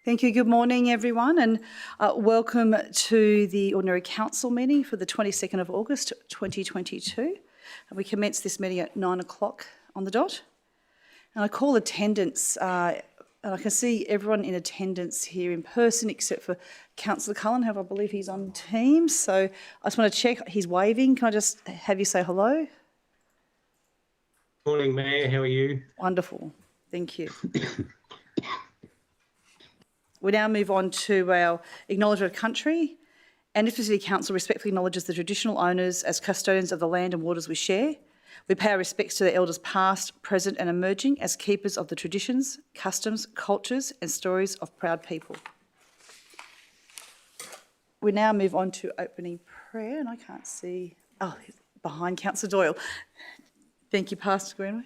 Thank you. Good morning, everyone, and welcome to the Ordinary Council meeting for the 22nd of August 2022. And we commence this meeting at 9 o'clock on the dot. And I call attendance, and I can see everyone in attendance here in person except for Councillor Cullen, however I believe he's on Teams. So I just want to check, he's waving. Can I just have you say hello? Morning, Mayor. How are you? Wonderful. Thank you. We now move on to our Acknowledgement of Country. And Ipswich City Council respectfully acknowledges the traditional owners as custodians of the land and waters we share. We pay our respects to the elders past, present and emerging as keepers of the traditions, customs, cultures and stories of proud people. We now move on to opening prayer, and I can't see, behind Councillor Doyle. Thank you, Pastor Greenway.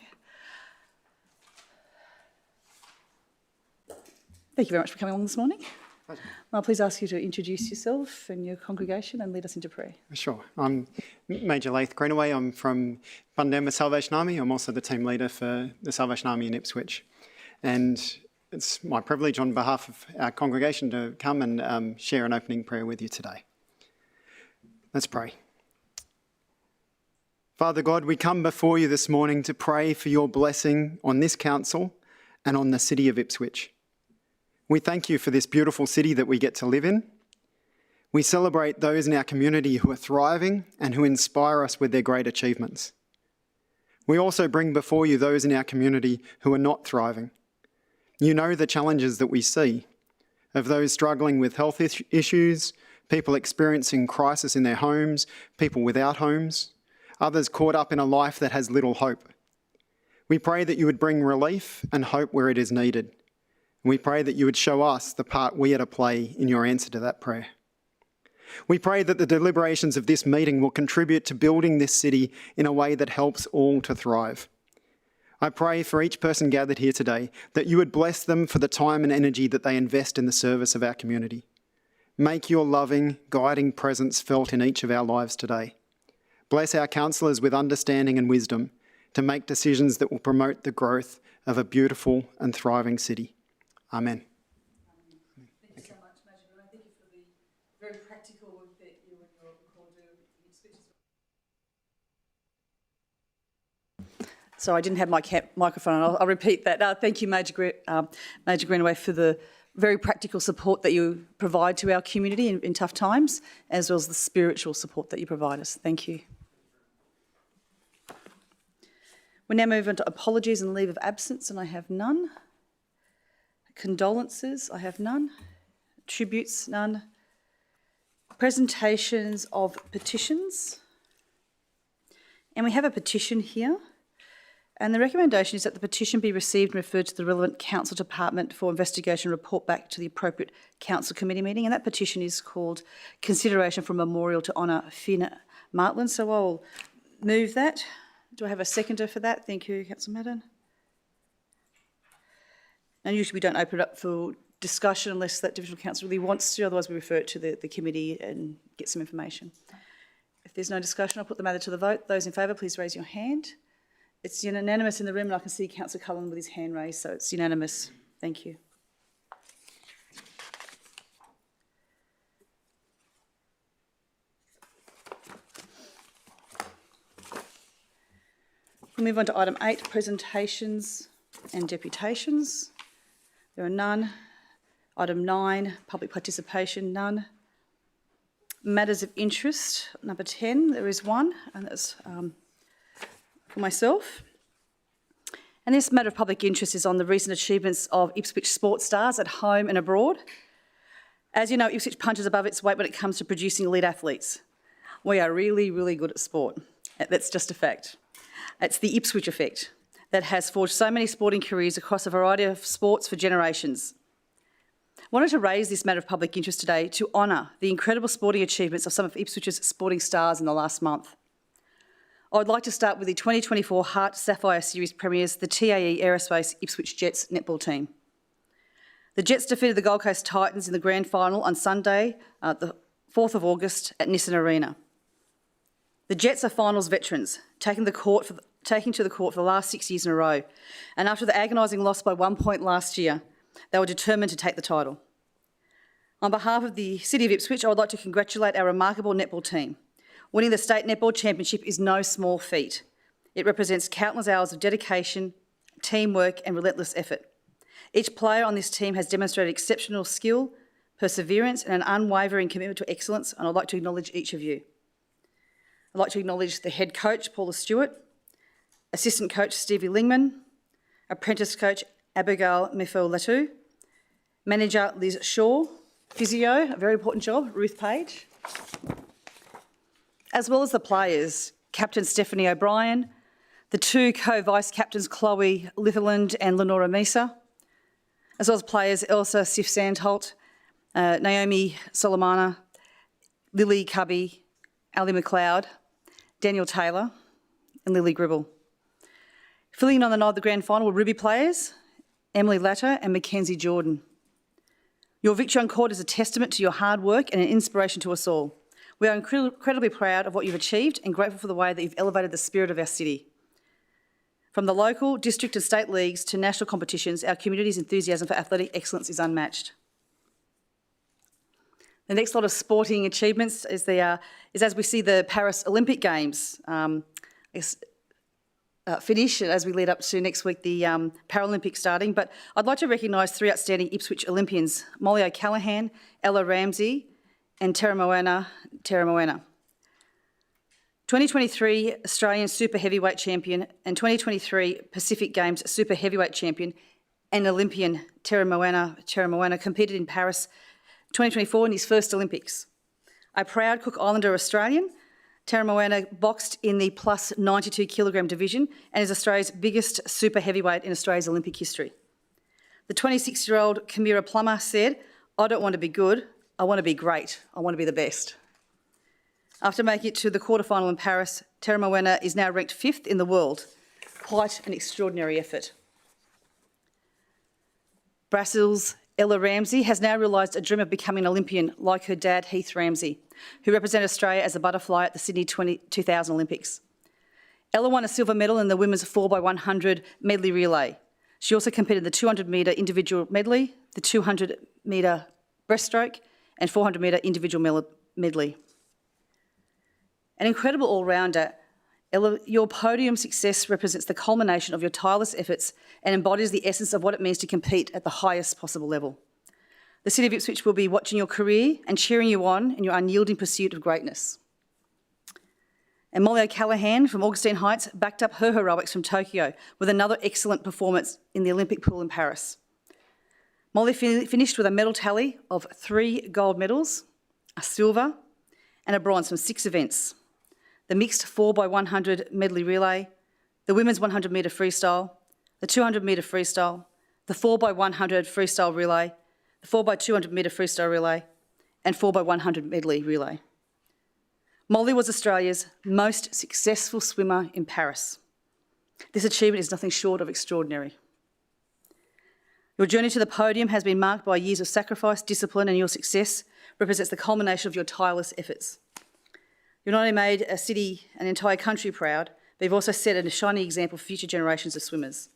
Thank you very much for coming along this morning. Pleasure. I'll please ask you to introduce yourself and your congregation and lead us into prayer. Sure. I'm Major Laith Greenaway. I'm from Bundamba Salvation Army. I'm also the team leader for the Salvation Army in Ipswich. And it's my privilege on behalf of our congregation to come and share an opening prayer with you today. Let's pray. Father God, we come before you this morning to pray for your blessing on this council and on the city of Ipswich. We thank you for this beautiful city that we get to live in. We celebrate those in our community who are thriving and who inspire us with their great achievements. We also bring before you those in our community who are not thriving. You know the challenges that we see of those struggling with health issues, people experiencing crisis in their homes, people without homes, others caught up in a life that has little hope. We pray that you would bring relief and hope where it is needed. We pray that you would show us the part we are to play in your answer to that prayer. We pray that the deliberations of this meeting will contribute to building this city in a way that helps all to thrive. I pray for each person gathered here today that you would bless them for the time and energy that they invest in the service of our community. Make your loving, guiding presence felt in each of our lives today. Bless our councillors with understanding and wisdom to make decisions that will promote the growth of a beautiful and thriving city. Amen. Thank you so much, Major. And thank you for the very practical work that you and your call do. So I didn't have my microphone on. I'll repeat that. Thank you, Major Greenaway, for the very practical support that you provide to our community in tough times, as well as the spiritual support that you provide us. Thank you. We now move on to apologies and leave of absence, and I have none. Condolences, I have none. Tributes, none. Presentations of petitions. And we have a petition here. And the recommendation is that the petition be received and referred to the relevant council department for investigation and report back to the appropriate council committee meeting. And that petition is called Consideration for a Memorial to Honour Finn Martland. So I'll move that. Do I have a seconder for that? Thank you, Councillor Madden. And usually we don't open it up for discussion unless that Divisional Council really wants to, otherwise we refer it to the committee and get some information. If there's no discussion, I'll put the matter to the vote. Those in favour, please raise your hand. It's unanimous in the room, and I can see Councillor Cullen with his hand raised, so it's unanimous. Thank you. We'll move on to item 8, presentations and deputations. There are none. Item 9, public participation, none. Matters of interest, number 10, there is one, and that's for myself. And this matter of public interest is on the recent achievements of Ipswich sports stars at home and abroad. As you know, Ipswich punches above its weight when it comes to producing elite athletes. We are really, really good at sport. That's just a fact. It's the Ipswich effect that has forged so many sporting careers across a variety of sports for generations. I wanted to raise this matter of public interest today to honour the incredible sporting achievements of some of Ipswich's sporting stars in the last month. I would like to start with the 2024 Hart Sapphire Series premiers, the TAE Aerospace Ipswich Jets netball team. The Jets defeated the Gold Coast Titans in the grand final on Sunday, the 4th of August at Nissan Arena. The Jets are finals veterans, taking to the court for the last 6 years in a row. And after the agonising loss by 1 point last year, they were determined to take the title. On behalf of the City of Ipswich, I would like to congratulate our remarkable netball team. Winning the State Netball Championship is no small feat. It represents countless hours of dedication, teamwork and relentless effort. Each player on this team has demonstrated exceptional skill, perseverance and an unwavering commitment to excellence, and I'd like to acknowledge each of you. I'd like to acknowledge the head coach, Paula Stewart, assistant coach, Stevie Lingman, apprentice coach, Abigail Mifo-Latu, manager, Liz Shaw, physio, a very important job, Ruth Page, as well as the players, Captain Stephanie O'Brien, the two co-vice captains, Chloe Litherland and Lenora Misa, as well as players Elsa Sif Sandholt, Naomi Solomana, Lily Cubby, Ali McLeod, Daniel Taylor and Lily Gribble. Filling in on the night of the grand final were Ruby players, Emily Latter and Mackenzie Jordan. Your victory on court is a testament to your hard work and an inspiration to us all. We are incredibly proud of what you've achieved and grateful for the way that you've elevated the spirit of our city. From the local, district and state leagues to national competitions, our community's enthusiasm for athletic excellence is unmatched. The next lot of sporting achievements is as we see the Paris Olympic Games finish as we lead up to next week, the Paralympics starting. But I'd like to recognise three outstanding Ipswich Olympians, Molly O'Callaghan, Ella Ramsey and Tara Moana. 2023 Australian Super Heavyweight Champion and 2023 Pacific Games Super Heavyweight Champion and Olympian Tara Moana competed in Paris 2024 in his first Olympics. A proud Cook Islander Australian, Tara Moana boxed in the plus 92 kilogram division and is Australia's biggest super heavyweight in Australia's Olympic history. The 26-year-old Kamira Plummer said, "I don't want to be good, I want to be great, I want to be the best." After making it to the quarterfinal in Paris, Tara Moana is now ranked 5th in the world. Quite an extraordinary effort. Brazil's Ella Ramsey has now realised a dream of becoming an Olympian like her dad, Heath Ramsey, who represented Australia as a butterfly at the Sydney 2000 Olympics. Ella won a silver medal in the women's 4x100 medley relay. She also competed in the 200-metre individual medley, the 200-metre breaststroke and 400-metre individual medley. An incredible all-rounder, Ella, your podium success represents the culmination of your tireless efforts and embodies the essence of what it means to compete at the highest possible level. The City of Ipswich will be watching your career and cheering you on in your unyielding pursuit of greatness. And Molly O'Callaghan from Augustine Heights backed up her heroics from Tokyo with another excellent performance in the Olympic pool in Paris. Molly finished with a medal tally of 3 gold medals, a silver and a bronze from 6 events: the mixed 4x100 medley relay, the women's 100-metre freestyle, the 200-metre freestyle, the 4x100 freestyle relay, the 4x200-metre freestyle relay, and 4x100 medley relay. Molly was Australia's most successful swimmer in Paris. This achievement is nothing short of extraordinary. Your journey to the podium has been marked by years of sacrifice, discipline, and your success represents the culmination of your tireless efforts. You've not only made a city and an entire country proud, but you've also set a shining example for future generations of swimmers.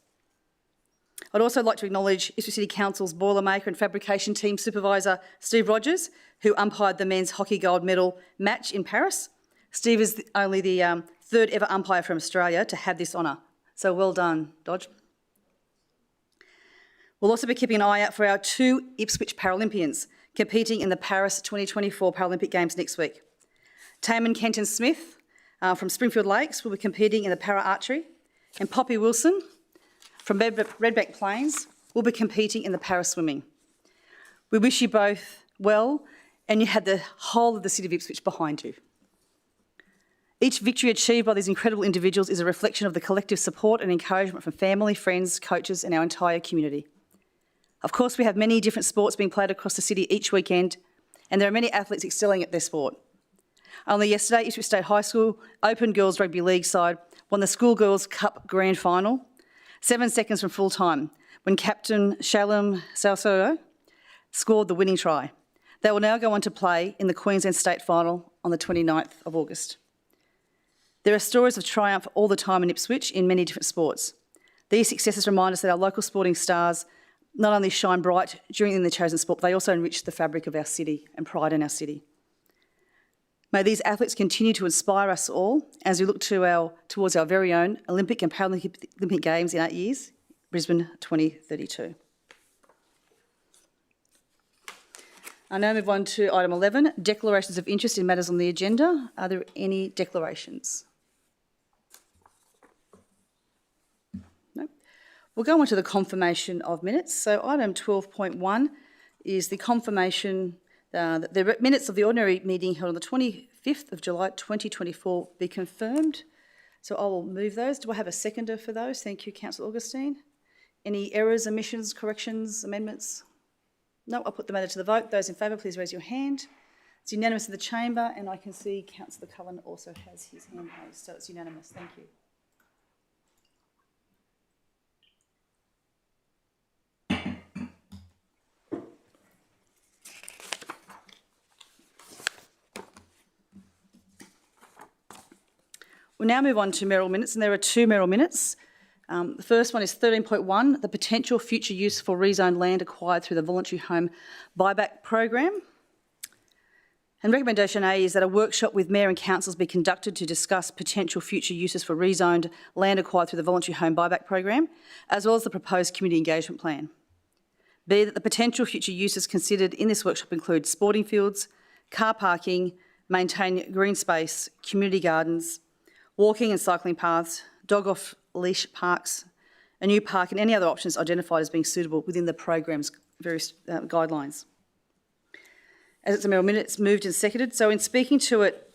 I'd also like to acknowledge Ipswich City Council's Boilermaker and Fabrication Team Supervisor, Steve Rogers, who umpired the men's hockey gold medal match in Paris. Steve is only the third ever umpire from Australia to have this honour. So well done, Dodge. We'll also be keeping an eye out for our 2 Ipswich Paralympians competing in the Paris 2024 Paralympic Games next week. Taman Kenton Smith from Springfield Lakes will be competing in the para-archery, and Poppy Wilson from Redbank Plains will be competing in the para-swimming. We wish you both well, and you had the whole of the City of Ipswich behind you. Each victory achieved by these incredible individuals is a reflection of the collective support and encouragement from family, friends, coaches and our entire community. Of course, we have many different sports being played across the city each weekend, and there are many athletes excelling at their sport. Only yesterday, Ipswich State High School Open Girls Rugby League side won the Schoolgirls Cup Grand Final, 7 seconds from full time, when Captain Shalom Salsoro scored the winning try. They will now go on to play in the Queensland State Final on the 29th of August. There are stories of triumph all the time in Ipswich in many different sports. These successes remind us that our local sporting stars not only shine bright during the chosen sport, but they also enrich the fabric of our city and pride in our city. May these athletes continue to inspire us all as we look towards our very own Olympic and Paralympic Games in 8 years, Brisbane 2032. I now move on to item 11, declarations of interest in matters on the agenda. Are there any declarations? No. We'll go on to the confirmation of minutes. So item 12.1 is the confirmation that the minutes of the ordinary meeting held on the 25th of July 2024 be confirmed. So I will move those. Do I have a seconder for those? Thank you, Councillor Augustine. Any errors, omissions, corrections, amendments? No, I'll put the matter to the vote. Those in favour, please raise your hand. It's unanimous in the chamber, and I can see Councillor Cullen also has his hand raised, so it's unanimous. Thank you. We'll now move on to mayoral minutes, and there are two mayoral minutes. The first one is 13.1, the potential future use for rezoned land acquired through the voluntary home buyback program. And recommendation A is that a workshop with mayor and councils be conducted to discuss potential future uses for rezoned land acquired through the voluntary home buyback program, as well as the proposed community engagement plan. B, that the potential future uses considered in this workshop include sporting fields, car parking, maintain green space, community gardens, walking and cycling paths, dog off-leash parks, a new park and any other options identified as being suitable within the program's various guidelines. As it's a mayoral minute, it's moved and seconded. So in speaking to it,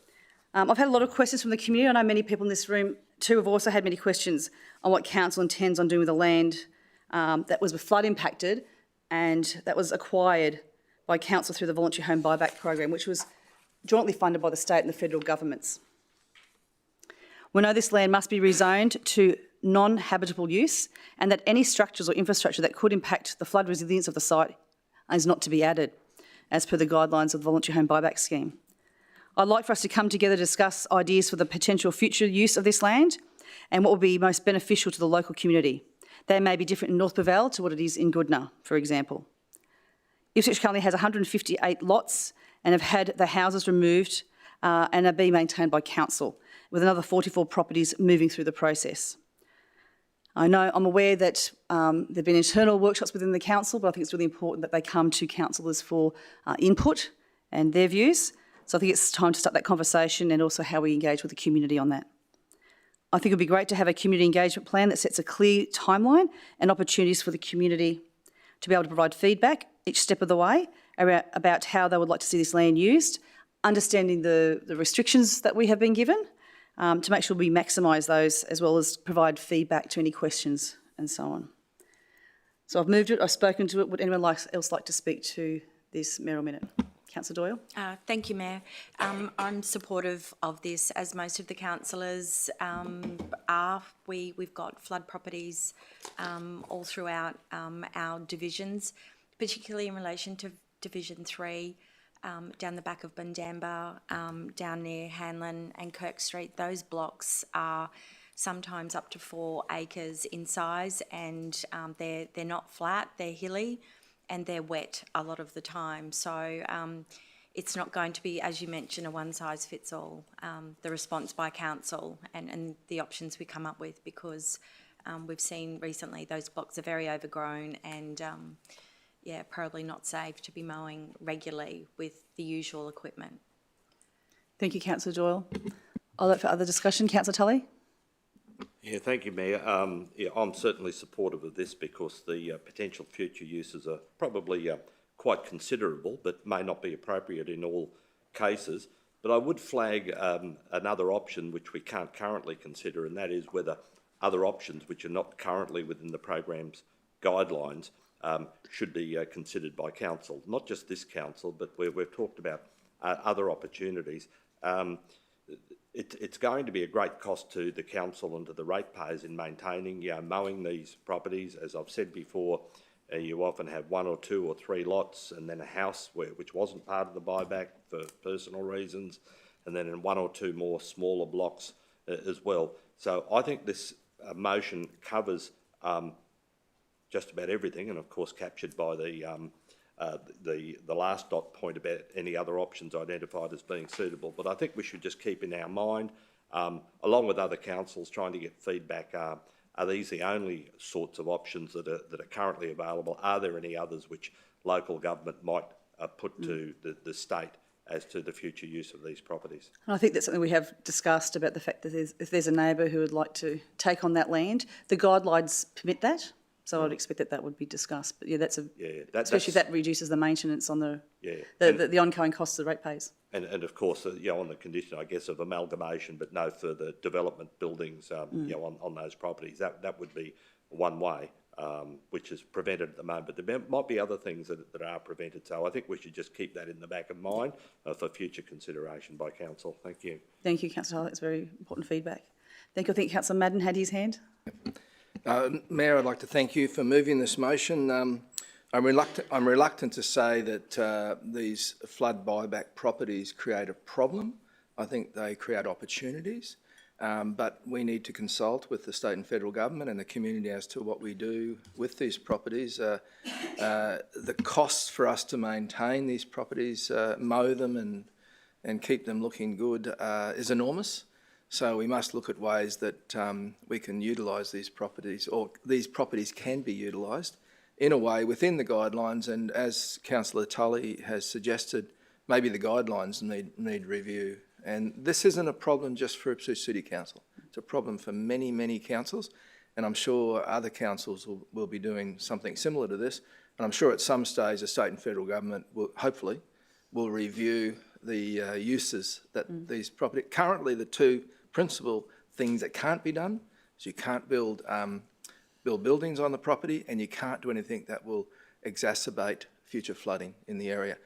I've had a lot of questions from the community. I know many people in this room too have also had many questions on what council intends on doing with the land that was flood impacted and that was acquired by council through the voluntary home buyback program, which was jointly funded by the state and the federal governments. We know this land must be rezoned to non-habitable use and that any structures or infrastructure that could impact the flood resilience of the site is not to be added, as per the guidelines of the voluntary home buyback scheme. I'd like for us to come together to discuss ideas for the potential future use of this land and what will be most beneficial to the local community. They may be different in North Pavel to what it is in Goodna, for example. Ipswich currently has 158 lots and have had the houses removed and are being maintained by council, with another 44 properties moving through the process. I'm aware that there have been internal workshops within the council, but I think it's really important that they come to councillors for input and their views. So I think it's time to start that conversation and also how we engage with the community on that. I think it would be great to have a community engagement plan that sets a clear timeline and opportunities for the community to be able to provide feedback each step of the way about how they would like to see this land used, understanding the restrictions that we have been given, to make sure we maximise those, as well as provide feedback to any questions and so on. So I've moved it, I've spoken to it. Would anyone else like to speak to this mayoral minute? Councillor Doyle? Thank you, Mayor. I'm supportive of this, as most of the councillors are. We've got flood properties all throughout our divisions, particularly in relation to Division 3, down the back of Bundamba, down near Hanlon and Kirk Street. Those blocks are sometimes up to 4 acres in size, and they're not flat, they're hilly, and they're wet a lot of the time. So it's not going to be, as you mentioned, a one-size-fits-all, the response by council and the options we come up with, because we've seen recently those blocks are very overgrown and yeah, probably not safe to be mowing regularly with the usual equipment. Thank you, Councillor Doyle. I'll look for other discussion. Councillor Tully? Yeah, thank you, Mayor. Yeah, I'm certainly supportive of this because the potential future uses are probably quite considerable, but may not be appropriate in all cases. But I would flag another option which we can't currently consider, and that is whether other options which are not currently within the program's guidelines should be considered by council. Not just this council, but we've talked about other opportunities. It's going to be a great cost to the council and to the ratepayers in maintaining, mowing these properties. As I've said before, you often have 1 or 2 or 3 lots and then a house which wasn't part of the buyback for personal reasons, and then in 1 or 2 more smaller blocks as well. So I think this motion covers just about everything, and of course captured by the last dot point about any other options identified as being suitable. But I think we should just keep in our mind, along with other councils, trying to get feedback. Are these the only sorts of options that are currently available? Are there any others which local government might put to the state as to the future use of these properties? And I think that's something we have discussed about the fact that if there's a neighbour who would like to take on that land, the guidelines permit that. So I'd expect that would be discussed. But yeah, especially if that reduces the maintenance on the ongoing costs the ratepayers. And of course, on the condition, I guess, of amalgamation, but no further development buildings, on those properties. That would be one way, which is prevented at the moment. But there might be other things that are prevented. So I think we should just keep that in the back of mind for future consideration by council. Thank you. Thank you, Councillor Hull. That's very important feedback. Thank you. I think Councillor Madden had his hand. Mayor, I'd like to thank you for moving this motion. I'm reluctant to say that these flood buyback properties create a problem. I think they create opportunities, but we need to consult with the state and federal government and the community as to what we do with these properties. The costs for us to maintain these properties, mow them and keep them looking good is enormous. So we must look at ways that we can utilise these properties, or these properties can be utilised in a way within the guidelines. And as Councillor Tully has suggested, maybe the guidelines need review. And this isn't a problem just for Ipswich City Council. It's a problem for many, many councils. And I'm sure other councils will be doing something similar to this. And I'm sure at some stage the state and federal government will hopefully review the uses that these property. Currently, the two principal things that can't be done is you can't build buildings on the property, and you can't do anything that will exacerbate future flooding in the area.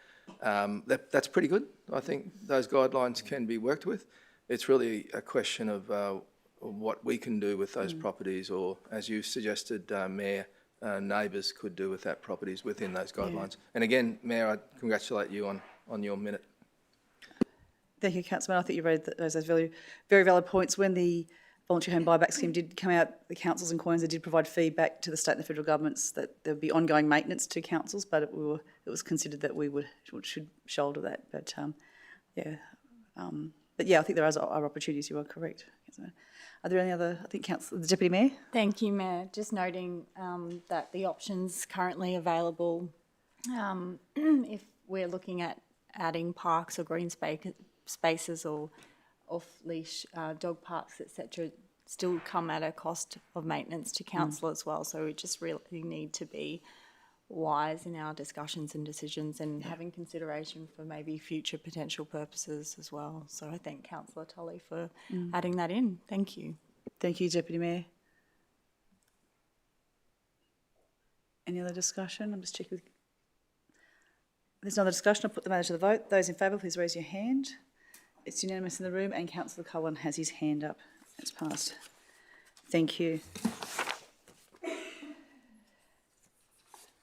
That's pretty good. I think those guidelines can be worked with. It's really a question of what we can do with those properties, or as you suggested, Mayor, neighbours could do with that properties within those guidelines. Yeah. And again, Mayor, I congratulate you on your minute. Thank you, Councillor. I think you raised those very, very valid points. When the voluntary home buyback scheme did come out, the councils in Queensland did provide feedback to the state and the federal governments that there would be ongoing maintenance to councils, but it was considered that we should shoulder that. But I think there are opportunities. You are correct. Are there any other? I think the Deputy Mayor. Thank you, Mayor. Just noting that the options currently available, if we're looking at adding parks or green spaces or off-leash dog parks, etc., still come at a cost of maintenance to council as well. So we just really need to be wise in our discussions and decisions, and having consideration for maybe future potential purposes as well. So I thank Councillor Tully for adding that in. Thank you. Thank you, Deputy Mayor. Any other discussion? I'm just checking. There's no other discussion. I'll put the matter to the vote. Those in favour, please raise your hand. It's unanimous in the room, and Councillor Cullen has his hand up. It's passed. Thank you.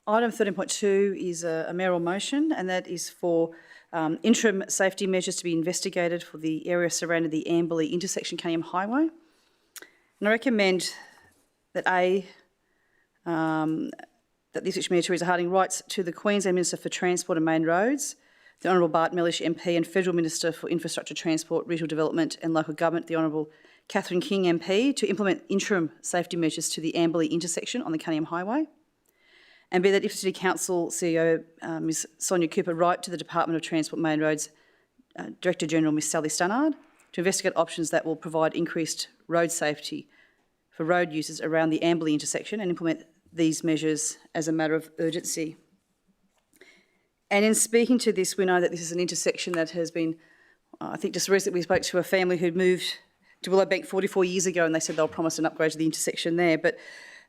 Item 13.2 is a mayoral motion, and that is for interim safety measures to be investigated for the area surrounding the Amberley intersection Cunningham Highway. And I recommend that that the Ipswich Mayor Teresa Harding writes to the Queensland Minister for Transport and Main Roads, the Honourable Bart Mellish MP and Federal Minister for Infrastructure, Transport, Regional Development and Local Government, the Honourable Catherine King MP, to implement interim safety measures to the Amberley intersection on the Cunningham Highway. And be that Ipswich City Council CEO Ms Sonia Cooper write to the Department of Transport and Main Roads Director General Ms Sally Stannard to investigate options that will provide increased road safety for road users around the Amberley intersection and implement these measures as a matter of urgency. And in speaking to this, we know that this is an intersection that has been, I think just recently we spoke to a family who'd moved to Willowbank 44 years ago, and they said they'll promise an upgrade to the intersection there. But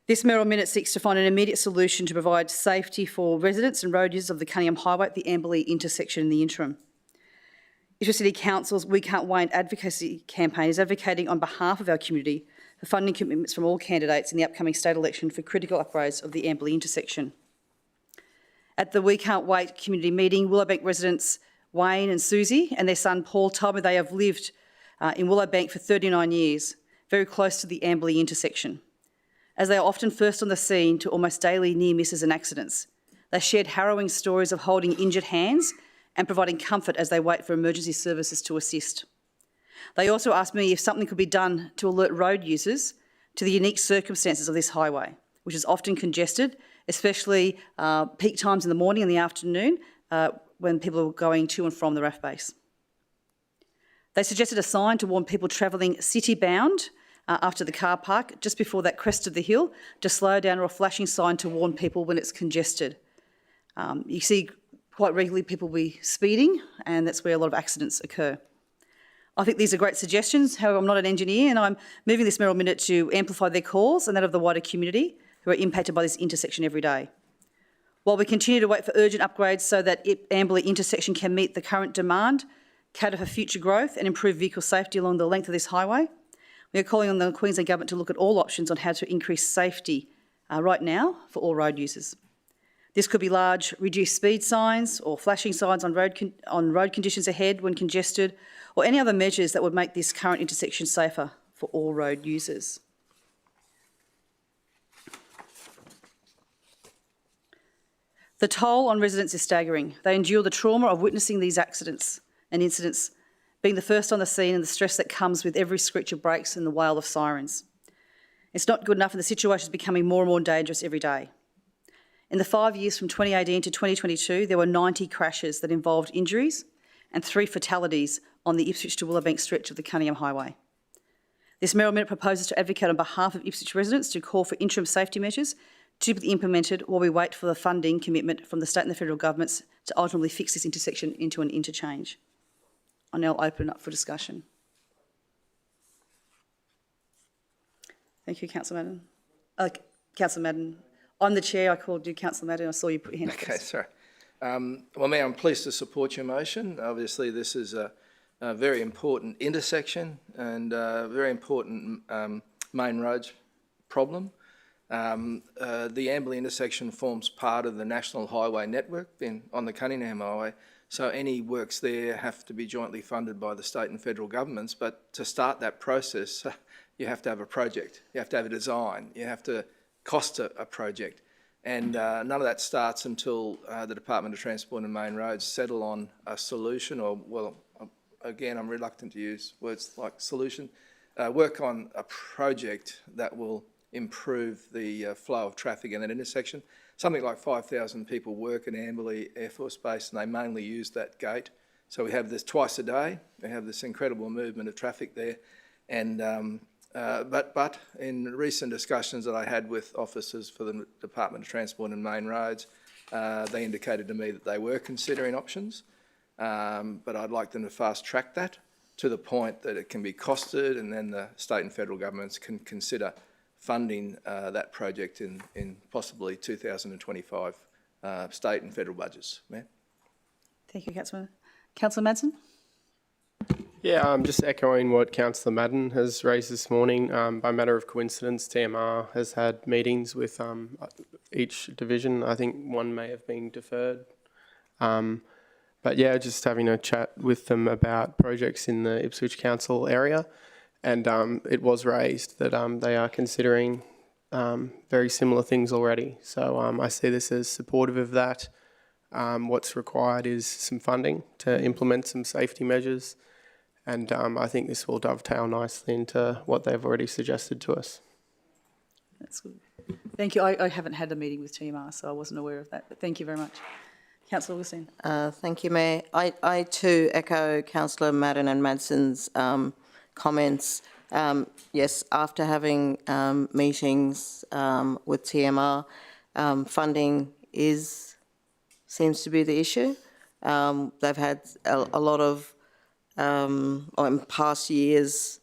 this mayoral minute seeks to find an immediate solution to provide safety for residents and road users of the Cunningham Highway at the Amberley intersection in the interim. Ipswich City Council's We Can't Wait advocacy campaign is advocating on behalf of our community for funding commitments from all candidates in the upcoming state election for critical upgrades of the Amberley intersection. At the We Can't Wait community meeting, Willowbank residents Wayne and Susie and their son Paul told me they have lived in Willowbank for 39 years, very close to the Amberley intersection. as they are often first on the scene to almost daily near misses and accidents. They shared harrowing stories of holding injured hands and providing comfort as they wait for emergency services to assist. They also asked me if something could be done to alert road users to the unique circumstances of this highway, which is often congested, especially peak times in the morning and the afternoon when people are going to and from the RAF base. They suggested a sign to warn people travelling city-bound after the car park, just before that crest of the hill, to slow down, or a flashing sign to warn people when it's congested. You see quite regularly people will be speeding, and that's where a lot of accidents occur. I think these are great suggestions. However, I'm not an engineer, and I'm moving this mayoral minute to amplify their calls and that of the wider community who are impacted by this intersection every day. While we continue to wait for urgent upgrades so that Amberley intersection can meet the current demand, cater for future growth and improve vehicle safety along the length of this highway, we are calling on the Queensland Government to look at all options on how to increase safety right now for all road users. This could be large reduced speed signs or flashing signs on road conditions ahead when congested, or any other measures that would make this current intersection safer for all road users. The toll on residents is staggering. They endure the trauma of witnessing these accidents and incidents, being the first on the scene, and the stress that comes with every screech of brakes and the wail of sirens. It's not good enough, and the situation is becoming more and more dangerous every day. In the 5 years from 2018 to 2022, there were 90 crashes that involved injuries and 3 fatalities on the Ipswich to Willowbank stretch of the Cunningham Highway. This mayoral minute proposes to advocate on behalf of Ipswich residents to call for interim safety measures to be implemented while we wait for the funding commitment from the state and the federal governments to ultimately fix this intersection into an interchange. I'll now open it up for discussion. Thank you, Councillor Madden. Councillor Madden. I'm the chair. I called you Councillor Madden. I saw you put your hand up. Okay, sorry. Well, Mayor, I'm pleased to support your motion. Obviously, this is a very important intersection and a very important main roads problem. The Amberley intersection forms part of the National Highway Network on the Cunningham Highway, so any works there have to be jointly funded by the state and federal governments. But to start that process, you have to have a project, you have to have a design, you have to cost a project. And none of that starts until the Department of Transport and Main Roads settle on a solution, or, well, again, I'm reluctant to use words like solution, work on a project that will improve the flow of traffic in that intersection. Something like 5,000 people work at Amberley Air Force Base, and they mainly use that gate. So we have this twice a day. We have this incredible movement of traffic there. And but in recent discussions that I had with officers for the Department of Transport and Main Roads, they indicated to me that they were considering options, but I'd like them to fast track that to the point that it can be costed, and then the state and federal governments can consider funding that project in possibly 2025 state and federal budgets. Mayor? Thank you, Councillor. Councillor Madsen? Yeah, I'm just echoing what Councillor Madden has raised this morning. By matter of coincidence, TMR has had meetings with each division. I think one may have been deferred. But yeah, just having a chat with them about projects in the Ipswich Council area. And it was raised that they are considering very similar things already. So I see this as supportive of that. What's required is some funding to implement some safety measures. And I think this will dovetail nicely into what they've already suggested to us. That's good. Thank you. I haven't had a meeting with TMR, so I wasn't aware of that. But thank you very much. Councillor Augustine. Thank you, Mayor. I too echo Councillor Madden and Madsen's comments. Yes, after having meetings with TMR, funding seems to be the issue. They've had a lot of, or in past years,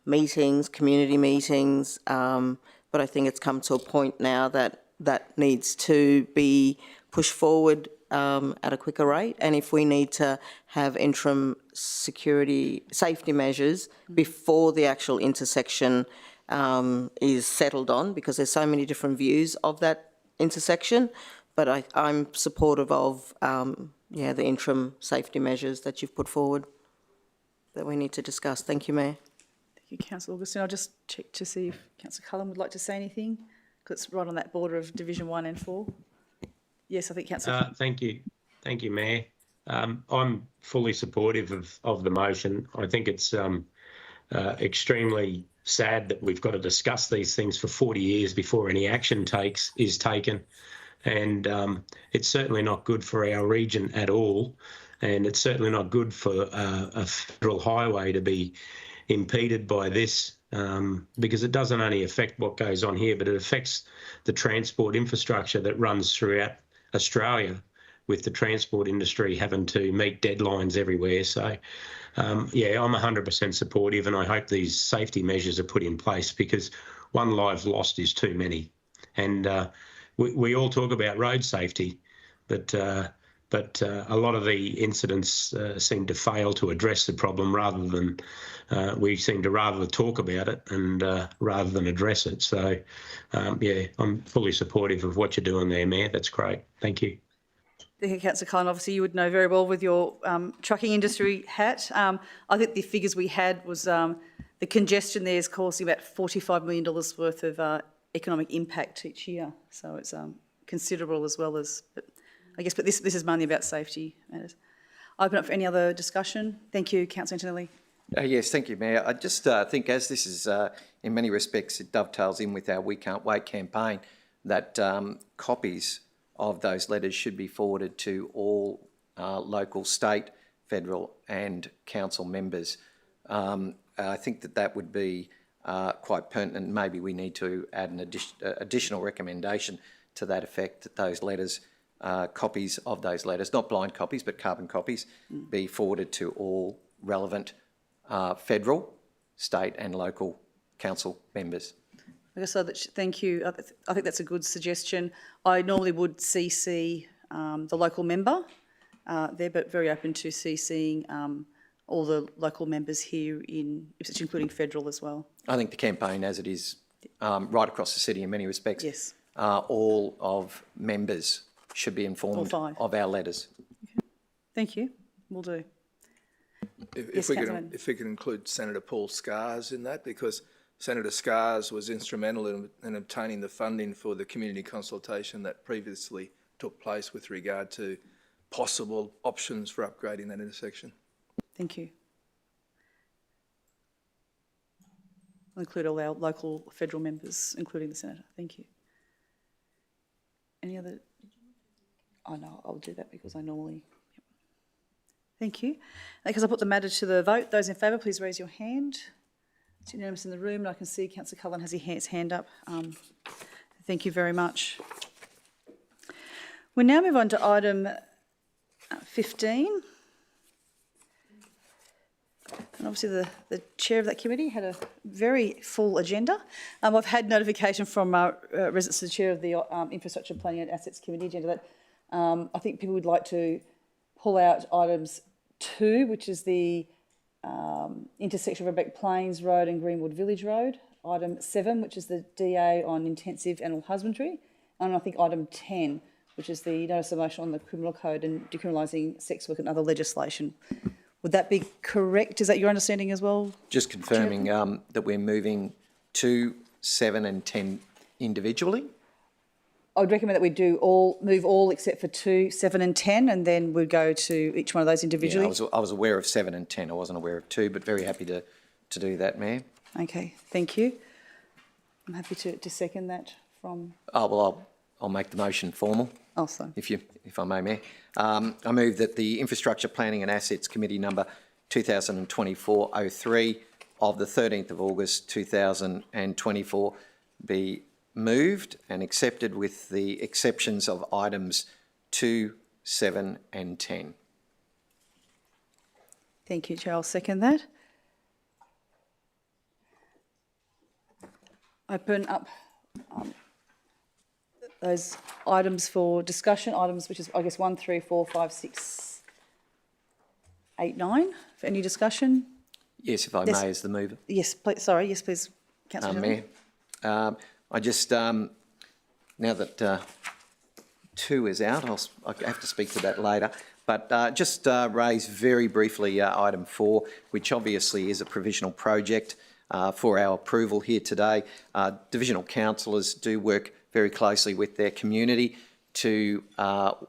meetings, community meetings, but I think it's come to a point now that needs to be pushed forward at a quicker rate. And if we need to have interim safety measures before the actual intersection is settled on, because there's so many different views of that intersection, but I'm supportive of the interim safety measures that you've put forward that we need to discuss. Thank you, Mayor. Thank you, Councillor Augustine. I'll just check to see if Councillor Cullen would like to say anything, because it's right on that border of Division 1 and 4. Yes, I think Councillor. Thank you, Mayor. I'm fully supportive of the motion. I think it's extremely sad that we've got to discuss these things for 40 years before any action is taken. And it's certainly not good for our region at all. And it's certainly not good for a federal highway to be impeded by this, because it doesn't only affect what goes on here, but it affects the transport infrastructure that runs throughout Australia, with the transport industry having to meet deadlines everywhere. So, yeah, I'm 100% supportive, and I hope these safety measures are put in place, because one life lost is too many. And we all talk about road safety, but a lot of the incidents seem to fail to address the problem, rather than we seem to rather talk about it and rather than address it. So, yeah, I'm fully supportive of what you're doing there, Mayor. That's great. Thank you. Thank you, Councillor Cullen. Obviously, you would know very well with your trucking industry hat. I think the figures we had was the congestion there is causing about $45 million worth of economic impact each year. So it's considerable as well as, but this is mainly about safety matters. I open up for any other discussion. Thank you, Councillor Antonelli. Yes, thank you, Mayor. I just think, as this is, in many respects, it dovetails in with our We Can't Wait campaign, that copies of those letters should be forwarded to all local, state, federal and council members. I think that would be quite pertinent. Maybe we need to add an additional recommendation to that effect, that those letters, copies of those letters, not blind copies but carbon copies, be forwarded to all relevant federal, state and local council members. Thank you. I think that's a good suggestion. I normally would CC the local member there, but very open to CCing all the local members here in Ipswich, including federal as well. I think the campaign, as it is right across the city in many respects, yes, all of members should be informed of our letters. Okay. Thank you. Will do. If we could include Senator Paul Scars in that, because Senator Scars was instrumental in obtaining the funding for the community consultation that previously took place with regard to possible options for upgrading that intersection. Thank you. I'll include all our local federal members, including the Senator. Thank you. Any other? Oh no, I'll do that because I normally. Yep. Thank you. Because I put the matter to the vote. Those in favour, please raise your hand. It's unanimous in the room, and I can see Councillor Cullen has his hand up. Thank you very much. We now move on to item 15. And obviously the chair of that committee had a very full agenda. I've had notification from residents of the chair of the Infrastructure Planning and Assets Committee agenda that I think people would like to pull out items 2, which is the intersection of Rebecca Plains Road and Greenwood Village Road. Item 7, which is the DA on intensive animal husbandry. And I think item 10, which is the notice of motion on the criminal code and decriminalising sex work and other legislation. Would that be correct? Is that your understanding as well? Just confirming that we're moving 2, 7 and 10 individually. I would recommend that we move all except for 2, 7 and 10, and then we'd go to each one of those individually. Yeah, I was aware of 7 and 10. I wasn't aware of 2, but very happy to do that, Mayor. Okay, thank you. I'm happy to second that from... Oh, well, I'll make the motion formal. Oh, sorry. If I may, Mayor. I move that the Infrastructure Planning and Assets Committee number 2024-03 of the 13th of August 2024 be moved and accepted with the exceptions of items 2, 7 and 10. Thank you, Chair. I'll second that. Open up those items for discussion, items which is, I guess, 1, 3, 4, 5, 6, 8, 9, for any discussion. Yes, if I may, as the mover. Yes, please. Sorry, yes, please, Councillor. Mayor, I just, now that 2 is out, I have to speak to that later, but just raise very briefly item 4, which obviously is a provisional project. for our approval here today. Divisional councillors do work very closely with their community to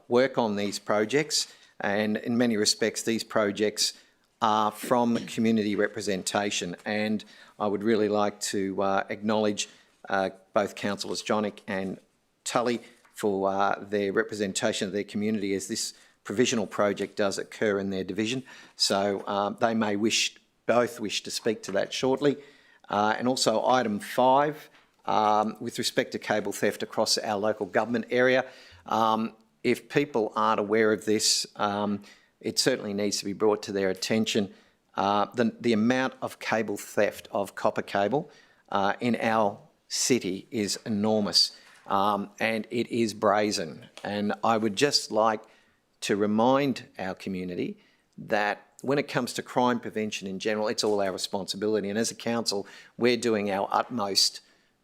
work on these projects, and in many respects these projects are from community representation, and I would really like to acknowledge both Councillors Jonik and Tully for their representation of their community as this provisional project does occur in their division. So they may both wish to speak to that shortly. And also item 5, with respect to cable theft across our local government area. If people aren't aware of this, it certainly needs to be brought to their attention. The amount of cable theft of copper cable in our city is enormous, and it is brazen. And I would just like to remind our community that when it comes to crime prevention in general, it's all our responsibility. And as a council, we're doing our utmost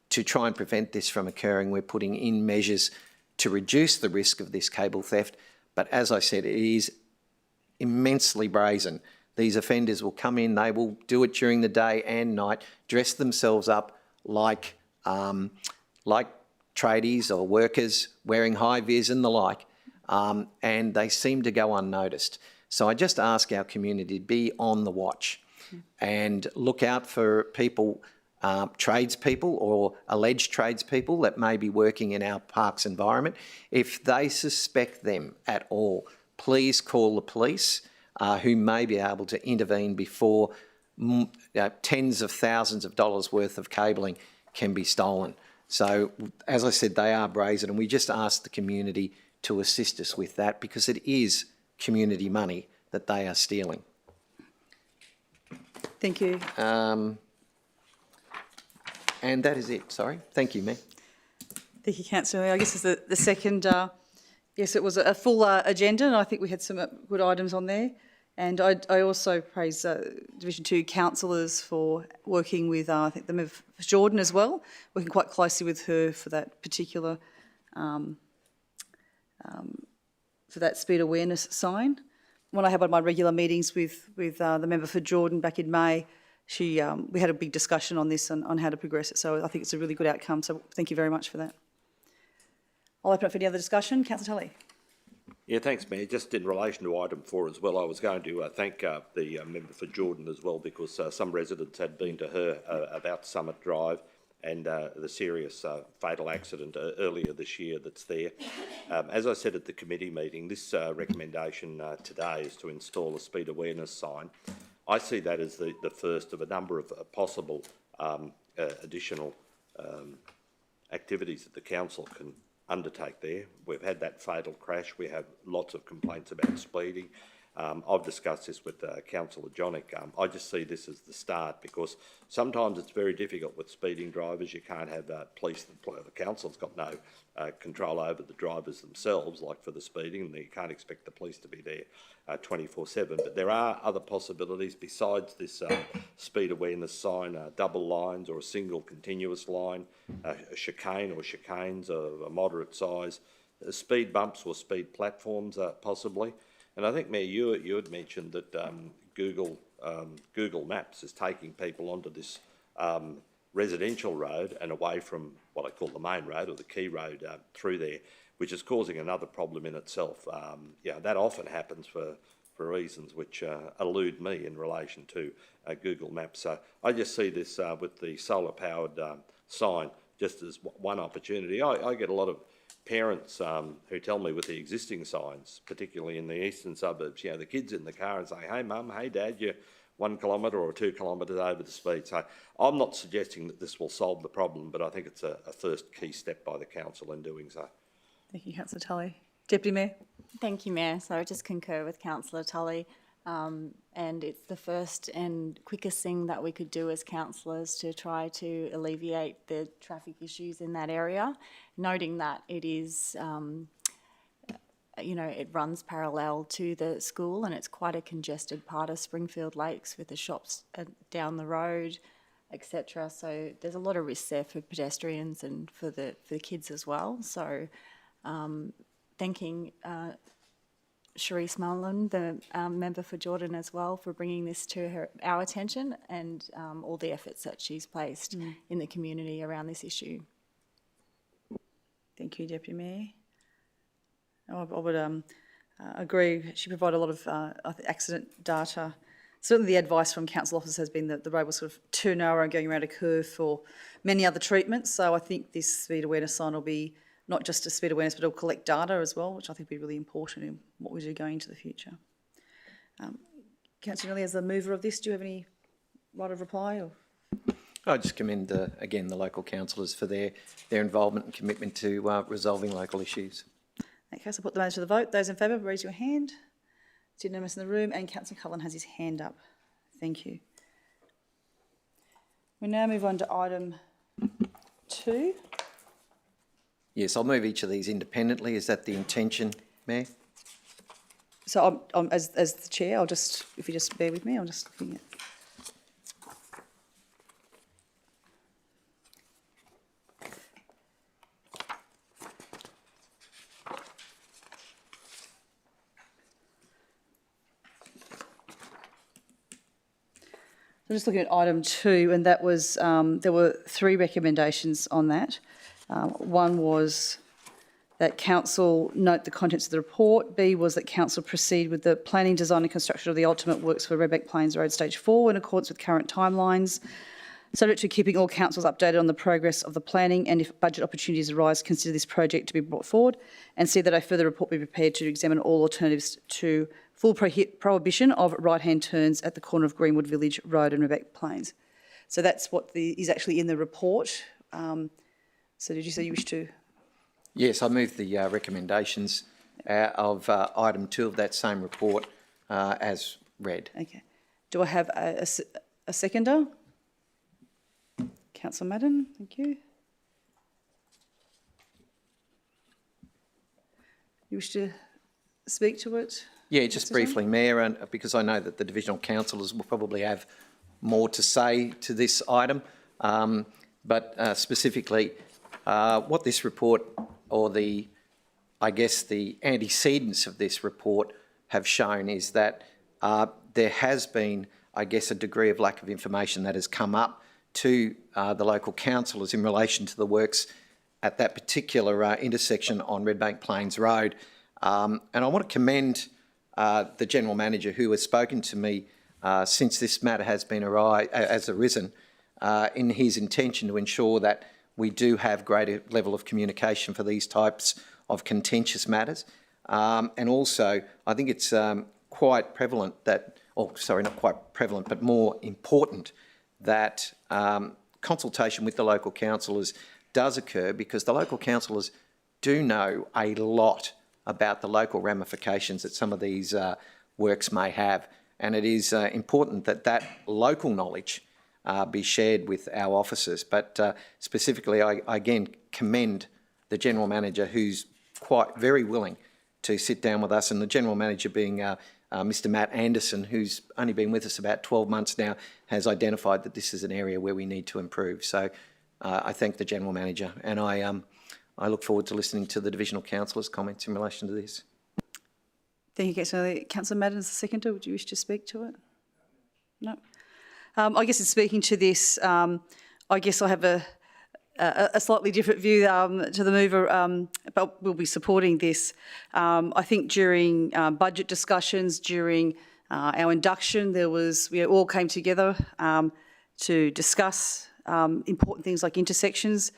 to try and prevent this from occurring. We're putting in measures to reduce the risk of this cable theft. But as I said, it is immensely brazen. These offenders will come in, they will do it during the day and night, dress themselves up like tradies or workers, wearing high vis and the like, and they seem to go unnoticed. So I just ask our community to be on the watch and look out for people, tradespeople or alleged tradespeople that may be working in our parks environment. If they suspect them at all, please call the police, who may be able to intervene before tens of thousands of dollars worth of cabling can be stolen. So, as I said, they are brazen, and we just ask the community to assist us with that because it is community money that they are stealing. Thank you. And that is it. Sorry. Thank you, Mayor. Thank you, Councillor. I guess it's the second, yes, it was a full agenda, and I think we had some good items on there. And I also praise Division 2 councillors for working with, I think, the member for Jordan as well, working quite closely with her for that particular, for that speed awareness sign. When I had one of my regular meetings with the member for Jordan back in May, we had a big discussion on this and on how to progress it. So I think it's a really good outcome. So thank you very much for that. I'll open up for any other discussion. Councillor Tully. Yeah, thanks, Mayor. Just in relation to item 4 as well, I was going to thank the member for Jordan as well, because some residents had been to her about Summit Drive and the serious fatal accident earlier this year that's there. As I said at the committee meeting, this recommendation today is to install a speed awareness sign. I see that as the first of a number of possible additional activities that the council can undertake there. We've had that fatal crash. We have lots of complaints about speeding. I've discussed this with Councillor Jonik. I just see this as the start, because sometimes it's very difficult with speeding drivers. You can't have police. The council's got no control over the drivers themselves, like for the speeding, and you can't expect the police to be there 24/7. But there are other possibilities besides this speed awareness sign, double lines or a single continuous line, a chicane or chicanes of a moderate size, speed bumps or speed platforms possibly. And I think, Mayor, you had mentioned that Google Maps is taking people onto this residential road and away from what I call the main road or the key road through there, which is causing another problem in itself. That often happens for reasons which elude me in relation to Google Maps. So I just see this with the solar-powered sign just as one opportunity. I get a lot of parents who tell me with the existing signs, particularly in the eastern suburbs, the kids in the car and say, hey mum, hey dad, you're 1 kilometre or 2 kilometres over the speed. So I'm not suggesting that this will solve the problem, but I think it's a first key step by the council in doing so. Thank you, Councillor Tully. Deputy Mayor. Thank you, Mayor. So I just concur with Councillor Tully, and it's the first and quickest thing that we could do as councillors to try to alleviate the traffic issues in that area, noting that it is, it runs parallel to the school and it's quite a congested part of Springfield Lakes with the shops down the road, etc. So there's a lot of risks there for pedestrians and for the kids as well. So thanking Sharice Mullen, the member for Jordan as well, for bringing this to our attention and all the efforts that she's placed in the community around this issue. Thank you, Deputy Mayor. I would agree. She provided a lot of accident data. Certainly the advice from council officers has been that the road was sort of too narrow and going around a curve for many other treatments. So I think this speed awareness sign will be not just a speed awareness, but it'll collect data as well, which I think will be really important in what we do going into the future. Councillor Nelly, as the mover of this, do you have any right of reply? Or? I just commend, again, the local councillors for their involvement and commitment to resolving local issues. Okay, so I'll put the matter to the vote. Those in favour, raise your hand. It's unanimous in the room, and Councillor Cullen has his hand up. Thank you. We now move on to item 2. Yes, I'll move each of these independently. Is that the intention, Mayor? So as the chair, I'll just, if you just bear with me, I'm just looking at. I'm just looking at item 2, and that was, there were 3 recommendations on that. One was that council note the contents of the report. B was that council proceed with the planning, design and construction of the ultimate works for Redbank Plains Road Stage 4 in accordance with current timelines, subject to keeping all councils updated on the progress of the planning, and if budget opportunities arise, consider this project to be brought forward. And C, that a further report be prepared to examine all alternatives to full prohibition of right-hand turns at the corner of Greenwood Village Road and Redbank Plains. So that's what is actually in the report. So did you say you wish to? Yes, I move the recommendations of item 2 of that same report as read. Okay. Do I have a seconder? Councillor Madden, thank you. You wish to speak to it? Yeah, just briefly, Mayor, and because I know that the divisional councillors will probably have more to say to this item, but specifically what this report, or the antecedents of this report have shown, is that there has been, a degree of lack of information that has come up to the local councillors in relation to the works at that particular intersection on Redbank Plains Road. And I want to commend the General Manager, who has spoken to me since this matter has arisen, in his intention to ensure that we do have greater level of communication for these types of contentious matters. And also, I think it's quite prevalent that, not quite prevalent, but more important that consultation with the local councillors does occur, because the local councillors do know a lot about the local ramifications that some of these works may have. And it is important that that local knowledge be shared with our officers. But specifically, I again commend the General Manager, who's very willing to sit down with us, and the General Manager being Mr. Matt Anderson, who's only been with us about 12 months now, has identified that this is an area where we need to improve. So I thank the General Manager, and I look forward to listening to the Divisional Councillors' comments in relation to this. Thank you, Councillor. Councillor Madden is the seconder. Would you wish to speak to it? No. I guess in speaking to this, I guess I have a slightly different view to the mover, but we'll be supporting this. I think during budget discussions, during our induction, we all came together to discuss important things like intersections.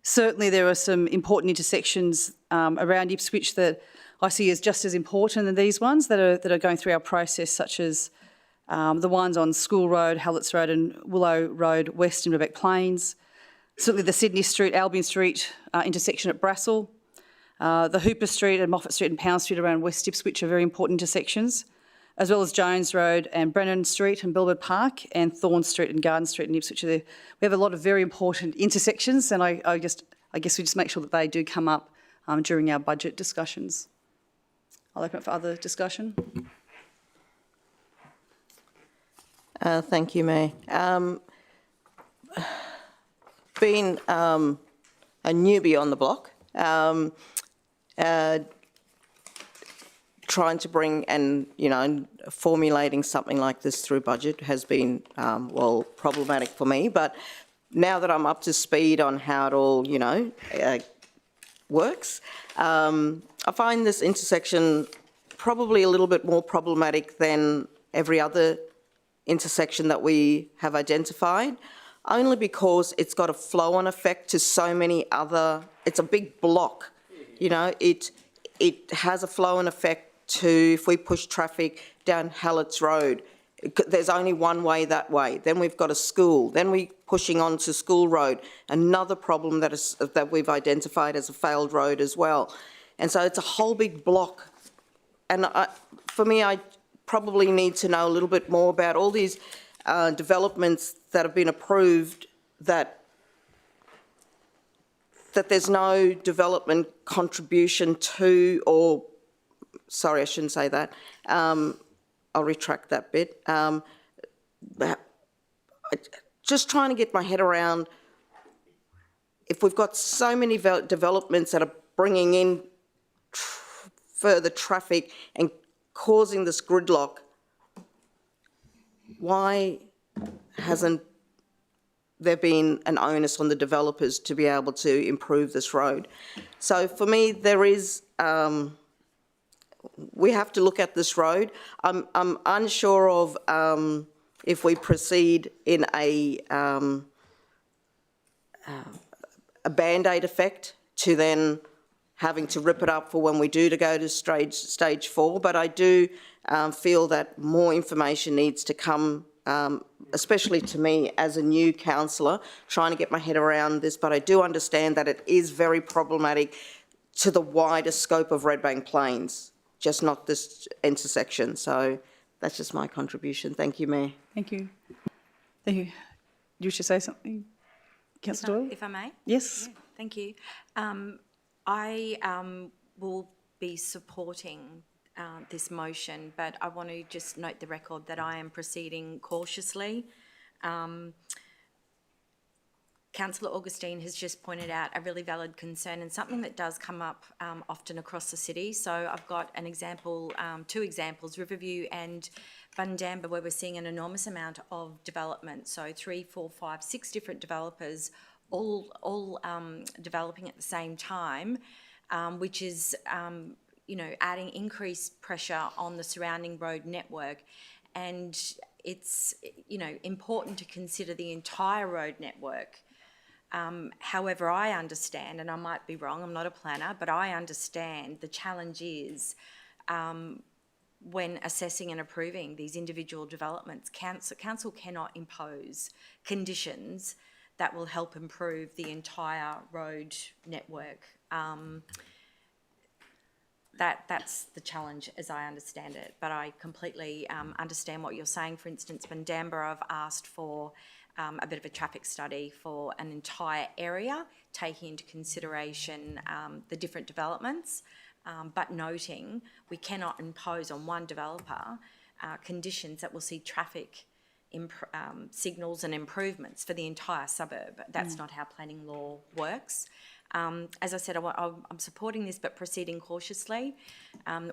Certainly there are some important intersections around Ipswich that I see as just as important than these ones that are going through our process, such as the ones on School Road, Hallets Road and Willow Road West in Redbank Plains. Certainly the Sydney Street, Albion Street intersection at Brassel. The Hooper Street and Moffat Street and Pound Street around West Ipswich are very important intersections, as well as Jones Road and Brennan Street and Belwood Park, and Thorne Street and Garden Street in Ipswich. We have a lot of very important intersections, and I guess we just make sure that they do come up during our budget discussions. I'll open up for other discussion. Thank you, Mayor. Being a newbie on the block, trying to bring and, formulating something like this through budget has been, problematic for me. But now that I'm up to speed on how it all, works, I find this intersection probably a little bit more problematic than every other intersection that we have identified, only because it's got a flow-on effect to so many other, it's a big block, it has a flow-on effect to, if we push traffic down Hallett's Road, there's only one way that way. Then we've got a school. Then we're pushing on to School Road, another problem that we've identified as a failed road as well. And so it's a whole big block. And for me, I probably need to know a little bit more about all these developments that have been approved that there's no development contribution to, or, sorry, I shouldn't say that. I'll retract that bit. Just trying to get my head around, if we've got so many developments that are bringing in further traffic and causing this gridlock, why hasn't there been an onus on the developers to be able to improve this road? So for me, there is, we have to look at this road. I'm unsure of if we proceed in a Band-Aid effect to then having to rip it up for when we do to go to stage 4, but I do feel that more information needs to come, especially to me as a new councillor, trying to get my head around this, but I do understand that it is very problematic to the wider scope of Redbank Plains, just not this intersection. So that's just my contribution. Thank you, Mayor. Thank you. Thank you. You wish to say something, Councillor Doyle? If I may? Yes. Yeah, thank you. I will be supporting this motion, but I want to just note the record that I am proceeding cautiously. Councillor Augustine has just pointed out a really valid concern and something that does come up often across the city. So I've got an example, 2 examples, Riverview and Bundamba, where we're seeing an enormous amount of development. So 3, 4, 5, 6 different developers all developing at the same time, which is, adding increased pressure on the surrounding road network. And it's, important to consider the entire road network. However, I understand, and I might be wrong, I'm not a planner, but I understand the challenge is when assessing and approving these individual developments, council cannot impose conditions that will help improve the entire road network. That's the challenge as I understand it, but I completely understand what you're saying. For instance, Bundamba, I've asked for a bit of a traffic study for an entire area, taking into consideration the different developments, but noting we cannot impose on one developer conditions that will see traffic signals and improvements for the entire suburb. That's not how planning law works. As I said, I'm supporting this, but proceeding cautiously.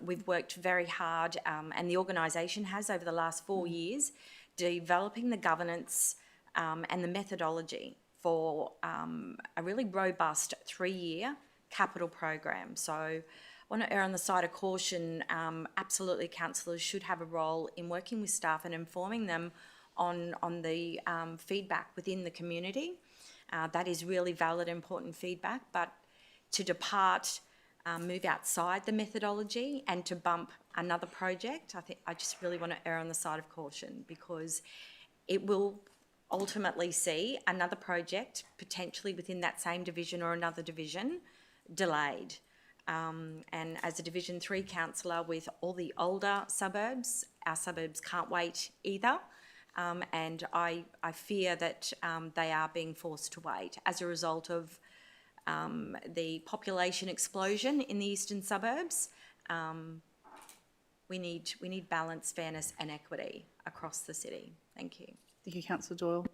We've worked very hard, and the organisation has over the last 4 years, developing the governance and the methodology for a really robust 3-year capital program. So I want to err on the side of caution. Absolutely, councillors should have a role in working with staff and informing them on the feedback within the community. That is really valid, important feedback, but to depart, move outside the methodology and to bump another project, I just really want to err on the side of caution, because it will ultimately see another project potentially within that same division or another division delayed. And as a Division 3 councillor with all the older suburbs, our suburbs can't wait either. And I fear that they are being forced to wait as a result of the population explosion in the eastern suburbs. We need balance, fairness and equity across the city. Thank you. Thank you, Councillor Doyle.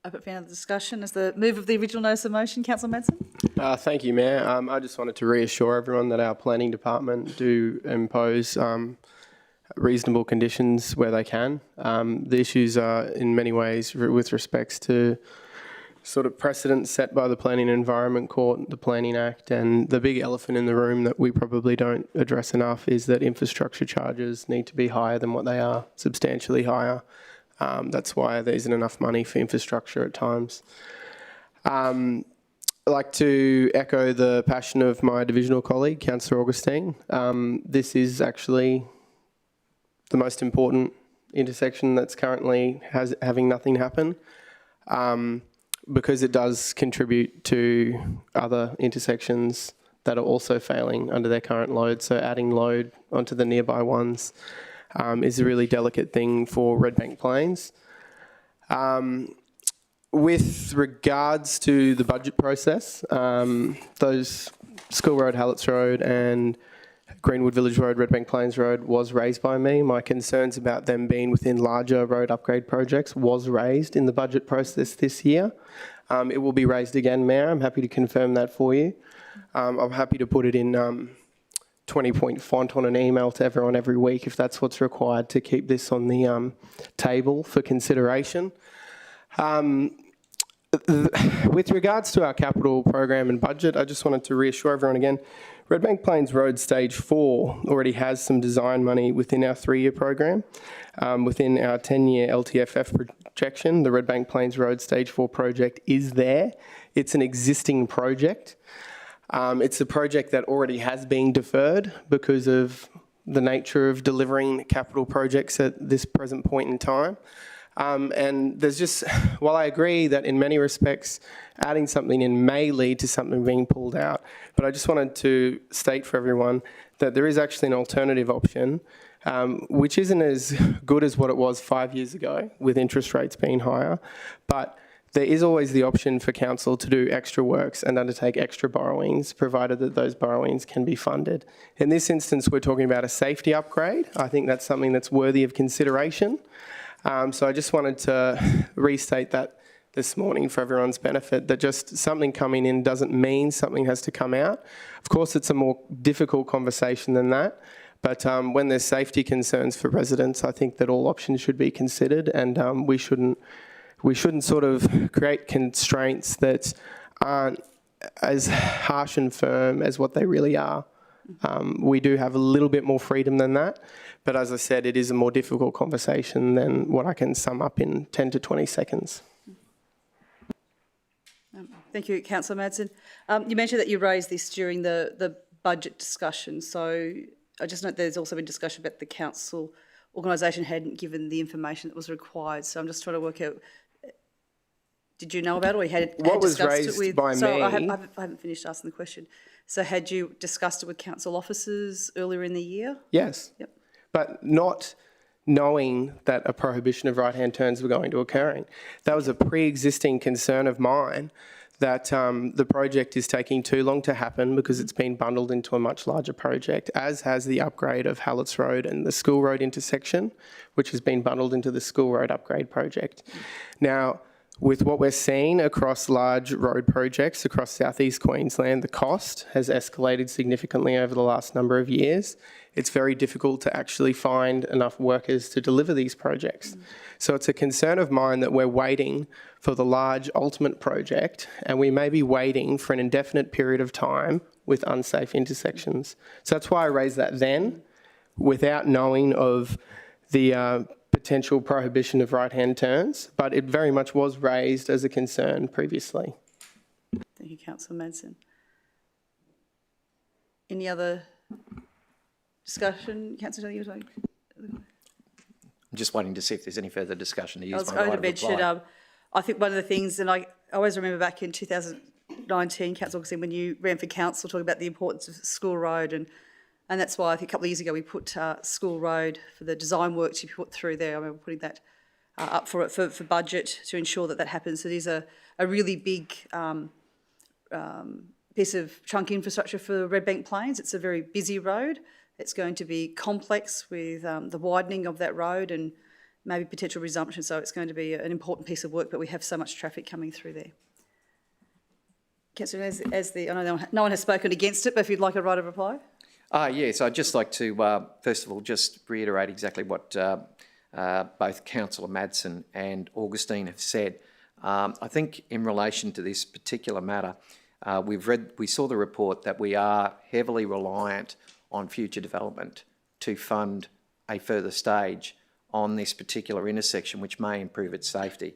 Open for any other discussion. As the move of the original notice of motion, Councillor Madsen? Thank you, Mayor. I just wanted to reassure everyone that our planning department do impose reasonable conditions where they can. The issues are in many ways with respects to sort of precedent set by the Planning and Environment Court, the Planning Act, and the big elephant in the room that we probably don't address enough is that infrastructure charges need to be higher than what they are, substantially higher. That's why there isn't enough money for infrastructure at times. I'd like to echo the passion of my divisional colleague, Councillor Augustine. This is actually the most important intersection that's currently having nothing happen, because it does contribute to other intersections that are also failing under their current load. So adding load onto the nearby ones is a really delicate thing for Redbank Plains. With regards to the budget process, those School Road, Hallets Road and Greenwood Village Road, Redbank Plains Road was raised by me. My concerns about them being within larger road upgrade projects was raised in the budget process this year. It will be raised again, Mayor. I'm happy to confirm that for you. I'm happy to put it in 20-point font on an email to everyone every week if that's what's required to keep this on the table for consideration. With regards to our capital program and budget, I just wanted to reassure everyone again, Redbank Plains Road Stage 4 already has some design money within our 3-year program. Within our 10-year LTFF projection, the Redbank Plains Road Stage 4 project is there. It's an existing project. It's a project that already has been deferred because of the nature of delivering capital projects at this present point in time. And there's just, while I agree that in many respects adding something in may lead to something being pulled out, but I just wanted to state for everyone that there is actually an alternative option, which isn't as good as what it was 5 years ago with interest rates being higher, but there is always the option for council to do extra works and undertake extra borrowings, provided that those borrowings can be funded. In this instance, we're talking about a safety upgrade. I think that's something that's worthy of consideration. So I just wanted to restate that this morning for everyone's benefit, that just something coming in doesn't mean something has to come out. Of course, it's a more difficult conversation than that, but when there's safety concerns for residents, I think that all options should be considered, and we shouldn't sort of create constraints that aren't as harsh and firm as what they really are. We do have a little bit more freedom than that, but as I said, it is a more difficult conversation than what I can sum up in 10 to 20 seconds. Thank you, Councillor Madsen. You mentioned that you raised this during the budget discussion, so I just note there's also been discussion about the council organisation hadn't given the information that was required, so I'm just trying to work out, did you know about it, or you had what was discussed raised it with... by so me... I haven't finished asking the question. So had you discussed it with council officers earlier in the year? Yes. Yep. But not knowing that a prohibition of right-hand turns were going to occurring. That was a pre-existing concern of mine, that the project is taking too long to happen because it's been bundled into a much larger project, as has the upgrade of Hallets Road and the School Road intersection, which has been bundled into the School Road upgrade project. Now, with what we're seeing across large road projects across southeast Queensland, the cost has escalated significantly over the last number of years. It's very difficult to actually find enough workers to deliver these projects. So it's a concern of mine that we're waiting for the large ultimate project, and we may be waiting for an indefinite period of time with unsafe intersections. So that's why I raised that then, without knowing of the potential prohibition of right-hand turns, but it very much was raised as a concern previously. Thank you, Councillor Madsen. Any other discussion? Councillor, you like? I'm just waiting to see if there's any further discussion to use I was my going right to of mention, reply. I think one of the things, and I always remember back in 2019, Councillor Augustine, when you ran for council, talking about the importance of School Road, and that's why I think a couple of years ago we put School Road for the design works you put through there. I remember putting that up for budget to ensure that happens. It is a really big piece of chunk infrastructure for Redbank Plains. It's a very busy road. It's going to be complex with the widening of that road and maybe potential resumption. So it's going to be an important piece of work, but we have so much traffic coming through there. Councillor, I know no one has spoken against it, but if you'd like a right of reply. Yes, I'd just like to, first of all, just reiterate exactly what both Councillor Madsen and Augustine have said. I think in relation to this particular matter, we saw the report that we are heavily reliant on future development to fund a further stage on this particular intersection, which may improve its safety.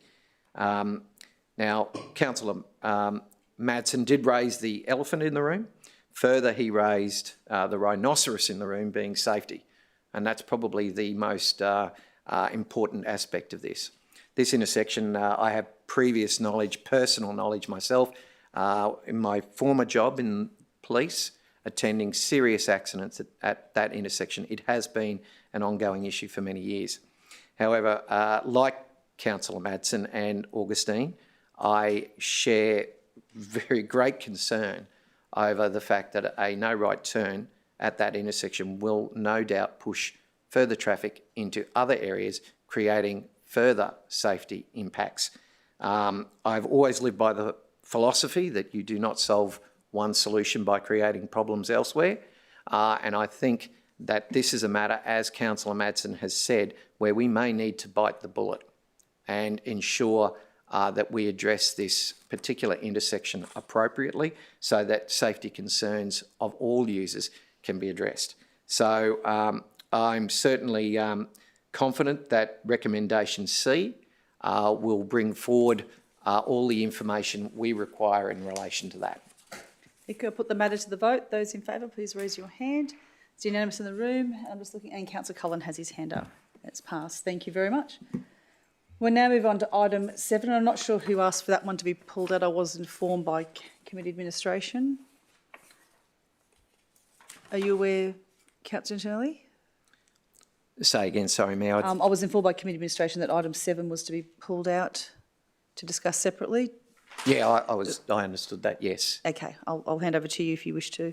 Now, Councillor Madsen did raise the elephant in the room. Further, he raised the rhinoceros in the room, being safety. And that's probably the most important aspect of this. This intersection, I have previous knowledge, personal knowledge myself, in my former job in police, attending serious accidents at that intersection. It has been an ongoing issue for many years. However, like Councillor Madsen and Augustine, I share very great concern over the fact that a no right turn at that intersection will no doubt push further traffic into other areas, creating further safety impacts. I've always lived by the philosophy that you do not solve one solution by creating problems elsewhere. And I think that this is a matter, as Councillor Madsen has said, where we may need to bite the bullet and ensure that we address this particular intersection appropriately so that safety concerns of all users can be addressed. So I'm certainly confident that recommendation C will bring forward all the information we require in relation to that. Thank you. I'll put the matter to the vote. Those in favour, please raise your hand. It's unanimous in the room. I'm just looking, and Councillor Cullen has his hand up. It's passed. Thank you very much. We'll now move on to item 7. I'm not sure who asked for that one to be pulled out. I was informed by committee administration. Are you aware, Councillor Antonelli? Say again, sorry, Mayor. I was informed by committee administration that item 7 was to be pulled out to discuss separately. Yeah, I understood that, yes. Okay, I'll hand over to you if you wish to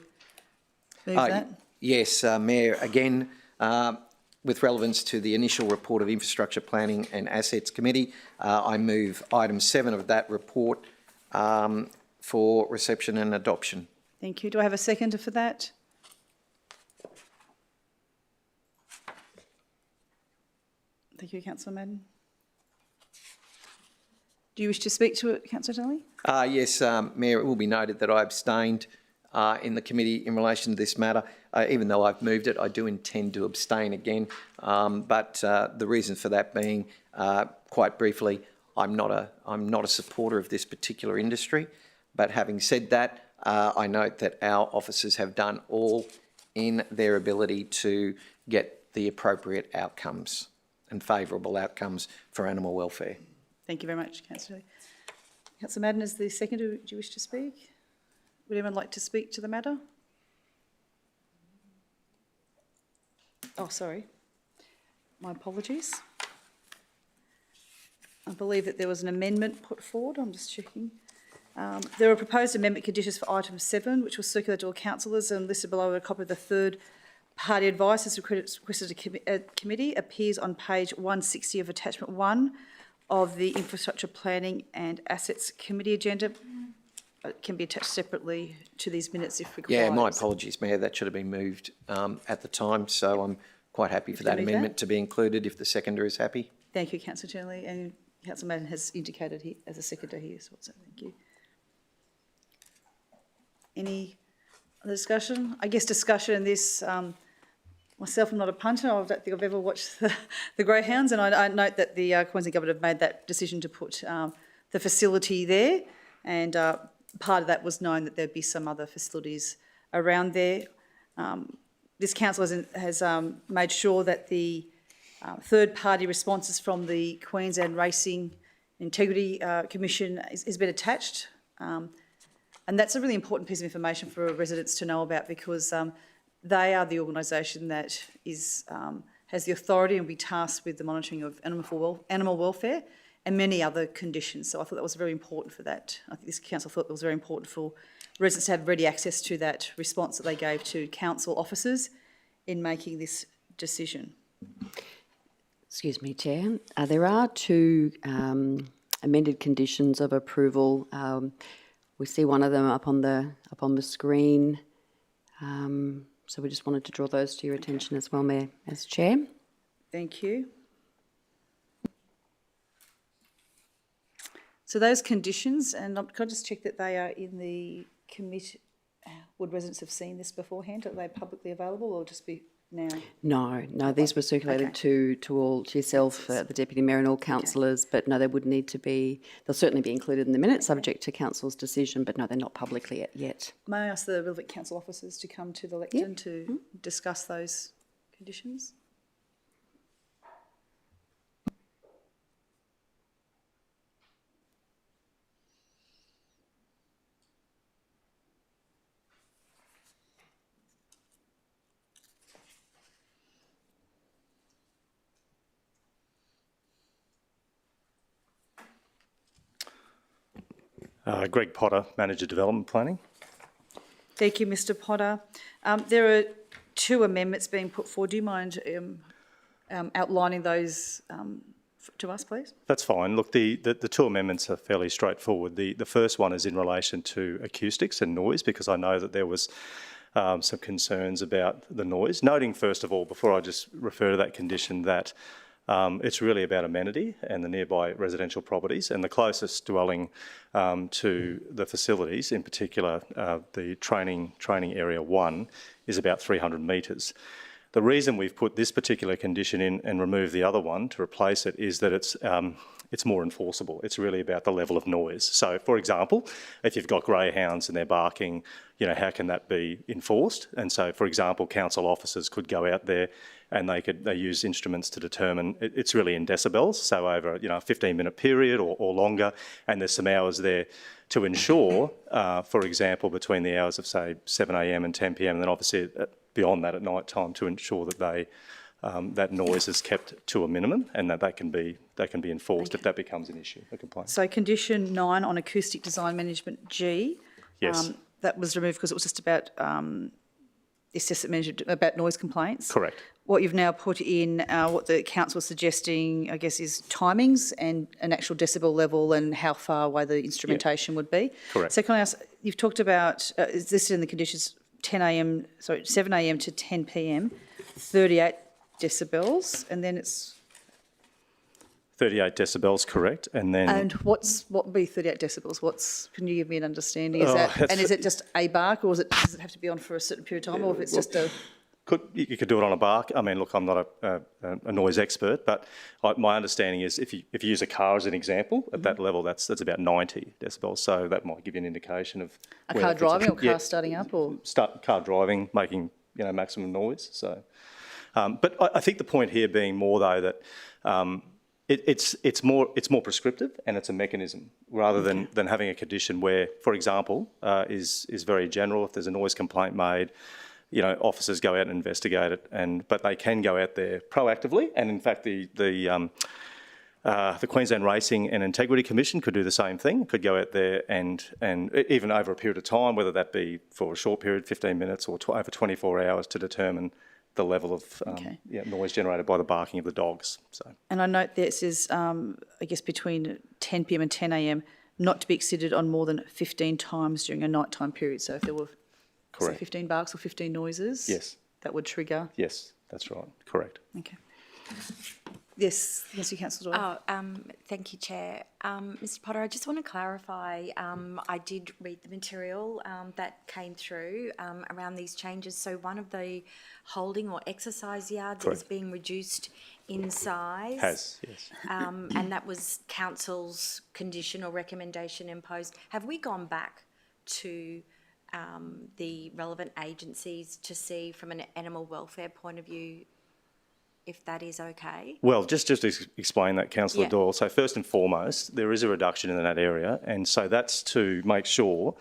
move that. Yes, Mayor, again, with relevance to the initial report of Infrastructure Planning and Assets Committee, I move item 7 of that report for reception and adoption. Thank you. Do I have a seconder for that? Thank you, Councillor Madden. Do you wish to speak to it, Councillor Donnelly? Yes, Mayor, it will be noted that I abstained in the committee in relation to this matter. Even though I've moved it, I do intend to abstain again. But the reason for that being, quite briefly, I'm not a supporter of this particular industry. But having said that, I note that our officers have done all in their ability to get the appropriate outcomes and favourable outcomes for animal welfare. Thank you very much, Councillor. Councillor Madden is the seconder. Do you wish to speak? Would anyone like to speak to the matter? Oh, sorry. My apologies. I believe that there was an amendment put forward. I'm just checking. There were proposed amendment conditions for item 7, which was circulated to all councillors and listed below. A copy of the third party advice as requested to committee appears on page 160 of attachment 1 of the Infrastructure Planning and Assets Committee agenda. It can be attached separately to these minutes if required. Yeah, my apologies, Mayor. That should have been moved at the time, so I'm quite happy for that amendment to be included if the seconder is happy. Thank you, Councillor Turnley, and Councillor Madden has indicated he, as a seconder he is also. Thank you. Any other discussion? I guess discussion in this, myself, I'm not a punter. I don't think I've ever watched the Greyhounds, and I note that the Queensland Government have made that decision to put the facility there, and part of that was knowing that there'd be some other facilities around there. This council has made sure that the third-party responses from the Queensland Racing Integrity Commission has been attached. And that's a really important piece of information for residents to know about, because they are the organisation that is, has the authority and will be tasked with the monitoring of animal welfare and many other conditions. So I thought that was very important for that. I think this council thought it was very important for residents to have ready access to that response that they gave to council officers in making this decision. Excuse me, Chair. There are two amended conditions of approval. We see one of them up on the screen. So we just wanted to draw those to your attention as well, Mayor, as Chair. Thank you. So those conditions, and can I just check that they are in the committee? Would residents have seen this beforehand? Are they publicly available or just be now? No, these were circulated to yourself, the Deputy Mayor and all councillors, but no, they would need to be, they'll certainly be included in the minutes, subject to council's decision, but no, they're not publicly yet. May I ask the relevant council officers to come to the lectern to discuss those conditions? Greg Potter, Manager Development Planning. Thank you, Mr Potter. There are two amendments being put forward. Do you mind outlining those to us, please? That's fine. Look, the two amendments are fairly straightforward. The first one is in relation to acoustics and noise, because I know that there was some concerns about the noise. Noting, first of all, before I just refer to that condition, that it's really about amenity and the nearby residential properties, and the closest dwelling to the facilities, in particular the training area 1, is about 300 metres. The reason we've put this particular condition in and removed the other one to replace it is that it's more enforceable. It's really about the level of noise. So, for example, if you've got greyhounds and they're barking, you know, how can that be enforced? And so, for example, council officers could go out there and they use instruments to determine, it's really in decibels, so over, you know, a 15-minute period or longer, and there's some hours there to ensure, for example, between the hours of, say, 7 a.m. and 10 p.m, and then obviously beyond that at night time, to ensure that that noise is kept to a minimum, and that can be enforced if that becomes an issue, a complaint. So condition 9 on acoustic design management G, yes, that was removed because it was just about the assessment management, about noise complaints. Correct. What you've now put in, what the council is suggesting, I guess, is timings and an actual decibel level and how far away the instrumentation would be. Correct. So can I ask, you've talked about, is listed in the conditions 7 a.m. to 10 p.m, 38 decibels, and then it's 38 decibels, correct, and then... And what would be 38 decibels? Can you give me an understanding? Is it just a bark, or does it have to be on for a certain period of time, or if it's just a... You could do it on a bark. I mean, look, I'm not a noise expert, but my understanding is if you use a car as an example, at that level, that's about 90 decibels. So that might give you an indication of a car driving or car starting up, or car driving, making maximum noise. So, but I think the point here being more though that it's more prescriptive and it's a mechanism rather than having a condition where, for example, is very general. If there's a noise complaint made, officers go out and investigate it, but they can go out there proactively. And in fact, the Queensland Racing and Integrity Commission could do the same thing. Could go out there and even over a period of time, whether that be for a short period, 15 minutes, or over 24 hours, to determine the level of noise generated by the barking of the dogs. So. And I note this is, I guess, between 10 p.m. and 10 a.m, not to be exceeded on more than 15 times during a nighttime period. So if there were, say, 15 barks or 15 noises, yes, that would trigger. Yes, that's right. Correct. Okay. Yes, Councillor Doyle. Thank you, Chair. Mr Potter, I just want to clarify, I did read the material that came through around these changes. So one of the holding or exercise yards is being reduced in size. Yes. And that was council's condition or recommendation imposed. Have we gone back to the relevant agencies to see from an animal welfare point of view if that is okay? Well, just to explain that, Councillor Doyle, so first and foremost, there is a reduction in that area, and so that's to make sure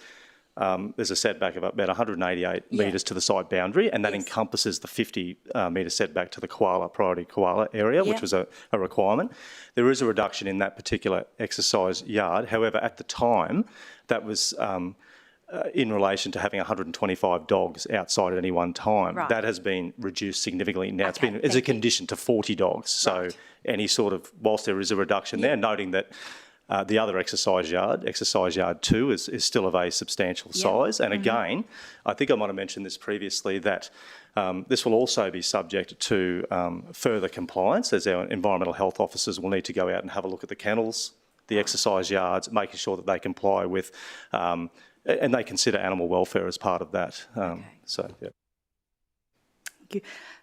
there's a setback of about 188 metres to the site boundary, and that encompasses the 50 metre setback to the priority koala area, which was a requirement. There is a reduction in that particular exercise yard. However, at the time, that was in relation to having 125 dogs outside at any one time. Right. That has been reduced significantly. Now Okay, it's a thank you. condition to 40 dogs. So Right. any sort of, whilst there is a reduction there, noting that the other exercise yard 2, is still of a substantial size. And again, I think I might have mentioned this previously, that this will also be subject to further compliance, as our environmental health officers will need to go out and have a look at the kennels, the exercise yards, making sure that they comply with, and they consider animal welfare as part of that. So, yeah. Thank you.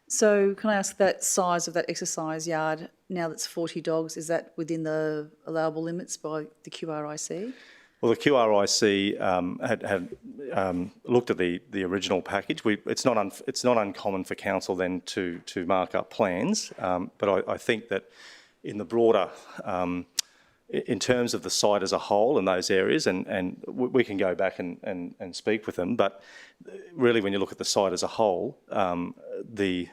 So can I ask, that size of that exercise yard, now that's 40 dogs, is that within the allowable limits by the QRIC? Well, the QRIC had looked at the original package. It's not uncommon for council then to mark up plans, but I think that in the broader, in terms of the site as a whole and those areas, and we can go back and speak with them, but really when you look at the site as a whole, the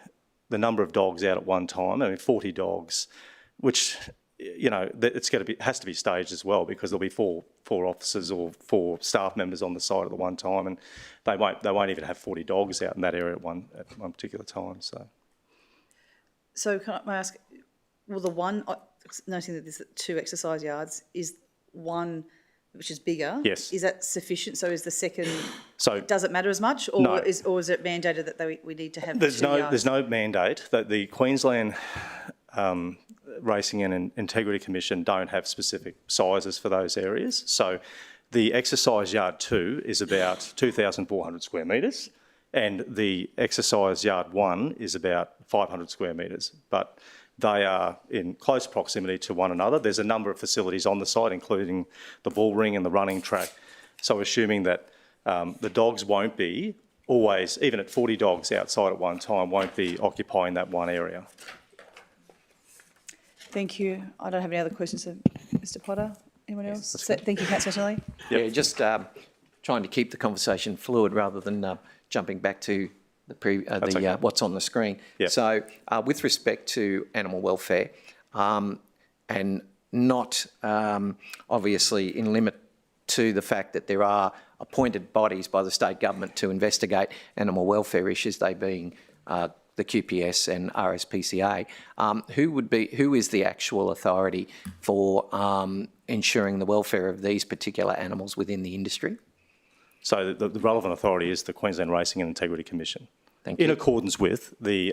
number of dogs out at one time, I mean 40 dogs, which, you know, has to be staged as well, because there'll be four officers or 4 staff members on the site at the one time, and they won't even have 40 dogs out in that area at one particular time. So can I ask, well, the one, noting that there's 2 exercise yards, is one which is bigger? Yes. Is that sufficient? So is the second, So does it matter as much, or No. is it mandated that we need to have there's 2 yards? no mandate. That the Queensland Racing and Integrity Commission don't have specific sizes for those areas. So the exercise yard 2 is about 2,400 square metres, and the exercise yard 1 is about 500 square metres. But they are in close proximity to one another. There's a number of facilities on the site, including the bull ring and the running track. So assuming that the dogs won't be always, even at 40 dogs outside at one time, won't be occupying that one area. Thank you. I don't have any other questions of Mr Potter. Anyone else? Thank you, Councillor Tinelli. Yeah, just trying to keep the conversation fluid rather than jumping back to the what's on the screen. Yep. So with respect to animal welfare, and not obviously in limit to the fact that there are appointed bodies by the state government to investigate animal welfare issues, they being the QPS and RSPCA, who is the actual authority for ensuring the welfare of these particular animals within the industry? So the relevant authority is the Queensland Racing and Integrity Commission, Thank you. in accordance with the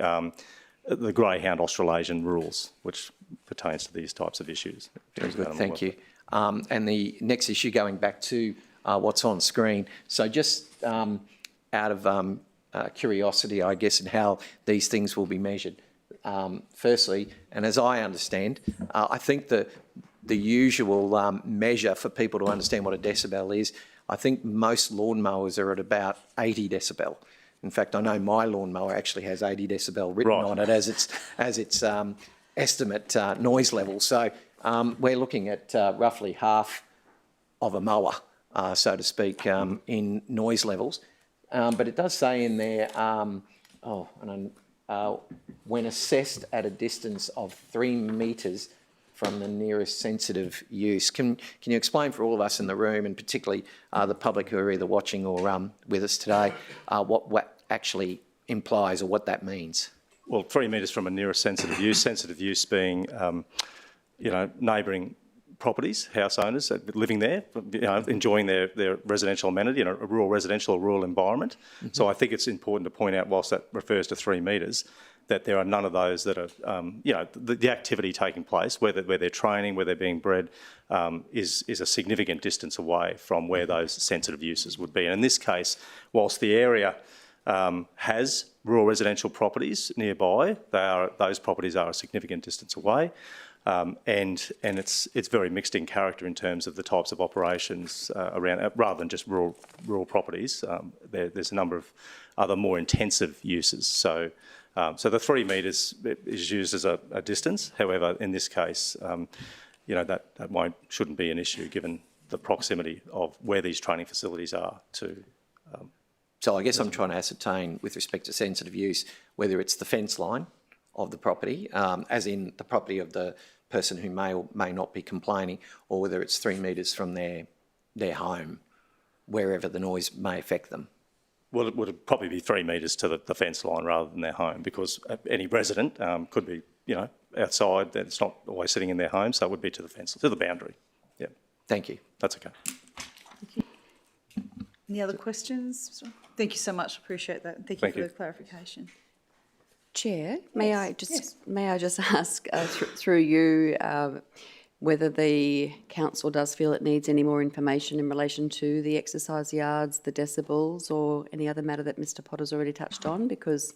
Greyhound Australasian rules, which pertains to these types of issues. Very good, thank you. And the next issue, going back to what's on screen, so just out of curiosity, I guess, in how these things will be measured. Firstly, and as I understand, I think the usual measure for people to understand what a decibel is, I think most lawnmowers are at about 80 decibel. In fact, I know my lawnmower actually has 80 decibel written on it as its estimate noise level. So we're looking at roughly half of a mower, so to speak, in noise levels. But it does say in there, when assessed at a distance of 3 metres from the nearest sensitive use. Can you explain for all of us in the room, and particularly the public who are either watching or with us today, what actually implies or what that means? Well, 3 metres from a nearest sensitive use being, neighbouring properties, house owners living there, enjoying their residential amenity in a rural residential or rural environment. Mm-hmm. So I think it's important to point out, whilst that refers to 3 metres, that there are none of those that are, the activity taking place, where they're training, where they're being bred, is a significant distance away from where those sensitive uses would be. And in this case, whilst the area has rural residential properties nearby, those properties are a significant distance away. And it's very mixed in character in terms of the types of operations around, rather than just rural properties. There's a number of other more intensive uses. So the 3 metres is used as a distance. However, in this case, that shouldn't be an issue given the proximity of where these training facilities are to. So I guess I'm trying to ascertain, with respect to sensitive use, whether it's the fence line of the property, as in the property of the person who may or may not be complaining, or whether it's 3 metres from their home, wherever the noise may affect them? Well, it would probably be 3 metres to the fence line rather than their home, because any resident could be, outside. It's not always sitting in their home, so it would be to the fence, to the boundary. Yeah. Thank you. That's okay. Any other questions? Thank you so much. Appreciate that. Thank you for the clarification. Chair, may I just ask through you whether the council does feel it needs any more information in relation to the exercise yards, the decibels, or any other matter that Mr. Potter's already touched on, because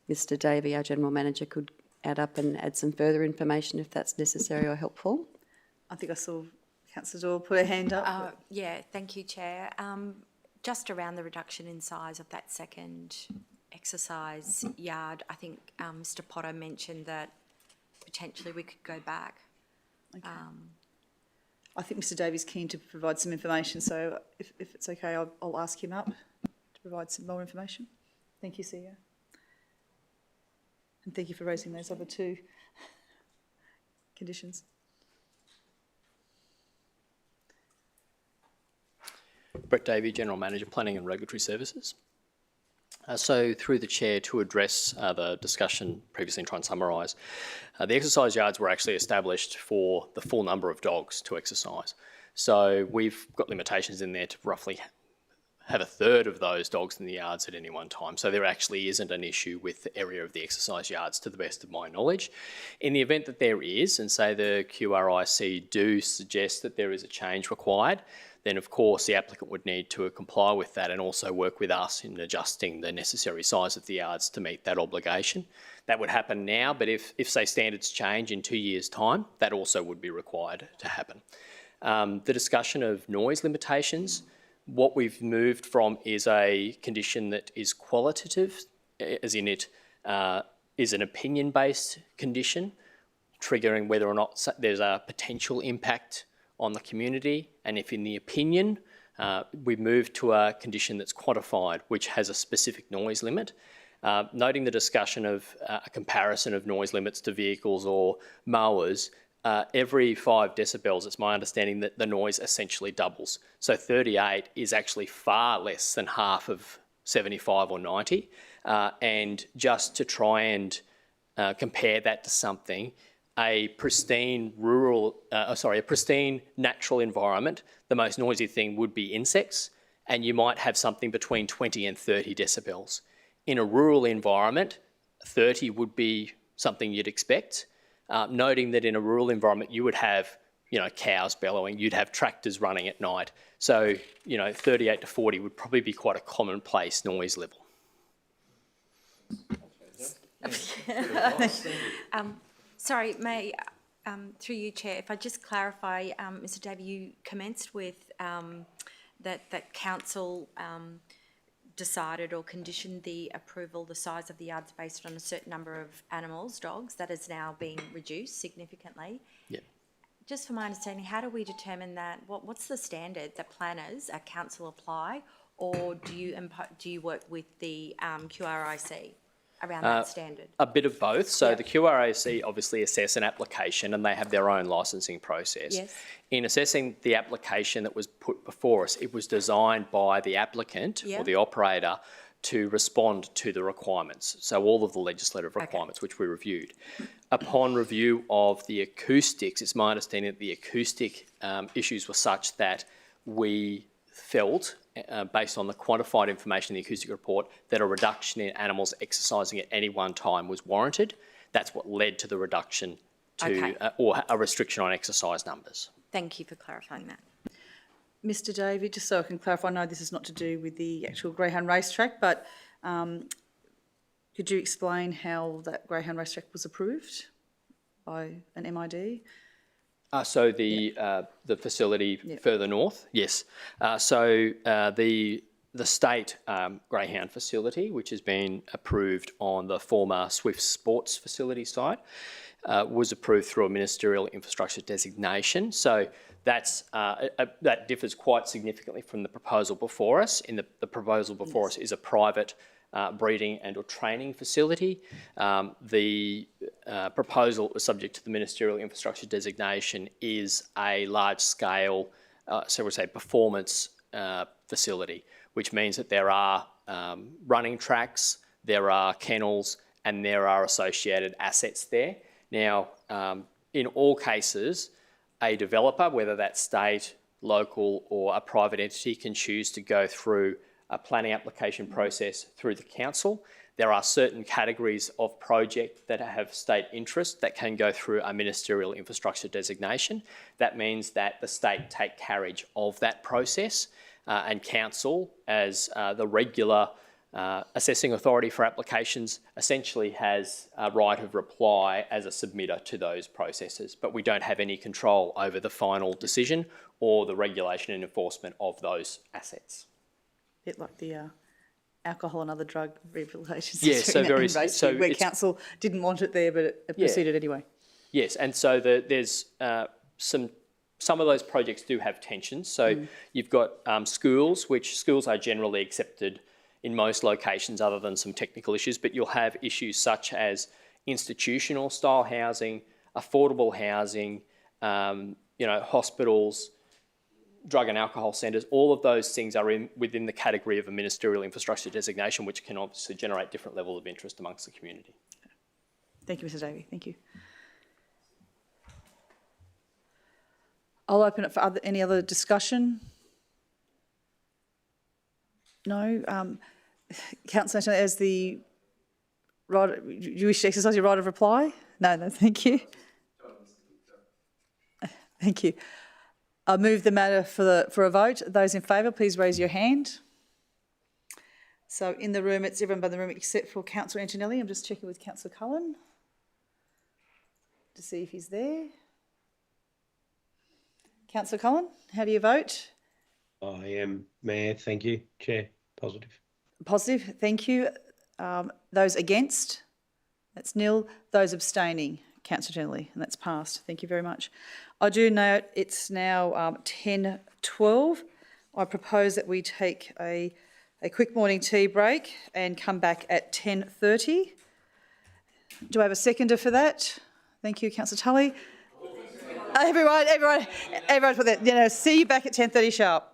Mr. Davey, our General Manager, could add up and add some further information if that's necessary or helpful. I think I saw Councillor Doyle put her hand up. Yeah, thank you, Chair. Just around the reduction in size of that second exercise yard, I think Mr. Potter mentioned that potentially we could go back. Okay. I think Mr. Davies keen to provide some information, so if it's okay, I'll ask him up to provide some more information. Thank you, CEO. And thank you for raising those other two conditions. Brett Davey, General Manager, Planning and Regulatory Services. So through the Chair, to address the discussion previously and try and summarise, the exercise yards were actually established for the full number of dogs to exercise. So we've got limitations in there to roughly have a third of those dogs in the yards at any one time. So there actually isn't an issue with the area of the exercise yards, to the best of my knowledge. In the event that there is, and say the QRIC do suggest that there is a change required, then of course the applicant would need to comply with that and also work with us in adjusting the necessary size of the yards to meet that obligation. That would happen now, but if say standards change in 2 years' time, that also would be required to happen. The discussion of noise limitations, what we've moved from is a condition that is qualitative, as in it is an opinion-based condition, triggering whether or not there's a potential impact on the community, and if in the opinion we move to a condition that's quantified, which has a specific noise limit. Noting the discussion of a comparison of noise limits to vehicles or mowers, every 5 decibels, it's my understanding that the noise essentially doubles. So 38 is actually far less than half of 75 or 90. And just to try and compare that to something, a pristine natural environment, the most noisy thing would be insects, and you might have something between 20 and 30 decibels. In a rural environment, 30 would be something you'd expect. Noting that in a rural environment, you would have, cows bellowing, you'd have tractors running at night. So, 38 to 40 would probably be quite a commonplace noise level. Sorry, through you, Chair, if I just clarify, Mr. Davey, you commenced with that council decided or conditioned the approval, the size of the yards based on a certain number of animals, dogs, that is now being reduced significantly. Yeah. Just for my understanding, how do we determine that? What's the standard that planners at council apply, or do you work with the QRIC around that standard? A bit of both. So the QRAC obviously assess an application and they have their own licensing process. Yes. In assessing the application that was put before us, it was designed by the applicant or the operator to respond to the requirements. So all of the legislative requirements which we reviewed. Upon review of the acoustics, it's my understanding that the acoustic issues were such that we felt, based on the quantified information in the acoustic report, that a reduction in animals exercising at any one time was warranted. That's what led to the reduction to, or a restriction on exercise numbers. Thank you for clarifying that. Mr. Davey, just so I can clarify, I know this is not to do with the actual greyhound racetrack, but could you explain how that greyhound racetrack was approved by an MID? So the facility further north, yes. So the state greyhound facility, which has been approved on the former Swift Sports facility site, was approved through a ministerial infrastructure designation. So that's that differs quite significantly from the proposal before us. In the proposal before us is a private breeding and or training facility. The proposal was subject to the ministerial infrastructure designation is a large scale, so we'll say performance facility, which means that there are running tracks, there are kennels, and there are associated assets there. Now, in all cases, a developer, whether that's state, local, or a private entity, can choose to go through a planning application process through the council. There are certain categories of project that have state interest that can go through a ministerial infrastructure designation. That means that the state take carriage of that process, and council, as the regular assessing authority for applications, essentially has a right of reply as a submitter to those processes, but we don't have any control over the final decision or the regulation and enforcement of those assets. Bit like the alcohol and other drug rehabilitation Yeah, system so in very Raceview, so where it's, council didn't want it there, but it proceeded anyway. yes, and so there's some of those projects do have tensions. So you've got schools, which schools are generally accepted in most locations other than some technical issues, but you'll have issues such as institutional style housing, affordable housing, hospitals, drug and alcohol centres. All of those things are within the category of a ministerial infrastructure designation, which can obviously generate different level of interest amongst the community. Thank you, Mr Davey. Thank you. I'll open it for any other discussion. No. Councillor, as the right, you wish to exercise your right of reply? No, thank you. Thank you. I'll move the matter for a vote. Those in favour, please raise your hand. So in the room, it's everyone by the room except for Councillor Antonelli. I'm just checking with Councillor Cullen to see if he's there. Councillor Cullen, how do you vote? I am, Mayor. Thank you. Chair, positive. Positive, thank you. Those against? That's nil. Those abstaining? Councillor Antonelli, and that's passed. Thank you very much. I do note it's now 10:12. I propose that we take a quick morning tea break and come back at 10:30. Do I have a seconder for that? Thank you, Councillor Tully. Everyone put that. See you back at 10:30 sharp.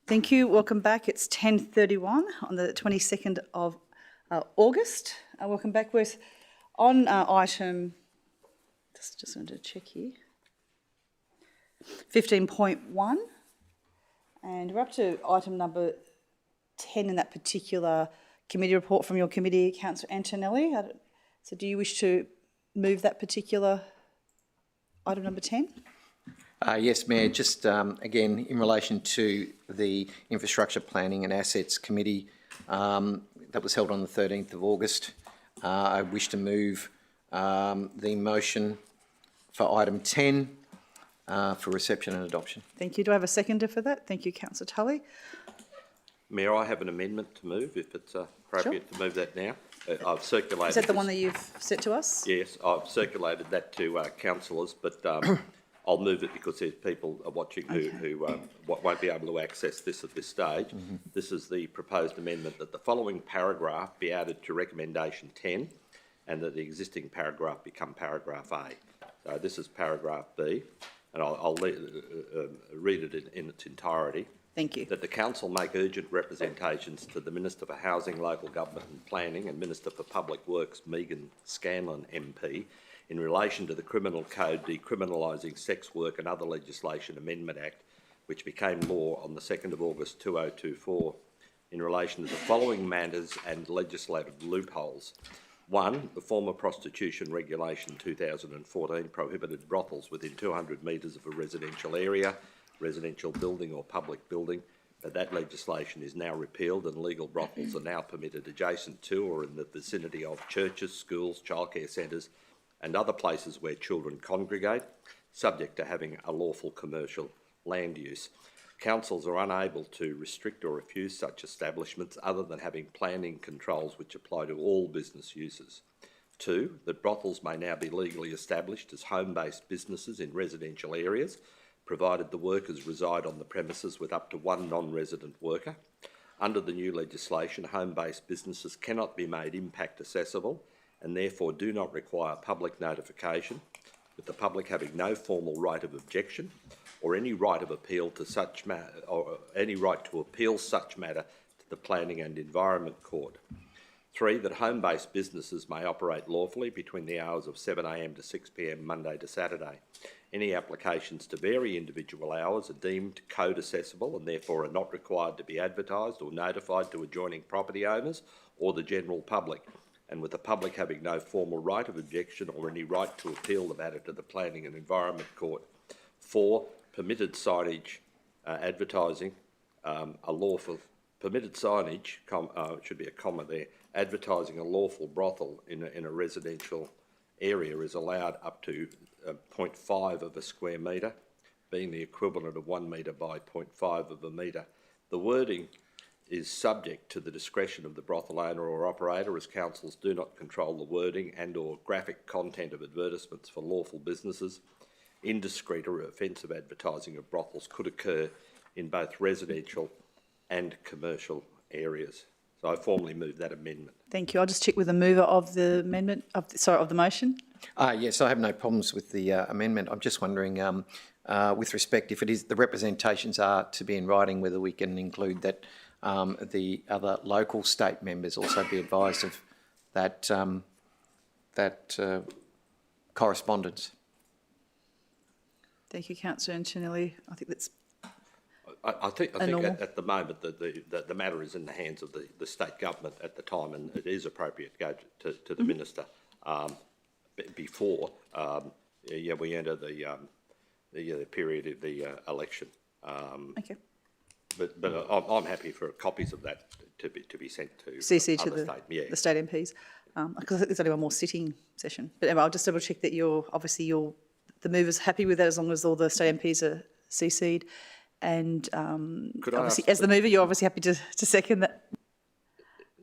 Thank you. Welcome back. It's 10:31 on the 22nd of August. Welcome back. We're on item, just going to check here, 15.1, and we're up to item number 10 in that particular committee report from your committee, Councillor Antonelli. So do you wish to move that particular item number 10? Yes, Mayor, just again, in relation to the Infrastructure Planning and Assets Committee that was held on the 13th of August, I wish to move the motion for item 10 for reception and adoption. Thank you. Do I have a seconder for that? Thank you, Councillor Tully. Mayor, I have an amendment to move, if it's appropriate to move that now. I've circulated. Is that the one that you've sent to us? Yes, I've circulated that to councillors, but I'll move it because there's people are watching who won't be able to access this at this stage. This is the proposed amendment that the following paragraph be added to recommendation 10 and that the existing paragraph become paragraph A. So this is paragraph B, and I'll read it in its entirety. Thank you. That the council make urgent representations to the Minister for Housing, Local Government and Planning and Minister for Public Works, Megan Scanlon MP, in relation to the Criminal Code Decriminalising Sex Work and Other Legislation Amendment Act, which became law on the 2nd of August 2024, in relation to the following matters and legislative loopholes. 1. The former Prostitution Regulation 2014 prohibited brothels within 200 metres of a residential area, residential building or public building, but that legislation is now repealed and legal brothels are now permitted adjacent to or in the vicinity of churches, schools, childcare centres and other places where children congregate, subject to having a lawful commercial land use. Councils are unable to restrict or refuse such establishments other than having planning controls which apply to all business uses. 2. That brothels may now be legally established as home-based businesses in residential areas, provided the workers reside on the premises with up to one non-resident worker. Under the new legislation, home-based businesses cannot be made impact accessible and therefore do not require public notification, with the public having no formal right of objection or any right of appeal to such matter, or any right to appeal such matter to the Planning and Environment Court. 3. That home-based businesses may operate lawfully between the hours of 7 a.m. to 6 p.m. Monday to Saturday. Any applications to vary individual hours are deemed code accessible and therefore are not required to be advertised or notified to adjoining property owners or the general public, and with the public having no formal right of objection or any right to appeal the matter to the Planning and Environment Court. 4. Permitted signage advertising a lawful permitted signage, should be a comma there, advertising a lawful brothel in a residential area is allowed up to 0.5 of a square metre, being the equivalent of 1 metre by 0.5 of a metre. The wording is subject to the discretion of the brothel owner or operator, as councils do not control the wording and or graphic content of advertisements for lawful businesses. Indiscreet or offensive advertising of brothels could occur in both residential and commercial areas. So I formally move that amendment. Thank you. I'll just check with the mover of the amendment, of the motion. Yes, I have no problems with the amendment. I'm just wondering, with respect, if it is the representations are to be in writing, whether we can include that the other local state members also be advised of that correspondence. Thank you, Councillor Antonelli. I think that's I think at the moment the matter is in the hands of the state government at the time, and it is appropriate to go to the minister before we enter the period of the election. okay. But I'm happy for copies of that to be sent to CC to the state MPs, because I think there's only one more sitting session. But anyway, I'll just double check that the mover's happy with that, as long as all the state MPs are CC'd. And obviously, as the mover, you're obviously happy to second that.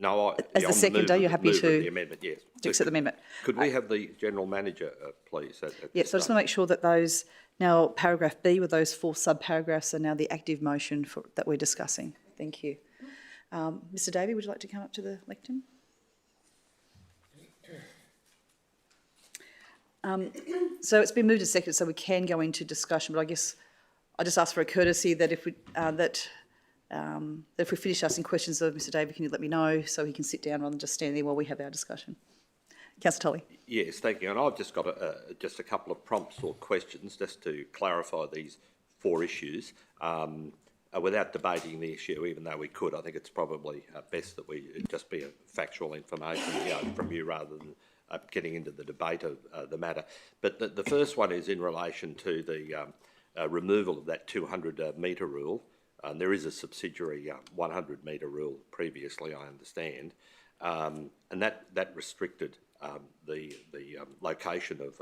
No, as the seconder, you're happy to the amendment, yes. To accept the amendment. Could we have the general manager, please? Yes, so I just want to make sure that those now paragraph B with those 4 sub-paragraphs are now the active motion that we're discussing. Thank you. Mr. Davey, would you like to come up to the lectern? So it's been moved and seconded, so we can go into discussion, but I guess I just ask for a courtesy that if we If we finish asking questions of Mr Davey, can you let me know so he can sit down rather than just stand there while we have our discussion? Councillor Tully. Yes, thank you. And I've just got just a couple of prompts or questions just to clarify these 4 issues. Without debating the issue, even though we could, I think it's probably best that it just be a factual information from you rather than getting into the debate of the matter. But the first one is in relation to the removal of that 200 metre rule. There is a subsidiary 100 metre rule previously, I understand, and that restricted the location of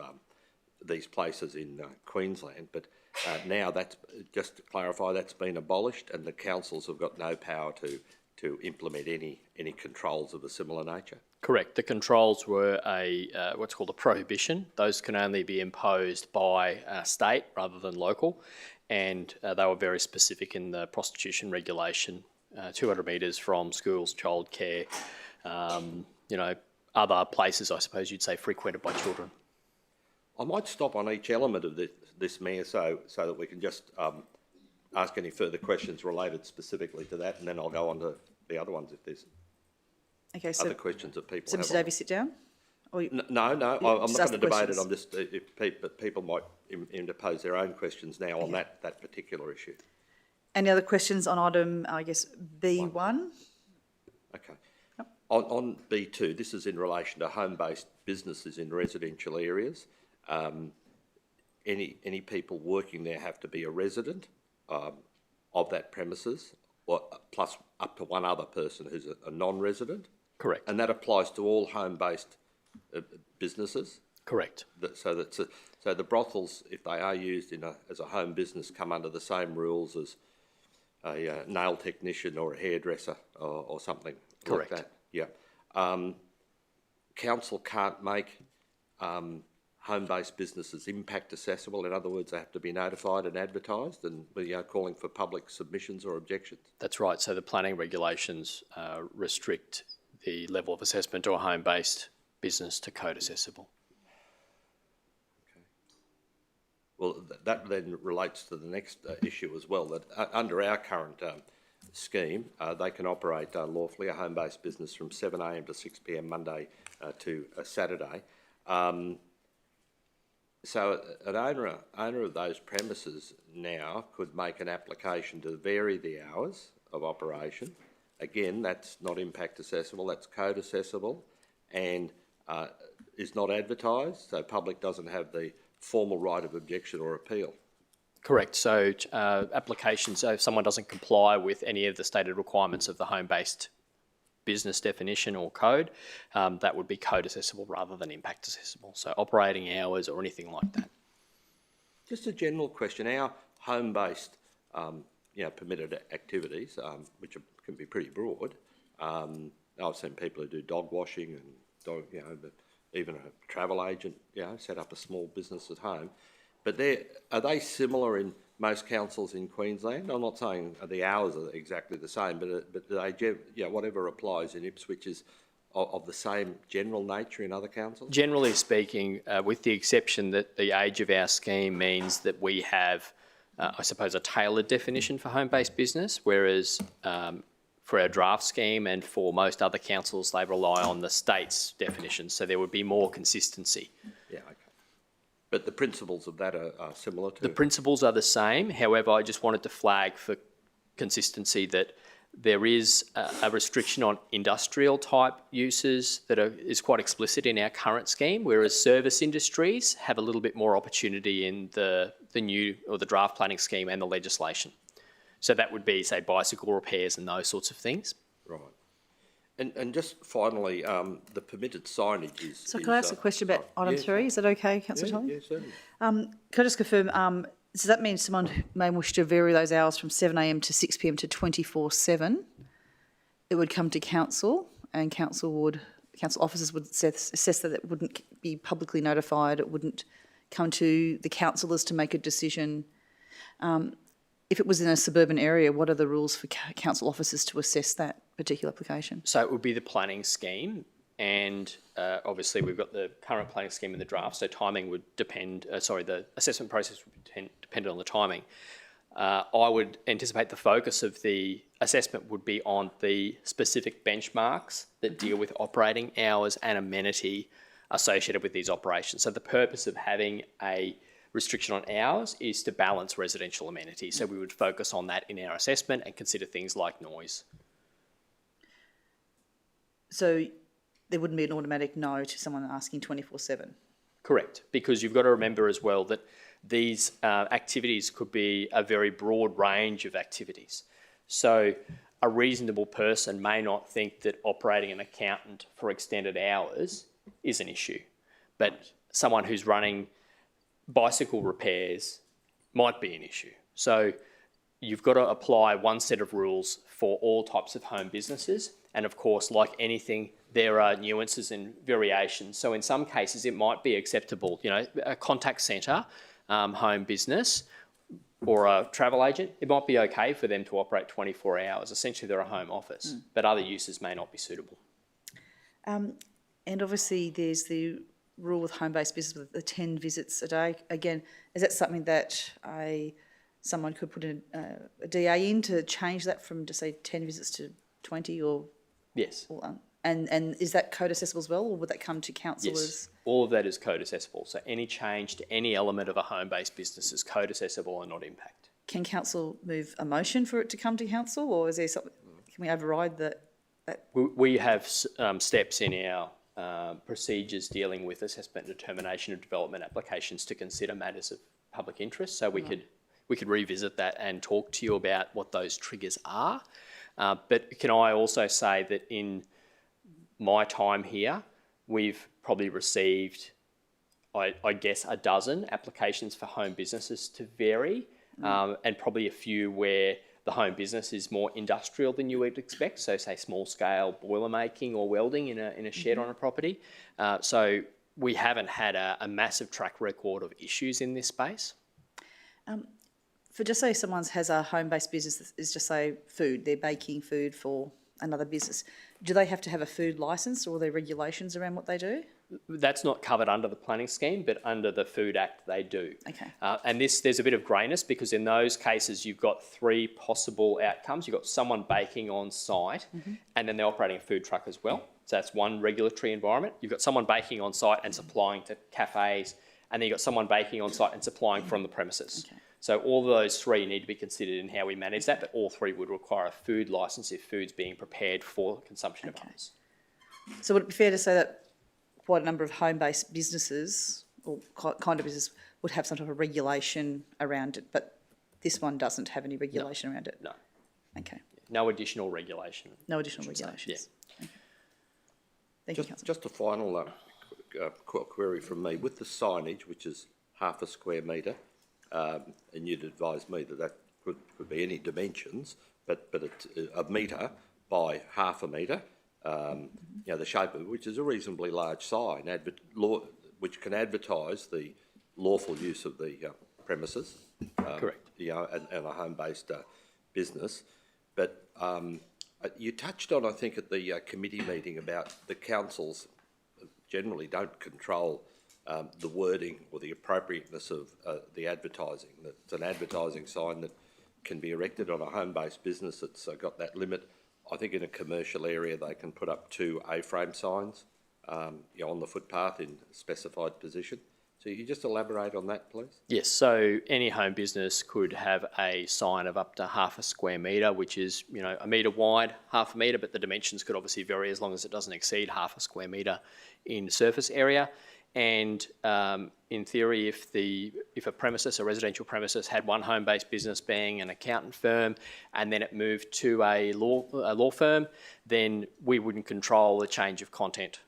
these places in Queensland. But now that's, just to clarify, that's been abolished, and the councils have got no power to implement any controls of a similar nature. Correct. The controls were what's called a prohibition. Those can only be imposed by state rather than local, and they were very specific in the prostitution regulation. 200 metres from schools, childcare, other places, I suppose you'd say, frequented by children. I might stop on each element of this, Mayor, so that we can just ask any further questions related specifically to that, and then I'll go on to the other ones if there's other questions that people have. So Mr Davey, sit down? Or No, I'm not going to debate questions. it. I'm just, but people might interpose their own questions now on that particular issue. Any other questions on item, I guess, B1? Okay. Yep. On B2, this is in relation to home-based businesses in residential areas. Any people working there have to be a resident of that premises, or plus up to one other person who's a non-resident. Correct. And that applies to all home-based businesses. Correct. So the brothels, if they are used as a home business, come under the same rules as a nail technician or a hairdresser or something. Correct. Like that. Yeah. Council can't make home-based businesses impact accessible. In other words, they have to be notified and advertised, and calling for public submissions or objections. That's right. So the planning regulations restrict the level of assessment to a home-based business to code accessible. Well, that then relates to the next issue as well, that under our current scheme, they can operate lawfully a home-based business from 7 a.m. to 6 p.m. Monday to Saturday. So an owner of those premises now could make an application to vary the hours of operation. Again, that's not impact accessible, that's code accessible, and is not advertised, so public doesn't have the formal right of objection or appeal. Correct. So applications, so if someone doesn't comply with any of the stated requirements of the home-based business definition or code, that would be code accessible rather than impact accessible. So operating hours or anything like that. Just a general question, our home-based permitted activities, which can be pretty broad, I've seen people who do dog washing and even a travel agent, set up a small business at home. But are they similar in most councils in Queensland? I'm not saying the hours are exactly the same, but do they, whatever applies in Ipswich is of the same general nature in other councils? Generally speaking, with the exception that the age of our scheme means that we have, I suppose, a tailored definition for home-based business, whereas for our draft scheme and for most other councils, they rely on the state's definition, so there would be more consistency. Yeah, okay. But the principles of that are similar to? The principles are the same. However, I just wanted to flag for consistency that there is a restriction on industrial type uses that is quite explicit in our current scheme, whereas service industries have a little bit more opportunity in the new or the draft planning scheme and the legislation. So that would be, say, bicycle repairs and those sorts of things. Right. And just finally, the permitted signage is... So can I ask a question about item 3? Is that okay, Councillor Tully? Yeah, certainly. Can I just confirm, does that mean someone may wish to vary those hours from 7 a.m. to 6 p.m. to 24/7? It would come to council, and council officers would assess that it wouldn't be publicly notified. It wouldn't come to the councillors to make a decision. If it was in a suburban area, what are the rules for council officers to assess that particular application? So it would be the planning scheme, and obviously we've got the current planning scheme in the draft, so timing would depend, the assessment process would depend on the timing. I would anticipate the focus of the assessment would be on the specific benchmarks that deal with operating hours and amenity associated with these operations. So the purpose of having a restriction on hours is to balance residential amenities. So we would focus on that in our assessment and consider things like noise. So there wouldn't be an automatic no to someone asking 24/7? Correct, because you've got to remember as well that these activities could be a very broad range of activities. So a reasonable person may not think that operating an accountant for extended hours is an issue, but someone who's running bicycle repairs might be an issue. So you've got to apply one set of rules for all types of home businesses. And of course, like anything, there are nuances and variations. So in some cases, it might be acceptable, you know, a contact centre, home business, or a travel agent, it might be okay for them to operate 24 hours. Essentially, they're a home office, but other uses may not be suitable. And obviously, there's the rule with home-based business with the 10 visits a day. Again, is that something that someone could put a DA in to change that from, to say, 10 visits to 20 or? Yes. And is that code accessible as well, or would that come to council Yes, as? all of that is code accessible. So any change to any element of a home-based business is code accessible and not impact. Can council move a motion for it to come to council, or is there something, can we override that? We have steps in our procedures dealing with assessment and determination of development applications to consider matters of public interest. So we could revisit that and talk to you about what those triggers are. But can I also say that in my time here, we've probably received, I guess, a dozen applications for home businesses to vary, and probably a few where the home business is more industrial than you would expect. So say small scale boiler making or welding in a shed on a property. So we haven't had a massive track record of issues in this space. For just say someone has a home-based business that is just say food, they're baking food for another business. Do they have to have a food licence, or are there regulations around what they do? That's not covered under the planning scheme, but under the Food Act they do. Okay. And there's a bit of greyness because in those cases you've got three possible outcomes. You've got someone baking on site and then they're operating a food truck as well. So that's one regulatory environment. You've got someone baking on site and supplying to cafes, and then you've got someone baking on site and supplying from the premises. Okay. So all of those three need to be considered in how we manage that, but all three would require a food licence if food's being prepared for consumption of others. So would it be fair to say that quite a number of home-based businesses or kind of business would have some sort of regulation around it, but this one doesn't have any regulation around it? No. Okay. No additional regulation. No additional regulations? Yeah. Okay. Thank you, Councillor. Just a final query from me. With the signage, which is half a square metre, and you'd advise me that could be any dimensions, but it's a metre by half a metre, you know, the shape of it, which is a reasonably large sign, which can advertise the lawful use of the premises. Correct. You know, and a home-based business. But you touched on, I think, at the committee meeting about the councils generally don't control the wording or the appropriateness of the advertising. It's an advertising sign that can be erected on a home-based business that's got that limit. I think in a commercial area they can put up 2 A-frame signs you know, on the footpath in a specified position. So you just elaborate on that, please? Yes, so any home business could have a sign of up to half a square metre, which is, you know, a metre wide, half a metre, but the dimensions could obviously vary as long as it doesn't exceed half a square metre in surface area. And in theory, if a premises, a residential premises, had one home-based business being an accountant firm, and then it moved to a law firm, then we wouldn't control the change of content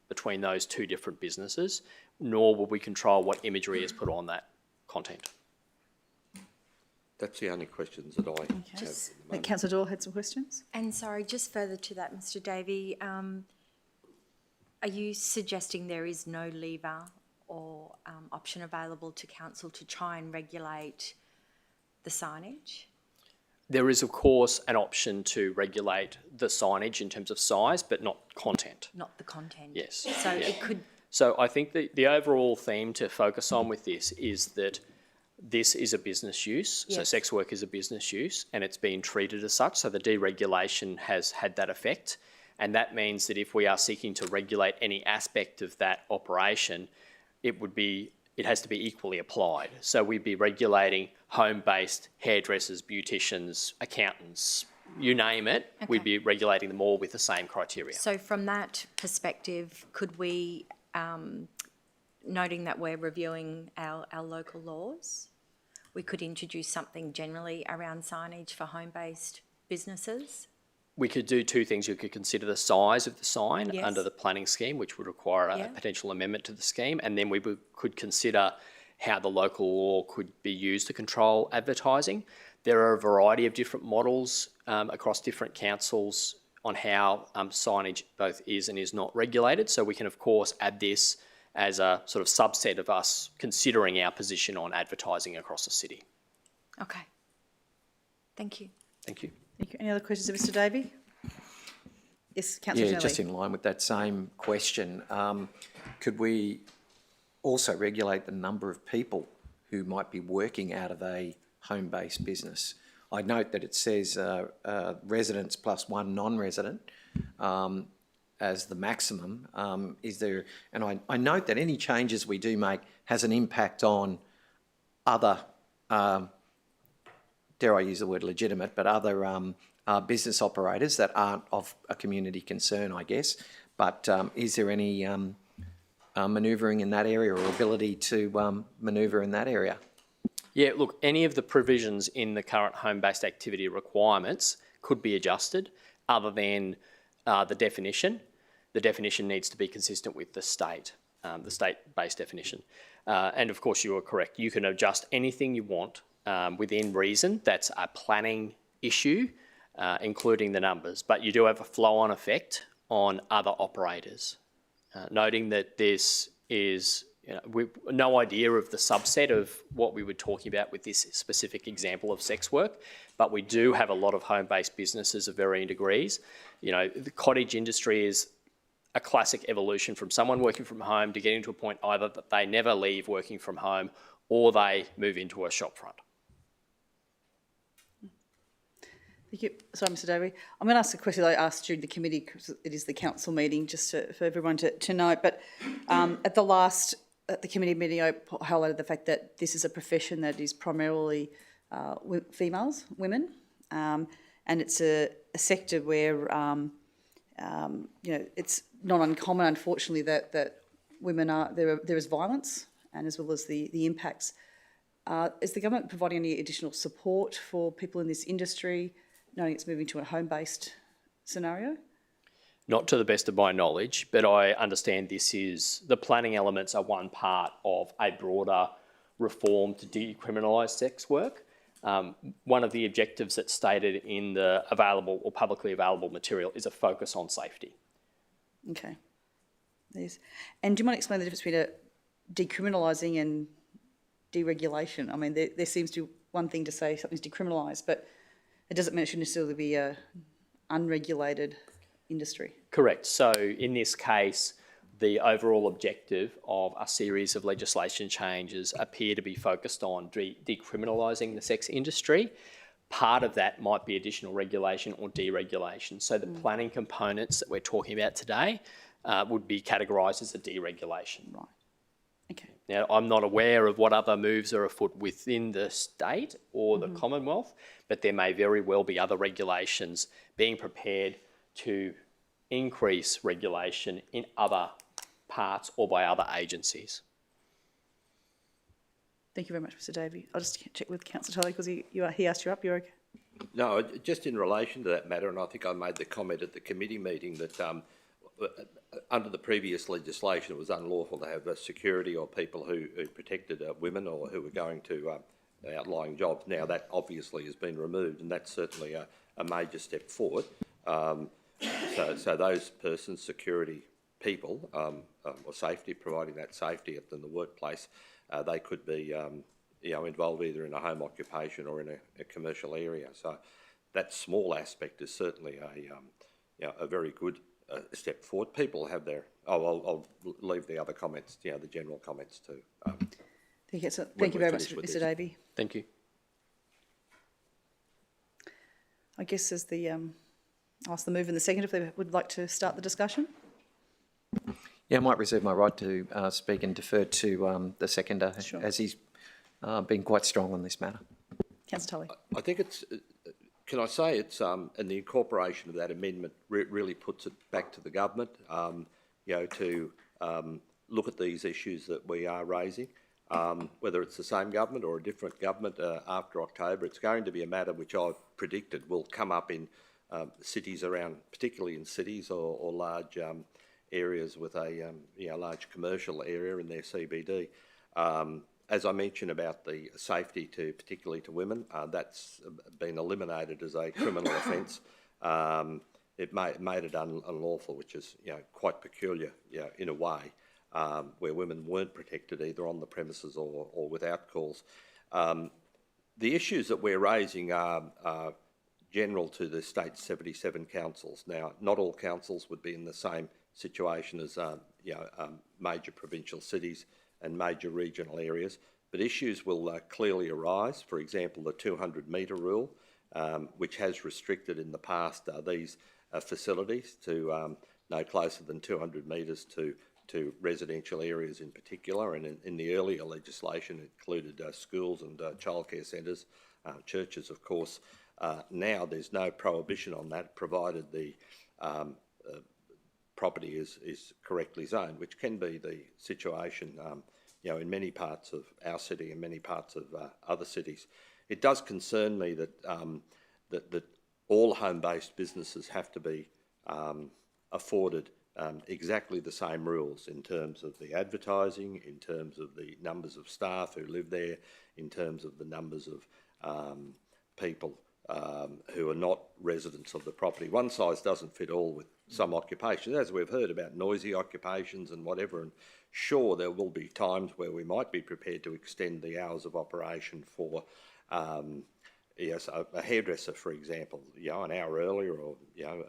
between those two different businesses, nor would we control what imagery is put on that content. That's the only questions that I have. I think Councillor Doyle had some questions. And sorry, just further to that, Mr. Davey, are you suggesting there is no lever or option available to council to try and regulate the signage? There is, of course, an option to regulate the signage in terms of size, but not content. Not the content. Yes. So it could. So I think the overall theme to focus on with this is that this is a business use, so Yes. sex work is a business use, and it's being treated as such. So the deregulation has had that effect, and that means that if we are seeking to regulate any aspect of that operation, it has to be equally applied. So we'd be regulating home-based hairdressers, beauticians, accountants, you name it. We'd be regulating them all with the same criteria. So from that perspective, could we, noting that we're reviewing our local laws, we could introduce something generally around signage for home-based businesses? We could do two things. You could consider the size of the sign Yes. under the planning scheme, which would require a potential amendment to the scheme, and then could consider how the local law could be used to control advertising. There are a variety of different models across different councils on how signage both is and is not regulated. So we can, of course, add this as a sort of subset of us considering our position on advertising across the city. Okay. Thank you. Thank you. Thank you. Any other questions of Mr Davey? Yes, Councillor Yeah, just Tinelli. in line with that same question, could we also regulate the number of people who might be working out of a home-based business? I note that it says residents plus one non-resident as the maximum. Is there? And I note that any changes we do make has an impact on other, dare I use the word legitimate, but other business operators that aren't of a community concern, I guess. But is there any manoeuvring in that area or ability to manoeuvre in that area? Yeah, look, any of the provisions in the current home-based activity requirements could be adjusted other than the definition. The definition needs to be consistent with the state-based definition. And of course, you are correct. You can adjust anything you want within reason. That's a planning issue, including the numbers. But you do have a flow-on effect on other operators. Noting that this is no idea of the subset of what we were talking about with this specific example of sex work, but we do have a lot of home-based businesses of varying degrees. You know, the cottage industry is a classic evolution from someone working from home to getting to a point either that they never leave working from home or they move into a shopfront. Thank you. Sorry, Mr Davey. I'm going to ask a question that I asked during the committee because it is the council meeting, just for everyone to know. But at the committee meeting, I highlighted the fact that this is a profession that is primarily females, women, and it's a sector where it's not uncommon, unfortunately, that women are there is violence, and as well as the impacts. Is the government providing any additional support for people in this industry, knowing it's moving to a home-based scenario? Not to the best of my knowledge, but I understand the planning elements are one part of a broader reform to decriminalise sex work. One of the objectives that's stated in the available or publicly available material is a focus on safety. Okay. Yes. And do you mind to explain the difference between decriminalising and deregulation? I mean, there seems to be one thing to say something's decriminalised, but it doesn't mean it should necessarily be an unregulated industry. Correct. So in this case, the overall objective of a series of legislation changes appear to be focused on decriminalising the sex industry. Part of that might be additional regulation or deregulation. So the planning components that we're talking about today would be categorised as a deregulation. Right. Okay. Now, I'm not aware of what other moves are afoot within the state or the Commonwealth, but there may very well be other regulations being prepared to increase regulation in other parts or by other agencies. Thank you very much, Mr Davey. I'll just check with Councillor Tully because he asked you up. You're okay? No, just in relation to that matter, and I think I made the comment at the committee meeting that under the previous legislation it was unlawful to have security or people who protected women or who were going to outlying jobs. Now that obviously has been removed, and that's certainly a major step forward. So those persons, security people, or safety, providing that safety in the workplace, they could be involved either in a home occupation or in a commercial area. So that small aspect is certainly a very good step forward. People have their... I'll leave the other comments, the general comments too. Thank you when very we're much, finished with Mr. this. Davey. Thank you. I guess as the, I'll ask the move and the second if they would like to start the discussion. Yeah, I might reserve my right to speak and defer to the seconder, Sure. as he's been quite strong on this matter. Councillor Tully. I think it's, can I say it's, and the incorporation of that amendment really puts it back to the government, you know, to look at these issues that we are raising. Whether it's the same government or a different government after October, it's going to be a matter which I've predicted will come up in cities around, particularly in cities or large areas with a you know, large commercial area in their CBD. As I mentioned about the safety to, particularly to women, that's been eliminated as a criminal offence. It made it unlawful, which is, you know, quite peculiar, you know, in a way, where women weren't protected either on the premises or without calls. The issues that we're raising are general to the state's 77 councils. Now, not all councils would be in the same situation as you know, major provincial cities and major regional areas, but issues will clearly arise. For example, the 200-metre rule, which has restricted in the past these facilities to no closer than 200 metres to residential areas in particular, and in the earlier legislation it included schools and childcare centres, churches of course. Now there's no prohibition on that, provided the property is correctly zoned, which can be the situation you know, in many parts of our city and many parts of other cities. It does concern me that that all home-based businesses have to be afforded exactly the same rules in terms of the advertising, in terms of the numbers of staff who live there, in terms of the numbers of people who are not residents of the property. One size doesn't fit all with some occupations, as we've heard about noisy occupations and whatever, and sure, there will be times where we might be prepared to extend the hours of operation for yes, a hairdresser, for example, you know, an hour earlier, or you know,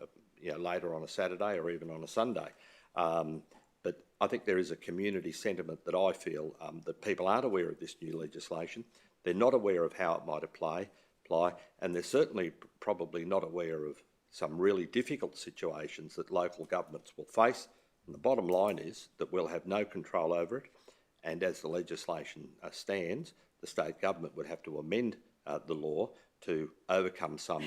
later on a Saturday or even on a Sunday. But I think there is a community sentiment that I feel that people aren't aware of this new legislation. They're not aware of how it might apply, and they're certainly probably not aware of some really difficult situations that local governments will face. And the bottom line is that we'll have no control over it, and as the legislation stands, the state government would have to amend the law to overcome some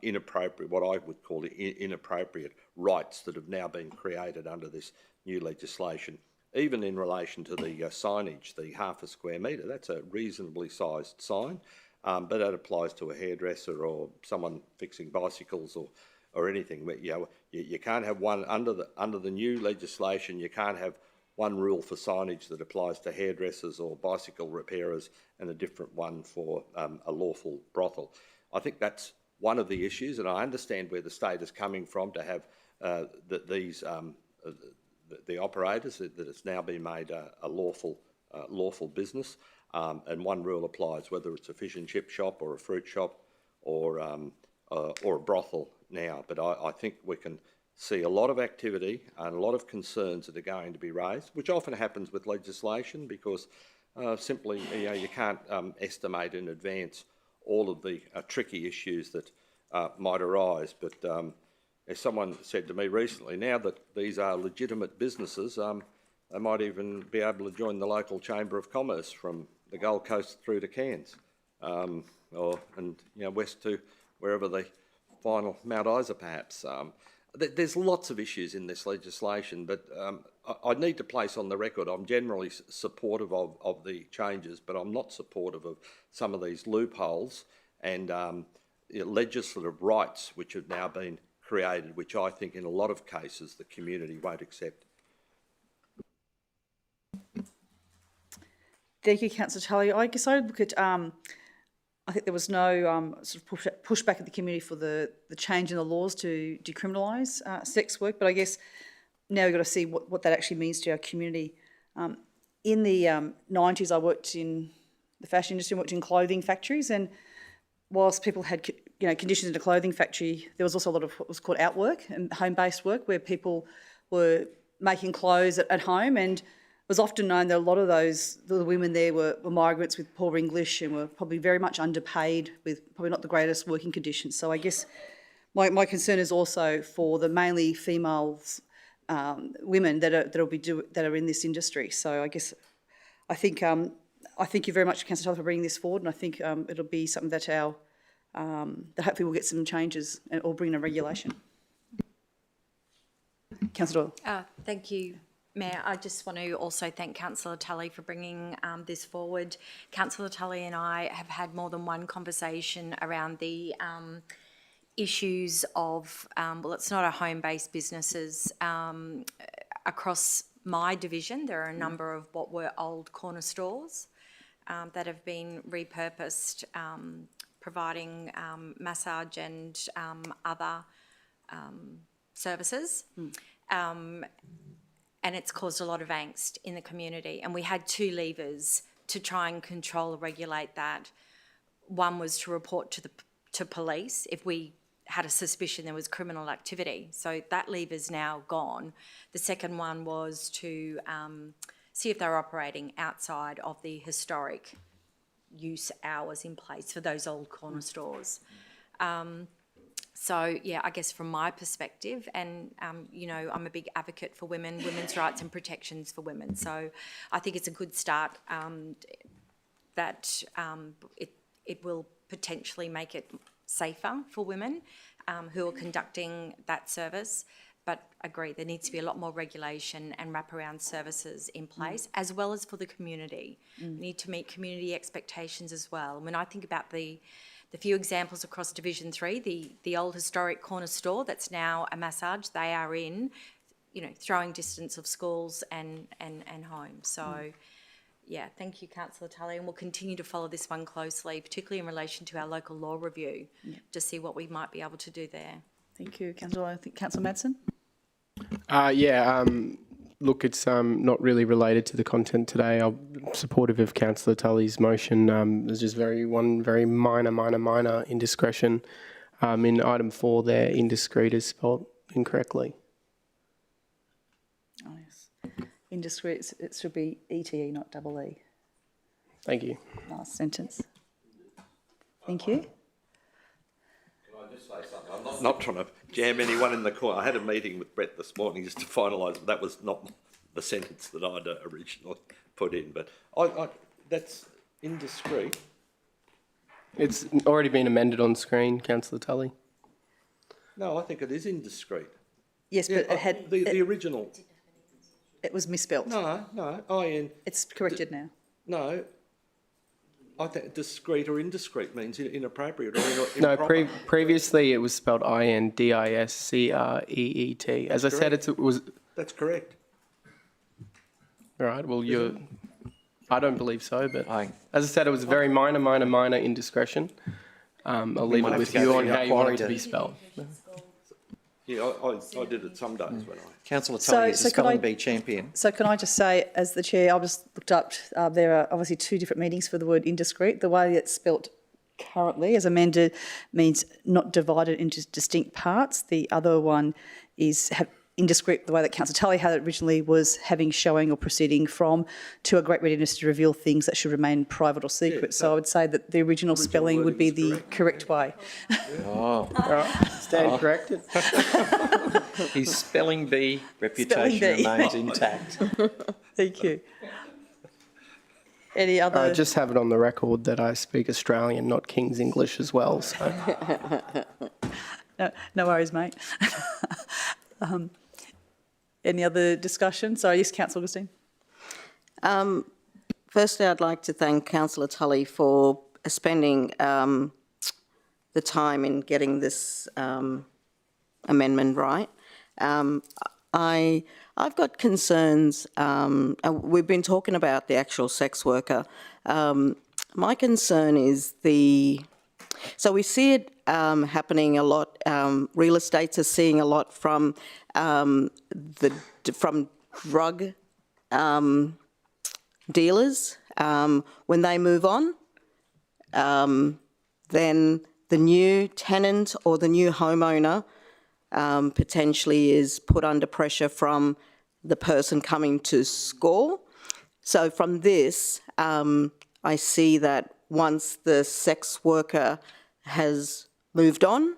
inappropriate, what I would call inappropriate rights that have now been created under this new legislation. Even in relation to the signage, the half a square metre, that's a reasonably sized sign, but that applies to a hairdresser or someone fixing bicycles or anything. You know, you can't have one under the new legislation. You can't have one rule for signage that applies to hairdressers or bicycle repairers and a different one for a lawful brothel. I think that's one of the issues, and I understand where the state is coming from to have the operators, that it's now been made a lawful business, and one rule applies whether it's a fish and chip shop or a fruit shop or a brothel now. But I think we can see a lot of activity and a lot of concerns that are going to be raised, which often happens with legislation because simply you can't estimate in advance all of the tricky issues that might arise. But as someone said to me recently, now that these are legitimate businesses, they might even be able to join the local Chamber of Commerce from the Gold Coast through to Cairns, and west to wherever the final Mount Isa perhaps. There's lots of issues in this legislation, but I need to place on the record I'm generally supportive of the changes, but I'm not supportive of some of these loopholes and legislative rights which have now been created, which I think in a lot of cases the community won't accept. Thank you, Councillor Tully. I guess I would look at, I think there was no sort of pushback at the community for the change in the laws to decriminalise sex work, but I guess now we've got to see what that actually means to our community. In the 90s, I worked in the fashion industry, worked in clothing factories, and whilst people had conditions in a clothing factory, there was also a lot of what was called outwork and home-based work where people were making clothes at home, and was often known that a lot of the women there were migrants with poor English and were probably very much underpaid with probably not the greatest working conditions. So I guess my concern is also for the mainly females, women that are in this industry. So I guess I thank you very much, Councillor Tully, for bringing this forward, and I think it'll be something that that hopefully we'll get some changes or bring in a regulation. Councillor Doyle. Thank you, Mayor. I just want to also thank Councillor Tully for bringing this forward. Councillor Tully and I have had more than one conversation around the issues of, well, it's not a home-based businesses. Across my division, there are a number of what were old corner stores that have been repurposed, providing massage and other services. And it's caused a lot of angst in the community. And we had two levers to try and control or regulate that. One was to report to police if we had a suspicion there was criminal activity. So that lever's now gone. The second one was to see if they're operating outside of the historic use hours in place for those old corner stores. So, yeah, I guess from my perspective, and, you know, I'm a big advocate for women, women's rights and protections for women. So I think it's a good start that it will potentially make it safer for women who are conducting that service. But agree, there needs to be a lot more regulation and wraparound services in place, as well as for the community. We need to meet community expectations as well. When I think about the few examples across Division 3, the old historic corner store that's now a massage, they are in, you know, throwing distance of schools and homes. So, yeah, thank you, Councillor Tully, and we'll continue to follow this one closely, particularly in relation to our local law review, to see what we might be able to do there. Thank you, Councillor. I think Councillor Madsen. Look, it's not really related to the content today. I'm supportive of Councillor Tully's motion. There's just one very minor indiscretion. In item 4 there, indiscreet is spelled incorrectly. Oh, yes. Indiscreet, it should be ETE, not double E. Thank you. Last sentence. Thank you. Just say something. I'm not trying to jam anyone in the corner. I had a meeting with Brett this morning just to finalise, but that was not the sentence that I'd originally put in. But that's indiscreet. It's already been amended on screen, Councillor Tully. No, I think it is indiscreet. Yes, but it had... The original... It was misspelt. No, It's corrected now. No. I think discreet or indiscreet means inappropriate or improper. No, previously it was spelled INDISCREET. As I said, it was... That's correct. All right, well, I don't believe so, but as I said, it was a very minor indiscretion. I'll leave it with you on how you want it to be spelled. Yeah, I did it some days when I... Councillor Tully is a spelling bee champion. So can I just say, as the chair, I've just looked up, there are obviously two different meanings for the word indiscreet. The way it's spelt currently, as amended, means not divided into distinct parts. The other one is indiscreet, the way that Councillor Tully had it originally, was having, showing or proceeding from to a great readiness to reveal things that should remain private or secret. Yeah, so I would say that the original spelling would be the correct way. Oh. Stand corrected. His spelling bee reputation remains intact. Thank you. Any other... I just have it on the record that I speak Australian, not King's English as well. So. No worries, mate. Any other discussion? Sorry, yes, Councillor Augustine. Firstly, I'd like to thank Councillor Tully for spending the time in getting this amendment right. I've got concerns. We've been talking about the actual sex worker. My concern is so we see it happening a lot. Real estates are seeing a lot from drug dealers. When they move on, then the new tenant or the new homeowner potentially is put under pressure from the person coming to score. So from this, I see that once the sex worker has moved on,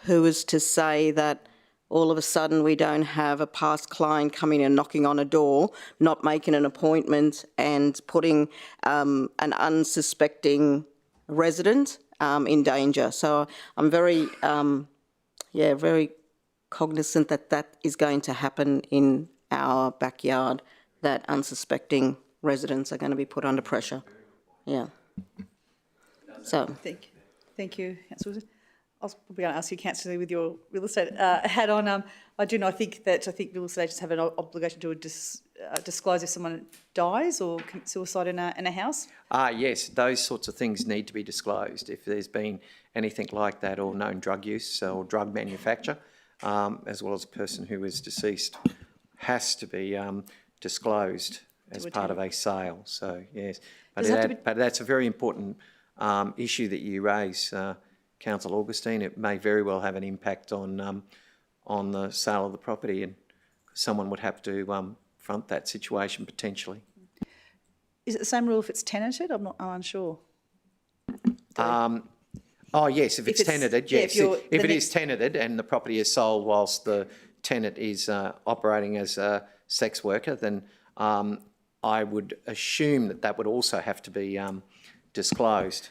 who is to say that all of a sudden we don't have a past client coming and knocking on a door, not making an appointment and putting an unsuspecting resident in danger. So I'm very, very cognizant that that is going to happen in our backyard, that unsuspecting residents are going to be put under pressure. Yeah. So. Thank you, Councillor. I was probably going to ask you, Councillor, with your real estate hat on. I think real estate agents have an obligation to disclose if someone dies or commits suicide in a house. Yes, those sorts of things need to be disclosed. If there's been anything like that, or known drug use or drug manufacture, as well as a person who is deceased, has to be disclosed as part of a sale. So yes, but that's a very important issue that you raise, Councillor Augustine. It may very well have an impact on the sale of the property, and someone would have to front that situation potentially. Is it the same rule if it's tenanted? I'm unsure. Oh yes, if it's tenanted, yes. If it is tenanted and the property is sold whilst the tenant is operating as a sex worker, then I would assume that would also have to be disclosed.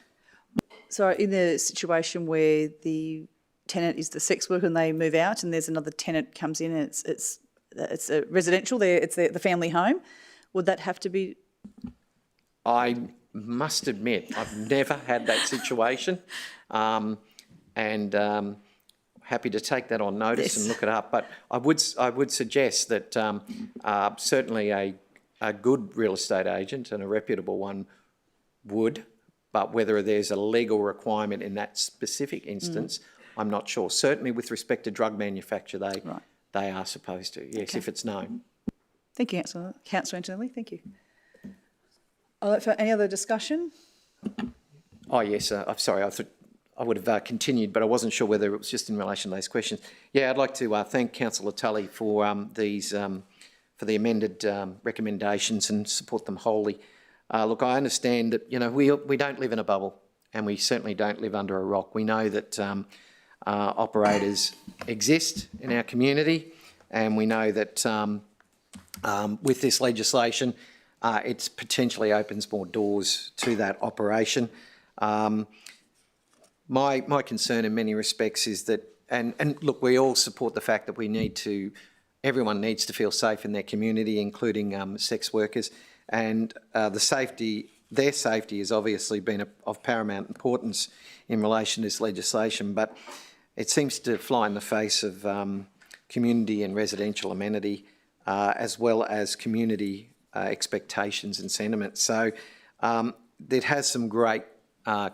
So in the situation where the tenant is the sex worker and they move out and there's another tenant comes in and it's a residential, it's the family home, would that have to be? I must admit, I've never had that situation, and happy to take that on notice and look it up. But I would suggest that certainly a good real estate agent and a reputable one would, but whether there's a legal requirement in that specific instance, I'm not sure. Certainly with respect to drug manufacture, they are supposed to, yes, if it's known. Thank you, Councillor Antonelli. Thank you. For any other discussion? Oh yes, I'm sorry, I thought I would have continued, but I wasn't sure whether it was just in relation to those questions. Yeah, I'd like to thank Councillor Tully for for the amended recommendations and support them wholly. Look, I understand that, you know, we don't live in a bubble, and we certainly don't live under a rock. We know that operators exist in our community, and we know that with this legislation, it potentially opens more doors to that operation. My concern in many respects is that, and look, we all support the fact that everyone needs to feel safe in their community, including sex workers, and their safety has obviously been of paramount importance in relation to this legislation, but it seems to fly in the face of community and residential amenity, as well as community expectations and sentiments. So it has some great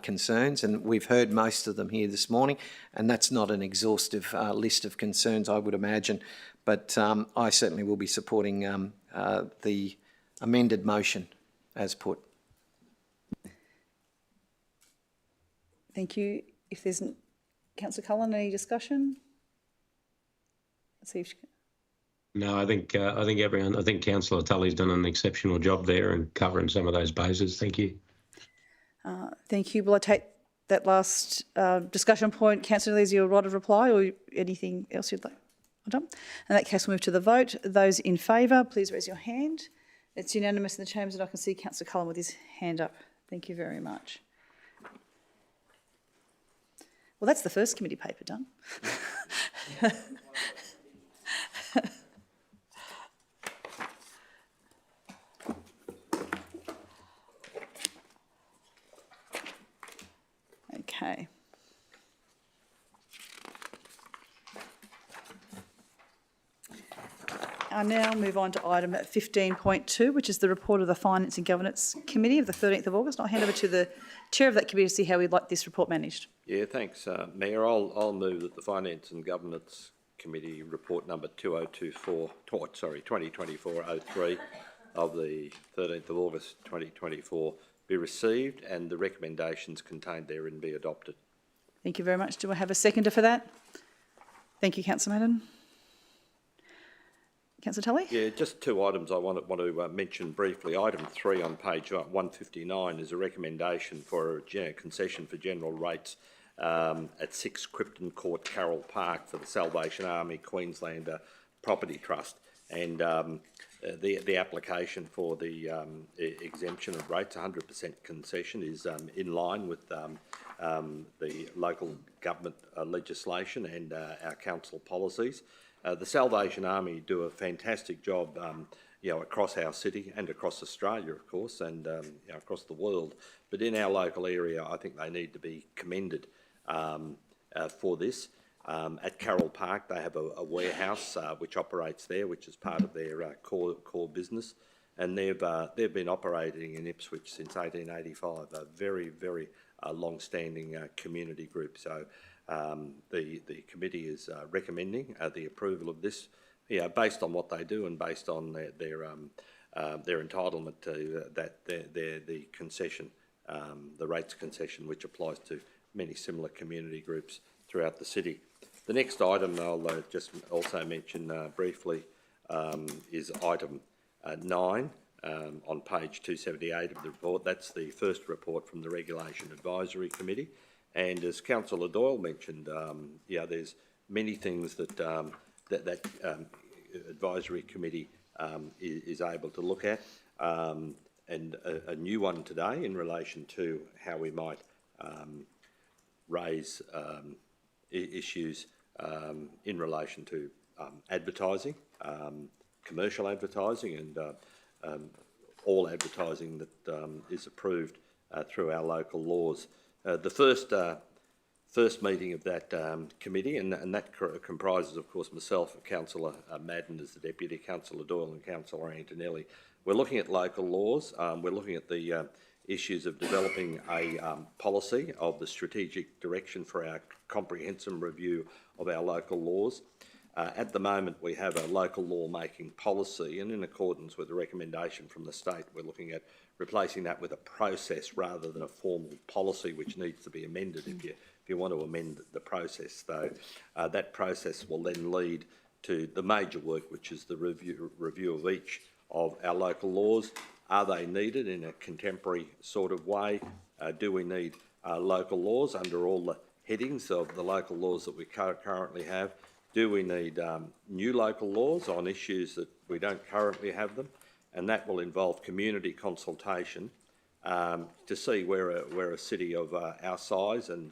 concerns, and we've heard most of them here this morning, and that's not an exhaustive list of concerns, I would imagine, but I certainly will be supporting the amended motion as put. Thank you. If there's Councillor Cullen, any discussion? Let's see if she can. No, I think Councillor Tully's done an exceptional job there and covering some of those bases. Thank you. Thank you. Will I take that last discussion point, Councillor Lee, as your right of reply, or anything else you'd like? Done. In that case, we'll move to the vote. Those in favour, please raise your hand. It's unanimous in the chambers, and I can see Councillor Cullen with his hand up. Thank you very much. Well, that's the first committee paper done. Okay. I'll now move on to item 15.2, which is the report of the Finance and Governance Committee of the 13th of August. I'll hand over to the chair of that committee to see how we'd like this report managed. Yeah, thanks, Mayor. I'll move that the Finance and Governance Committee report number 2024-03 of the 13th of August 2024 be received and the recommendations contained therein be adopted. Thank you very much. Do I have a seconder for that? Thank you, Councillor Madden. Councillor Tully? Yeah, just two items I want to mention briefly. Item 3 on page 159 is a recommendation for a concession for general rates at 6 Cripton Court, Carroll Park for the Salvation Army Queensland Property Trust. And the application for the exemption of rates, 100% concession, is in line with the local government legislation and our council policies. The Salvation Army do a fantastic job, across our city and across Australia, of course, and across the world. But in our local area, I think they need to be commended for this. At Carroll Park, they have a warehouse which operates there, which is part of their core business, and they've been operating in Ipswich since 1885. A very, very long-standing community group. So the committee is recommending the approval of this, based on what they do and based on their entitlement to the concession, the rates concession, which applies to many similar community groups throughout the city. The next item I'll just also mention briefly is item 9 on page 278 of the report. That's the first report from the Regulation Advisory Committee. And as Councillor Doyle mentioned, there's many things that that advisory committee is able to look at, and a new one today in relation to how we might raise issues in relation to advertising, commercial advertising, and all advertising that is approved through our local laws. The first meeting of that committee, and that comprises, of course, myself, Councillor Madden as the Deputy, Councillor Doyle and Councillor Antonelli. We're looking at local laws. We're looking at the issues of developing a policy of the strategic direction for our comprehensive review of our local laws. At the moment, we have a local law-making policy, and in accordance with the recommendation from the state, we're looking at replacing that with a process rather than a formal policy, which needs to be amended if you want to amend the process. So that process will then lead to the major work, which is the review of each of our local laws. Are they needed in a contemporary sort of way? Do we need local laws under all the headings of the local laws that we currently have? Do we need new local laws on issues that we don't currently have them? And that will involve community consultation to see where a city of our size and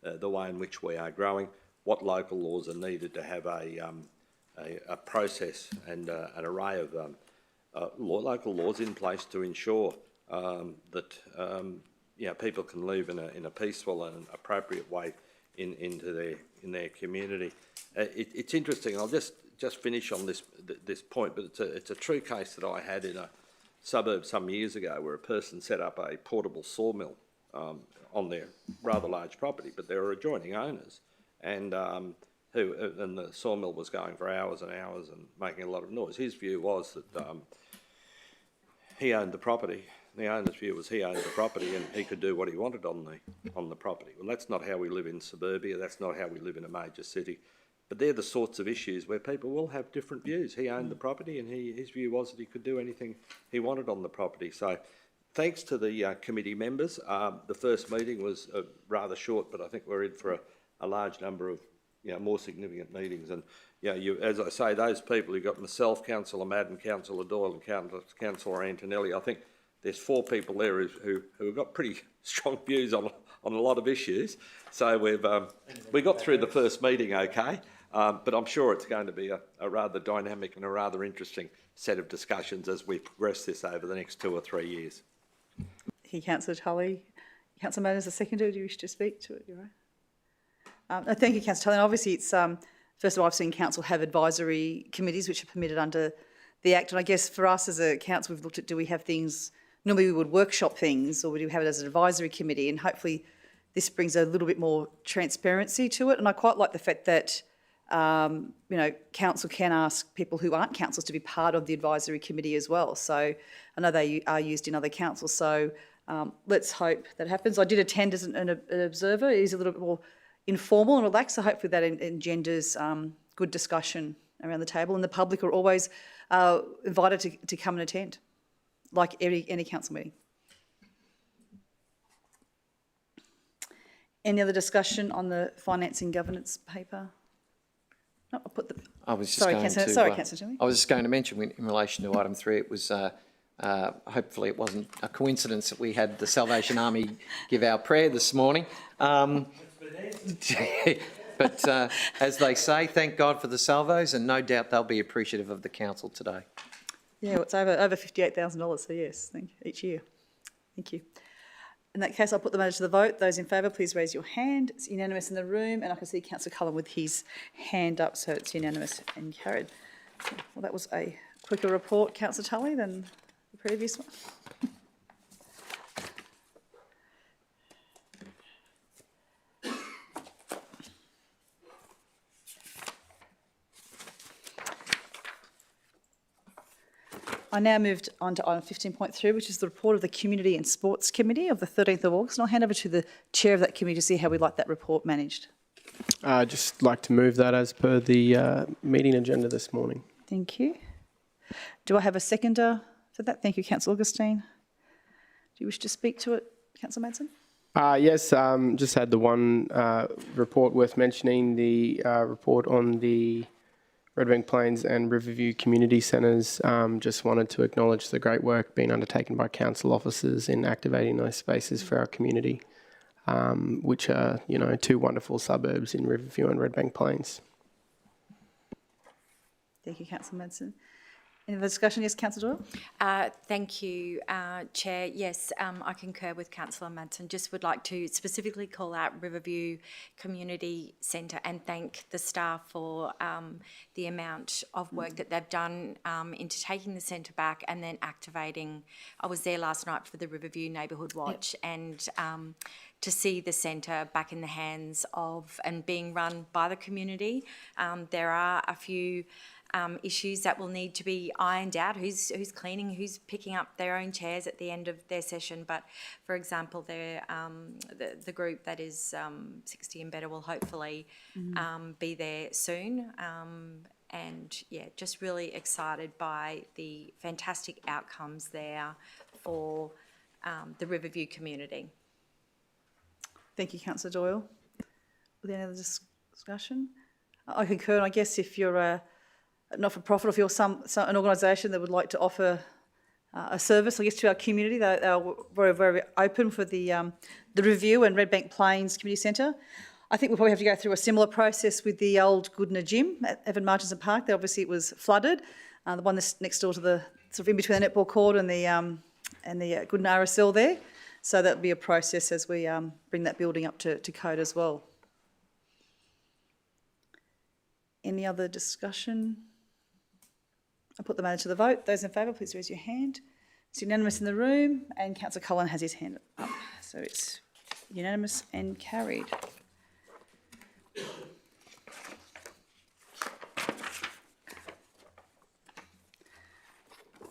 the way in which we are growing, what local laws are needed to have a process and an array of local laws in place to ensure that people can live in a peaceful and appropriate way in their community. It's interesting. I'll just finish on this point, but it's a true case that I had in a suburb some years ago, where a person set up a portable sawmill on their rather large property, but there were adjoining owners, and the sawmill was going for hours and hours and making a lot of noise. His view was that he owned the property. The owner's view was he owned the property and he could do what he wanted on the property. Well, that's not how we live in suburbia. That's not how we live in a major city. But they're the sorts of issues where people will have different views. He owned the property, and his view was that he could do anything he wanted on the property. So thanks to the committee members. The first meeting was rather short, but I think we're in for a large number of more significant meetings. And as I say, those people who got myself, Councillor Madden, Councillor Doyle and Councillor Antonelli, I think there's 4 people there who have got pretty strong views on a lot of issues. So we got through the first meeting okay. But I'm sure it's going to be a rather dynamic and a rather interesting set of discussions as we progress this over the next 2 or 3 years. Thank you, Councillor Tully. Councillor Madden, as a seconder, do you wish to speak to it? You're right. Thank you, Councillor Tully. And obviously, it's first of all, I've seen council have advisory committees which are permitted under the Act. And I guess for us as a council, we've looked at, do we have things, normally we would workshop things, or would we have it as an advisory committee? And hopefully this brings a little bit more transparency to it. And I quite like the fact that council can ask people who aren't councillors to be part of the advisory committee as well. So I know they are used in other councils. So let's hope that happens. I did attend as an observer. It is a little bit more informal and relaxed. So hopefully that engenders good discussion around the table, and the public are always invited to come and attend, like any council meeting. Any other discussion on the financing governance paper? No, I'll put the. I was just Sorry, going Councillor. to. Sorry, Councillor Tilly. I was just going to mention in relation to item 3, it was hopefully it wasn't a coincidence that we had the Salvation Army give our prayer this morning. But as they say, thank God for the salvos, and no doubt they'll be appreciative of the council today. Yeah, well, it's over $58,000, so yes, thank you, each year. Thank you. In that case, I'll put the matter to the vote. Those in favour, please raise your hand. It's unanimous in the room, and I can see Councillor Cullen with his hand up, so it's unanimous and carried. Well, that was a quicker report, Councillor Tully, than the previous one. I now moved on to item 15.3, which is the report of the Community and Sports Committee of the 13th of August. And I'll hand over to the chair of that committee to see how we'd like that report managed. I'd just like to move that as per the meeting agenda this morning. Thank you. Do I have a seconder for that? Thank you, Councillor Augustine. Do you wish to speak to it, Councillor Madsen? Yes, just had the one report worth mentioning, the report on the Redbank Plains and Riverview community centres. Just wanted to acknowledge the great work being undertaken by council officers in activating those spaces for our community, which are, you know, 2 wonderful suburbs in Riverview and Redbank Plains. Thank you, Councillor Madsen. Any other discussion? Yes, Councillor Doyle? Thank you, Chair. Yes, I concur with Councillor Madsen. Just would like to specifically call out Riverview Community Centre and thank the staff for the amount of work that they've done into taking the centre back and then activating. I was there last night for the Riverview Neighbourhood Watch, and to see the centre back in the hands of and being run by the community. There are a few issues that will need to be ironed out. Who's cleaning, who's picking up their own chairs at the end of their session. But for example, the group that is 60 and better will hopefully be there soon. And yeah, just really excited by the fantastic outcomes there for the Riverview community. Thank you, Councillor Doyle. With any other discussion? I concur, and I guess if you're a not-for-profit, or if you're an organisation that would like to offer a service, I guess, to our community, they are very, very open for the review and Redbank Plains Community Centre. I think we'll probably have to go through a similar process with the old Goodna Gym at Evan Martinson Park. There obviously it was flooded. The one that's next door to the, sort of in between the netball court and the Goodna RSL there. So that'll be a process as we bring that building up to code as well. Any other discussion? I'll put the matter to the vote. Those in favour, please raise your hand. It's unanimous in the room, and Councillor Cullen has his hand up. So it's unanimous and carried.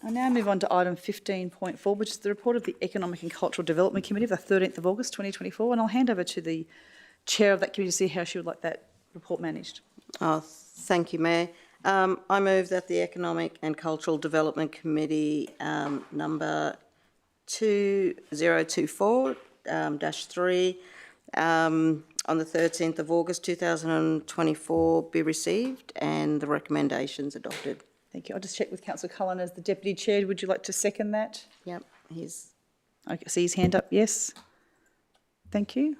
I now move on to item 15.4, which is the report of the Economic and Cultural Development Committee of the 13th of August 2024, and I'll hand over to the chair of that committee to see how she would like that report managed. Thank you, Mayor. I move that the Economic and Cultural Development Committee number 2024-3 on the 13th of August 2024 be received and the recommendations adopted. Thank you. I'll just check with Councillor Cullen as the Deputy Chair. Would you like to second that? Yep, he's... Okay, see his hand up, yes. Thank you.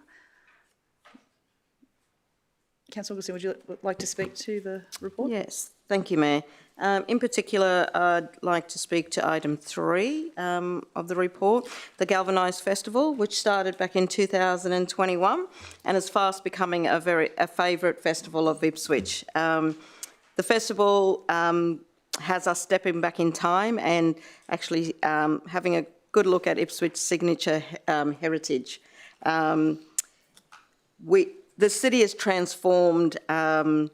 Councillor Augustine, would you like to speak to the report? Yes, thank you, Mayor. In particular, I'd like to speak to item 3 of the report, the Galvanised Festival, which started back in 2021 and is fast becoming a favourite festival of Ipswich. The festival has us stepping back in time and actually having a good look at Ipswich's signature heritage. The city has transformed, and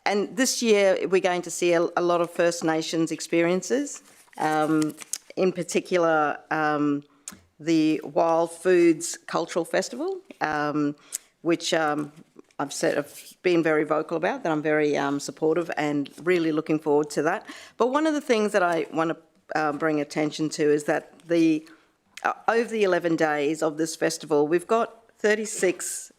this year we're going to see a lot of First Nations experiences, in particular the Wild Foods Cultural Festival, which I've been very vocal about, that I'm very supportive and really looking forward to that. But one of the things that I want to bring attention to is that over the 11 days of this festival, we've got 36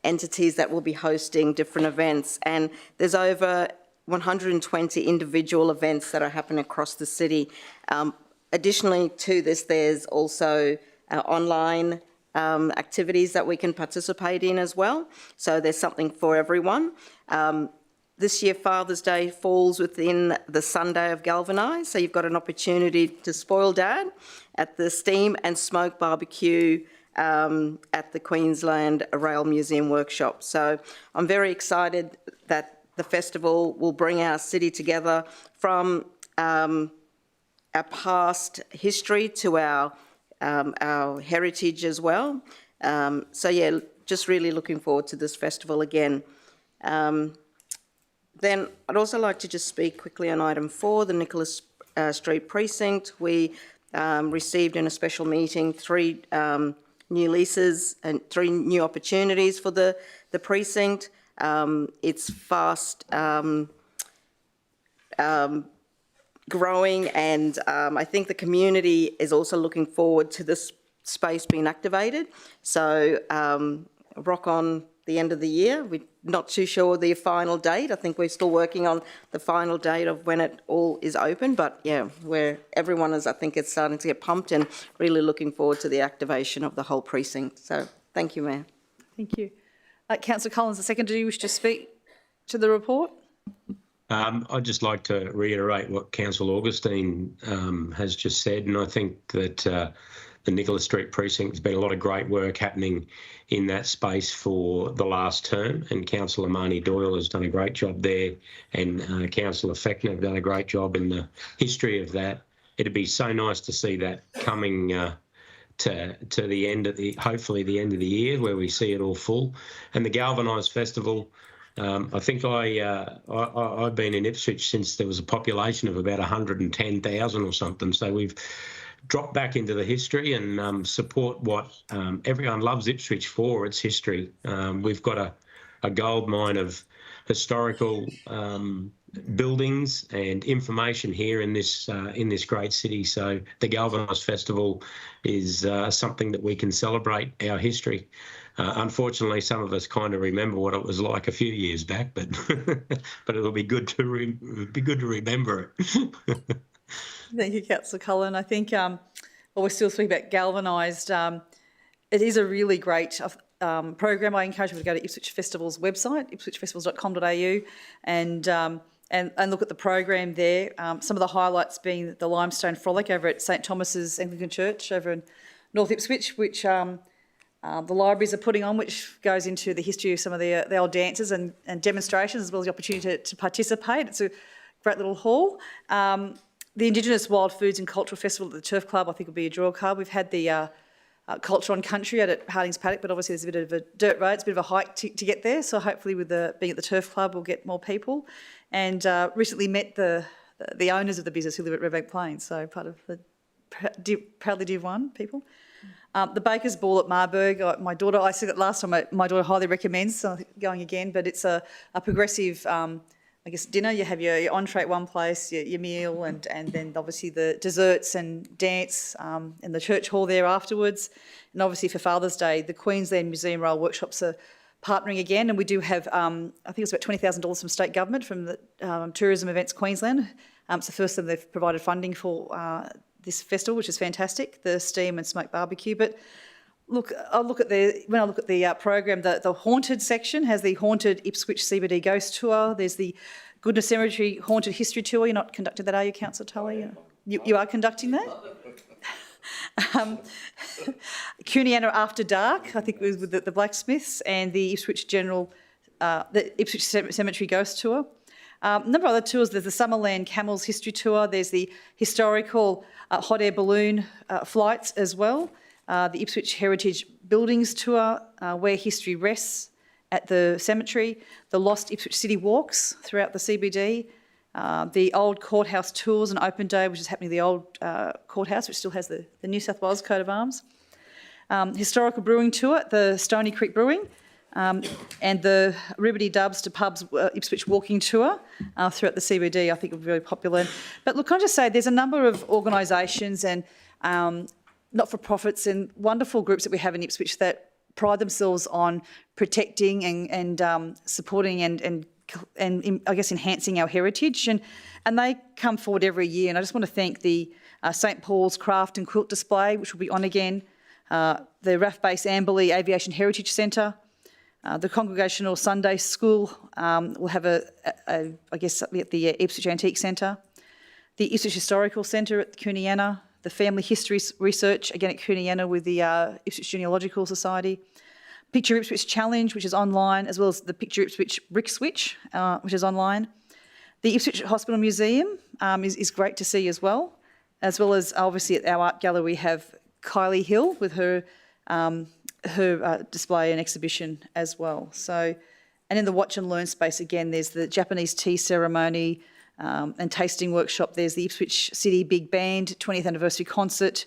entities that will be hosting different events, and there's over 120 individual events that are happening across the city. Additionally to this, there's also online activities that we can participate in as well. So there's something for everyone. This year, Father's Day falls within the Sunday of Galvanise, so you've got an opportunity to spoil Dad at the Steam and Smoke barbecue at the Queensland Rail Museum workshop. So I'm very excited that the festival will bring our city together from our past history to our heritage as well. So yeah, just really looking forward to this festival again. Then I'd also like to just speak quickly on item 4, the Nicholas Street Precinct. We received in a special meeting 3 new leases and 3 new opportunities for the precinct. It's fast growing, and I think the community is also looking forward to this space being activated. So rock on the end of the year. We're not too sure the final date. I think we're still working on the final date of when it all is open, but yeah, everyone is, I think it's starting to get pumped and really looking forward to the activation of the whole precinct. So thank you, Mayor. Thank you. Councillor Collins, the second, do you wish to speak to the report? I'd just like to reiterate what Councillor Augustine has just said, and I think that the Nicholas Street Precinct, has been a lot of great work happening in that space for the last term, and Councillor Marnie Doyle has done a great job there, and Councillor Fechner have done a great job in the history of that. It'd be so nice to see that coming to the end of hopefully the end of the year, where we see it all full. And the Galvanise Festival, I think I've been in Ipswich since there was a population of about 110,000 or something. So we've dropped back into the history and support what everyone loves Ipswich for, its history. We've got a gold mine of historical buildings and information here in this great city. So the Galvanise Festival is something that we can celebrate our history. Unfortunately, some of us kind of remember what it was like a few years back, but but it'll be good to remember it. Thank you, Councillor Cullen. I think while we're still speaking about galvanised, it is a really great program. I encourage you to go to Ipswich Festival's website, ipswichfestivals.com.au, and look at the program there. Some of the highlights being the Limestone Frolic over at St Thomas's Anglican Church over in North Ipswich, which the libraries are putting on, which goes into the history of some of the old dances and demonstrations, as well as the opportunity to participate. It's a great little hall. The Indigenous Wild Foods and Cultural Festival at the Turf Club, I think, will be a draw card. We've had the Culture on Country out at Hardings Paddock, but obviously there's a bit of a dirt road, it's a bit of a hike to get there. So hopefully with being at the Turf Club, we'll get more people. And recently met the owners of the business who live at Redbank Plains, so part of the Proudly Div 1 people. The Baker's Ball at Marburg, my daughter, I said it last time, my daughter highly recommends going again, but it's a progressive, I guess, dinner. You have your entree at one place, your meal, and then obviously the desserts and dance in the church hall there afterwards. And obviously for Father's Day, the Queensland Museum Rail Workshops are partnering again, and we do have, I think it's about $20,000 from state government, from the Tourism Events Queensland. It's the first time they've provided funding for this festival, which is fantastic, the Steam and Smoke barbecue. But look, when I look at the program, the haunted section has the haunted Ipswich CBD ghost tour. There's the Goodness Cemetery haunted history tour. You're not conducting that, are you, Councillor Tully? You are conducting that? Cuniana After Dark, I think it was with the blacksmiths, and the Ipswich the Ipswich Cemetery ghost tour. A number of other tours. There's the Summerland Camels history tour. There's the historical hot air balloon flights as well. The Ipswich Heritage Buildings tour, Where History Rests at the cemetery. The Lost Ipswich City Walks throughout the CBD. The old courthouse tours and open day, which is happening at the old courthouse, which still has the New South Wales coat of arms. Historical brewing tour at the Stony Creek Brewing. And the Ribbity Dubs to Pubs Ipswich walking tour throughout the CBD, I think, will be very popular. But look, can I just say there's a number of organisations and not-for-profits and wonderful groups that we have in Ipswich that pride themselves on protecting and supporting and I guess enhancing our heritage, and they come forward every year. And I just want to thank the St Paul's Craft and Quilt Display, which will be on again, the RAF-based Amberley Aviation Heritage Centre, the Congregational Sunday School will have I guess at the Ipswich Antique Centre, the Ipswich Historical Centre at Cuniana, the Family History Research again at Cuniana with the Ipswich Genealogical Society, Picture Ipswich Challenge, which is online, as well as the Picture Ipswich Brick Switch, which is online. The Ipswich Hospital Museum is great to see as well as obviously at our art gallery we have Kylie Hill with her display and exhibition as well. So, and in the watch and learn space again, there's the Japanese tea ceremony and tasting workshop. There's the Ipswich City Big Band 20th anniversary concert,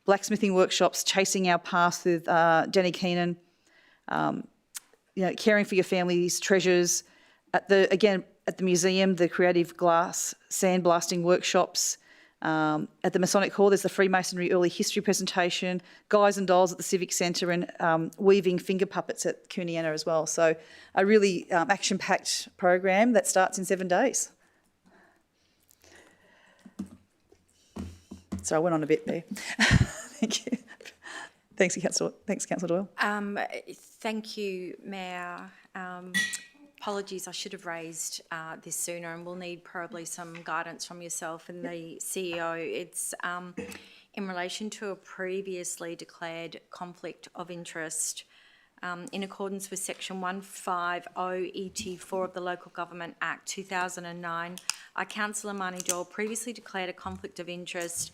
blacksmithing workshops, Chasing Our Past with Danny Keenan. Caring for your family's treasures. At the museum, the creative glass sandblasting workshops. At the Masonic Hall, there's the Freemasonry early history presentation, Guys and Dolls at the Civic Centre, and weaving finger puppets at Cuniana as well. So a really action-packed program that starts in 7 days. So I went on a bit there. Thank you. Thanks, Councillor Doyle. Thank you, Mayor. Apologies, I should have raised this sooner, and we'll need probably some guidance from yourself and the CEO. It's in relation to a previously declared conflict of interest. In accordance with Section 150ET4 of the Local Government Act 2009, Councillor Marnie Doyle previously declared a conflict of interest.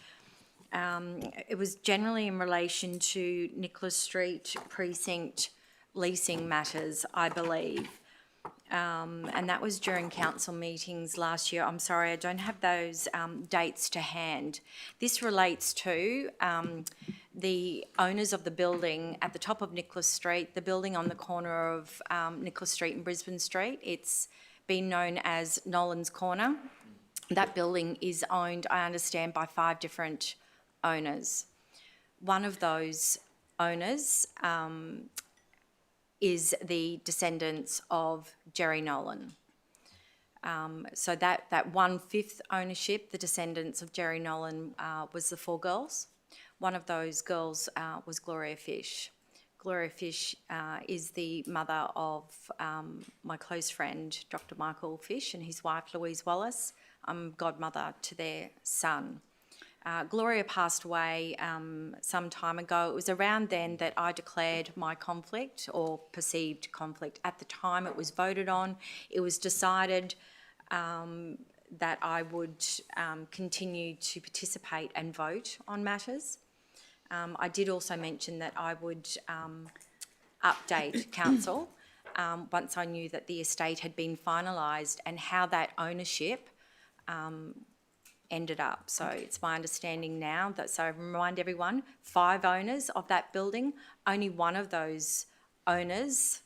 It was generally in relation to Nicholas Street precinct leasing matters, I believe. And that was during council meetings last year. I'm sorry, I don't have those dates to hand. This relates to the owners of the building at the top of Nicholas Street, the building on the corner of Nicholas Street and Brisbane Street. It's been known as Nolan's Corner. That building is owned, I understand, by 5 different owners. One of those owners is the descendants of Jerry Nolan. So that 1/5 ownership, the descendants of Jerry Nolan, was the 4 girls. One of those girls was Gloria Fish. Gloria Fish is the mother of my close friend, Dr. Michael Fish, and his wife, Louise Wallace. I'm godmother to their son. Gloria passed away some time ago. It was around then that I declared my conflict or perceived conflict. At the time it was voted on, it was decided that I would continue to participate and vote on matters. I did also mention that I would update council once I knew that the estate had been finalised and how that ownership ended up. So it's my understanding now that, so I remind everyone, 5 owners of that building, only one of those owners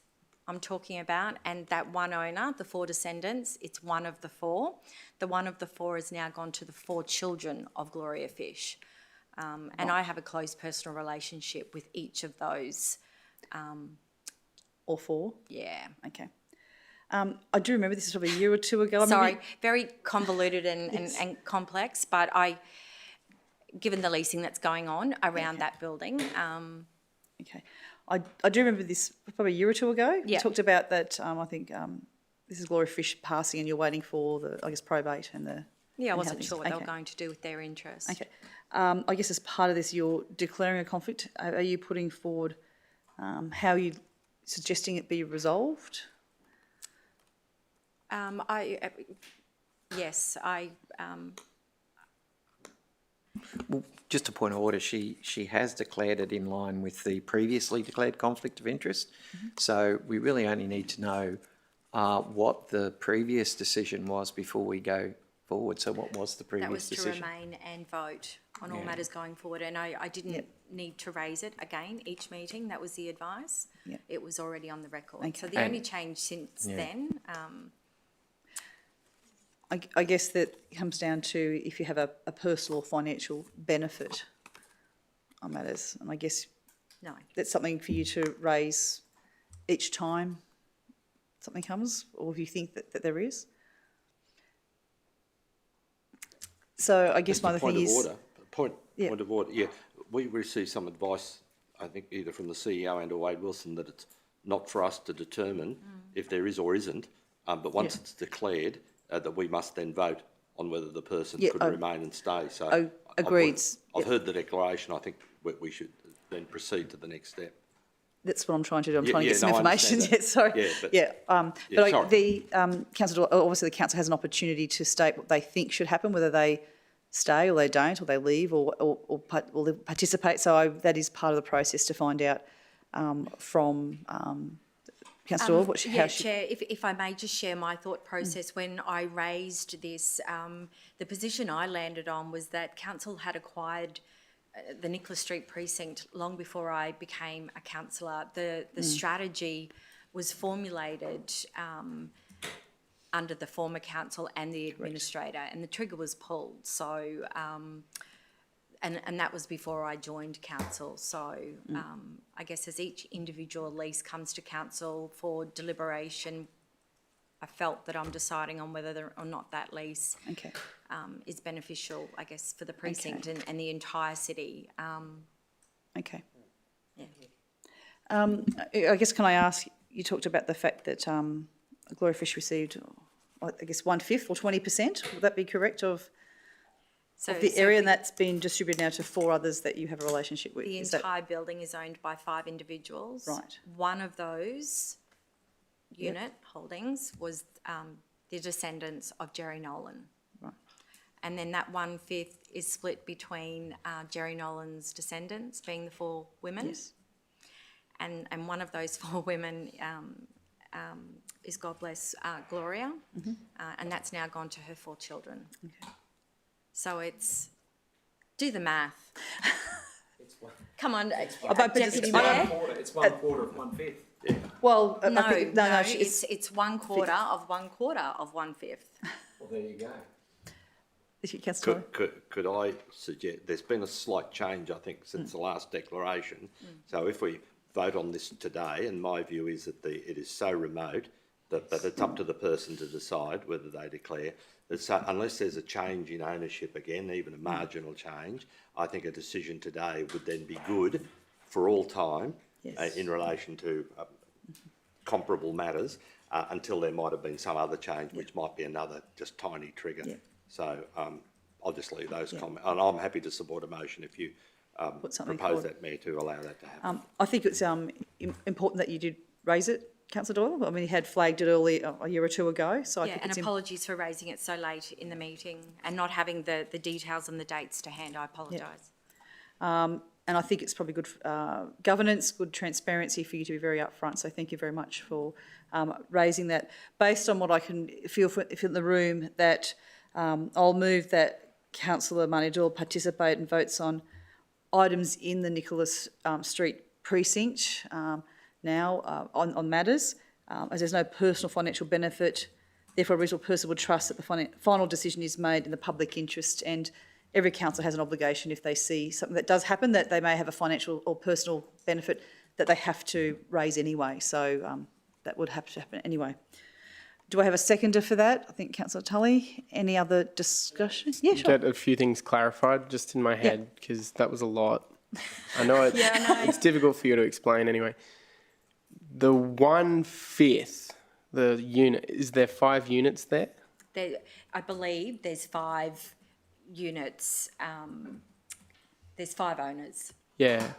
I'm talking about, and that one owner, the 4 descendants, it's one of the 4. The one of the 4 has now gone to the 4 children of Gloria Fish. And I have a close personal relationship with each of those. All 4? Yeah. Okay. I do remember this is probably a year or 2 ago. Sorry, very convoluted and complex, but given the leasing that's going on around that building. Okay. I do remember this probably a year or 2 ago. Yeah. You talked about that, I think, this is Gloria Fish passing and you're waiting for the, I guess, probate and the... Yeah, I wasn't sure what they were going to do with their interest. Okay. I guess as part of this, you're declaring a conflict. Are you putting forward how are you suggesting it be resolved? Yes. Well, just a point of order, she has declared it in line with the previously declared conflict of interest. Mm-hmm. So we really only need to know what the previous decision was before we go forward. So what was the previous That was to decision? remain and vote on all matters going forward, and I didn't need to raise it again each meeting. That was the advice. Yep. It was already on the record. Okay. So the only change since then, I guess that comes down to if you have a personal or financial benefit on matters, and I guess no. that's something for you to raise each time something comes, or if you think that there is. So I guess my other thing is... Point of order, yeah. We received some advice, I think either from the CEO and or Wade Wilson, that it's not for us to determine if there is or isn't, but once it's declared, that we must then vote on whether the person could remain and stay. So agreed. I've heard the declaration. I think we should then proceed to the next step. That's what I'm trying to do. I'm trying to get I some information. understand that. Sorry. Sorry. Council, obviously the council has an opportunity to state what they think should happen, whether they stay or they don't, or they leave or they participate. So that is part of the process to find out from Councillor Doyle. Chair, if I may just share my thought process when I raised this, the position I landed on was that council had acquired the Nicholas Street precinct long before I became a councillor. The strategy was formulated under the former council and the administrator, and the trigger was pulled. So, and that was before I joined council. So, I guess as each individual lease comes to council for deliberation, I felt that I'm deciding on whether or not that lease is beneficial, I guess, for the precinct and the entire city. Okay. Yeah. I guess, can I ask, you talked about the fact that Gloria Fish received, I guess, 1/5 or 20%, would that be correct, of the area, and that's been distributed now to 4 others that you have a relationship with? The entire building is owned by 5 individuals. Right. One of those unit holdings was the descendants of Jerry Nolan. Right. And then that 1/5 is split between Jerry Nolan's descendants, being the 4 women. Yes. And one of those 4 women is, God bless, Gloria, and that's now gone to her 4 children. Okay. So it's, do the math. Come on, Deputy it's Mayor. It's 1/4 of 1/5. Yeah. Well, No, I think, it's 1/4 of 1/4 of 1/5. Well, there you go. Councillor. Could I suggest, there's been a slight change, I think, since the last declaration. So if we vote on this today, and my view is that it is so remote that it's up to the person to decide whether they declare. So unless there's a change in ownership again, even a marginal change, I think a decision today would then be good for all time in relation to comparable matters until there might have been some other change, which might be another just tiny trigger. Yeah. So I'll just leave those comments, and I'm happy to support a motion if you something propose forward. that, Mayor, to allow that to happen. I think it's important that you did raise it, Councillor Doyle. I mean, you had flagged it early a year or 2 ago, so I think And it's apologies for raising it so late in the meeting and not having the details and the dates to hand. I apologise. and I think it's probably good governance, good transparency for you to be very upfront. So thank you very much for raising that. Based on what I can feel in the room, that I'll move that Councillor Doyle participate and votes on items in the Nicholas Street precinct now on matters, as there's no personal financial benefit. Therefore, a reasonable person would trust that the final decision is made in the public interest, and every council has an obligation if they see something that does happen that they may have a financial or personal benefit that they have to raise anyway. So that would have to happen anyway. Do I have a seconder for that? I think Councillor Tully. Any other discussion? Yeah, sure. Get a few things clarified just in my head, because that was a lot. I know it's difficult for you to explain anyway. The 1/5, the unit, is there 5 units there? I believe there's 5 units. There's 5 owners. Yeah.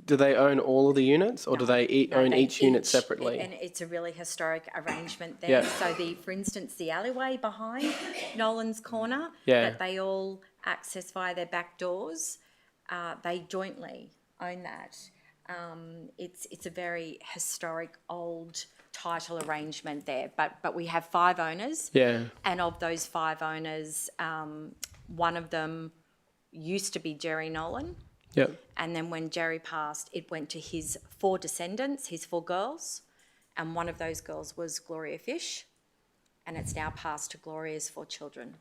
Do they own all of the units, or do they own each unit separately? And it's a really historic arrangement there. Yeah. So for instance, the alleyway behind Nolan's Corner, Yeah. that they all access via their back doors, they jointly own that. It's a very historic old title arrangement there, but we have 5 owners. Yeah. And of those 5 owners, one of them used to be Jerry Nolan. Yep. And then when Jerry passed, it went to his 4 descendants, his 4 girls. And one of those girls was Gloria Fish. And it's now passed to Gloria's 4 children.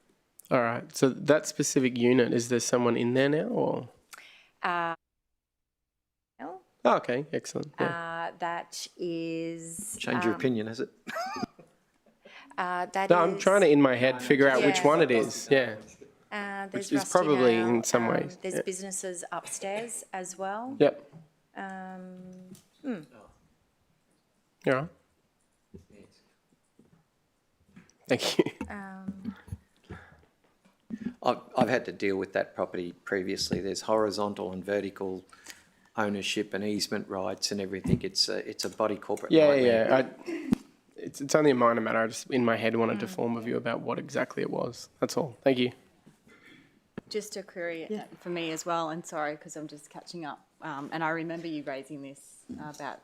All right. So that specific unit, is there someone in there now, or? Oh, okay, excellent. Yeah. That is... Change your opinion, has it? that No, I'm is- trying to, in my head, figure out which Yeah. one it is. Yeah. There's Which is Rusty probably Nail, in some ways, There's yeah. businesses upstairs as well. Yep. Hmm. Yeah. Thank you. I've had to deal with that property previously. There's horizontal and vertical ownership and easement rights and everything. It's a body corporate nightmare. Yeah. It's only a minor matter. I just, in my head, wanted to form a view about what exactly it was. That's all. Thank you. Just a query for me as well, and sorry because I'm just catching up. And I remember you raising this about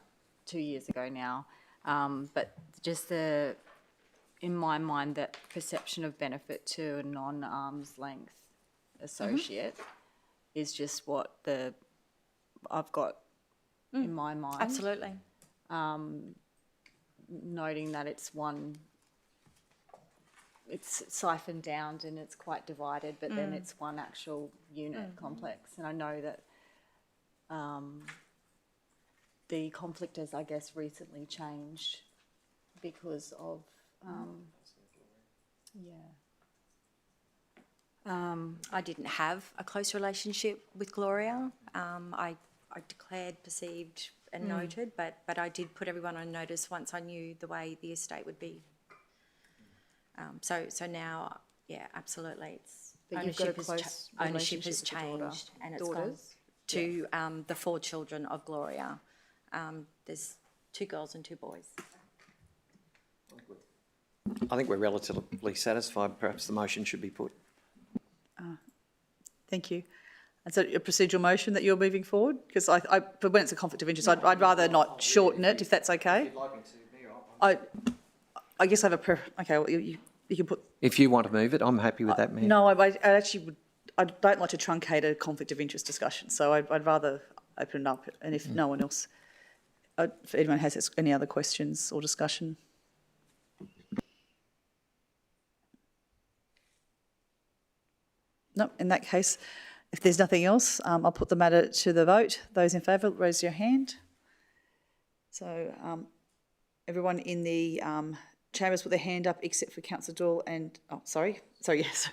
2 years ago now, but just in my mind, that perception of benefit to a non-arm's length associate is just what I've got in my mind. Absolutely. Noting that it's siphoned down and it's quite divided, but then it's one actual unit complex. And I know that the conflict has, I guess, recently changed because of, I didn't have a close relationship with Gloria. I declared, perceived and noted, but I did put everyone on notice once I knew the way the estate would be. So now, yeah, absolutely, it's But you've got a ownership close ownership has relationship with the daughter. changed, and it's gone Daughters? to the 4 children of Gloria. There's 2 girls and 2 boys. I think we're relatively satisfied. Perhaps the motion should be put. Thank you. And so a procedural motion that you're moving forward? Because but when it's a conflict of interest, I'd rather not shorten it, if that's okay. I guess I have okay, well, you can put... If you want to move it, I'm happy with that, Mayor. No, I actually would, I don't like to truncate a conflict of interest discussion, so I'd rather open it up, and if no one else, if anyone has any other questions or discussion. No, in that case, if there's nothing else, I'll put the matter to the vote. Those in favour, raise your hand. So everyone in the chambers put their hand up except for Councillor Doyle and, yes.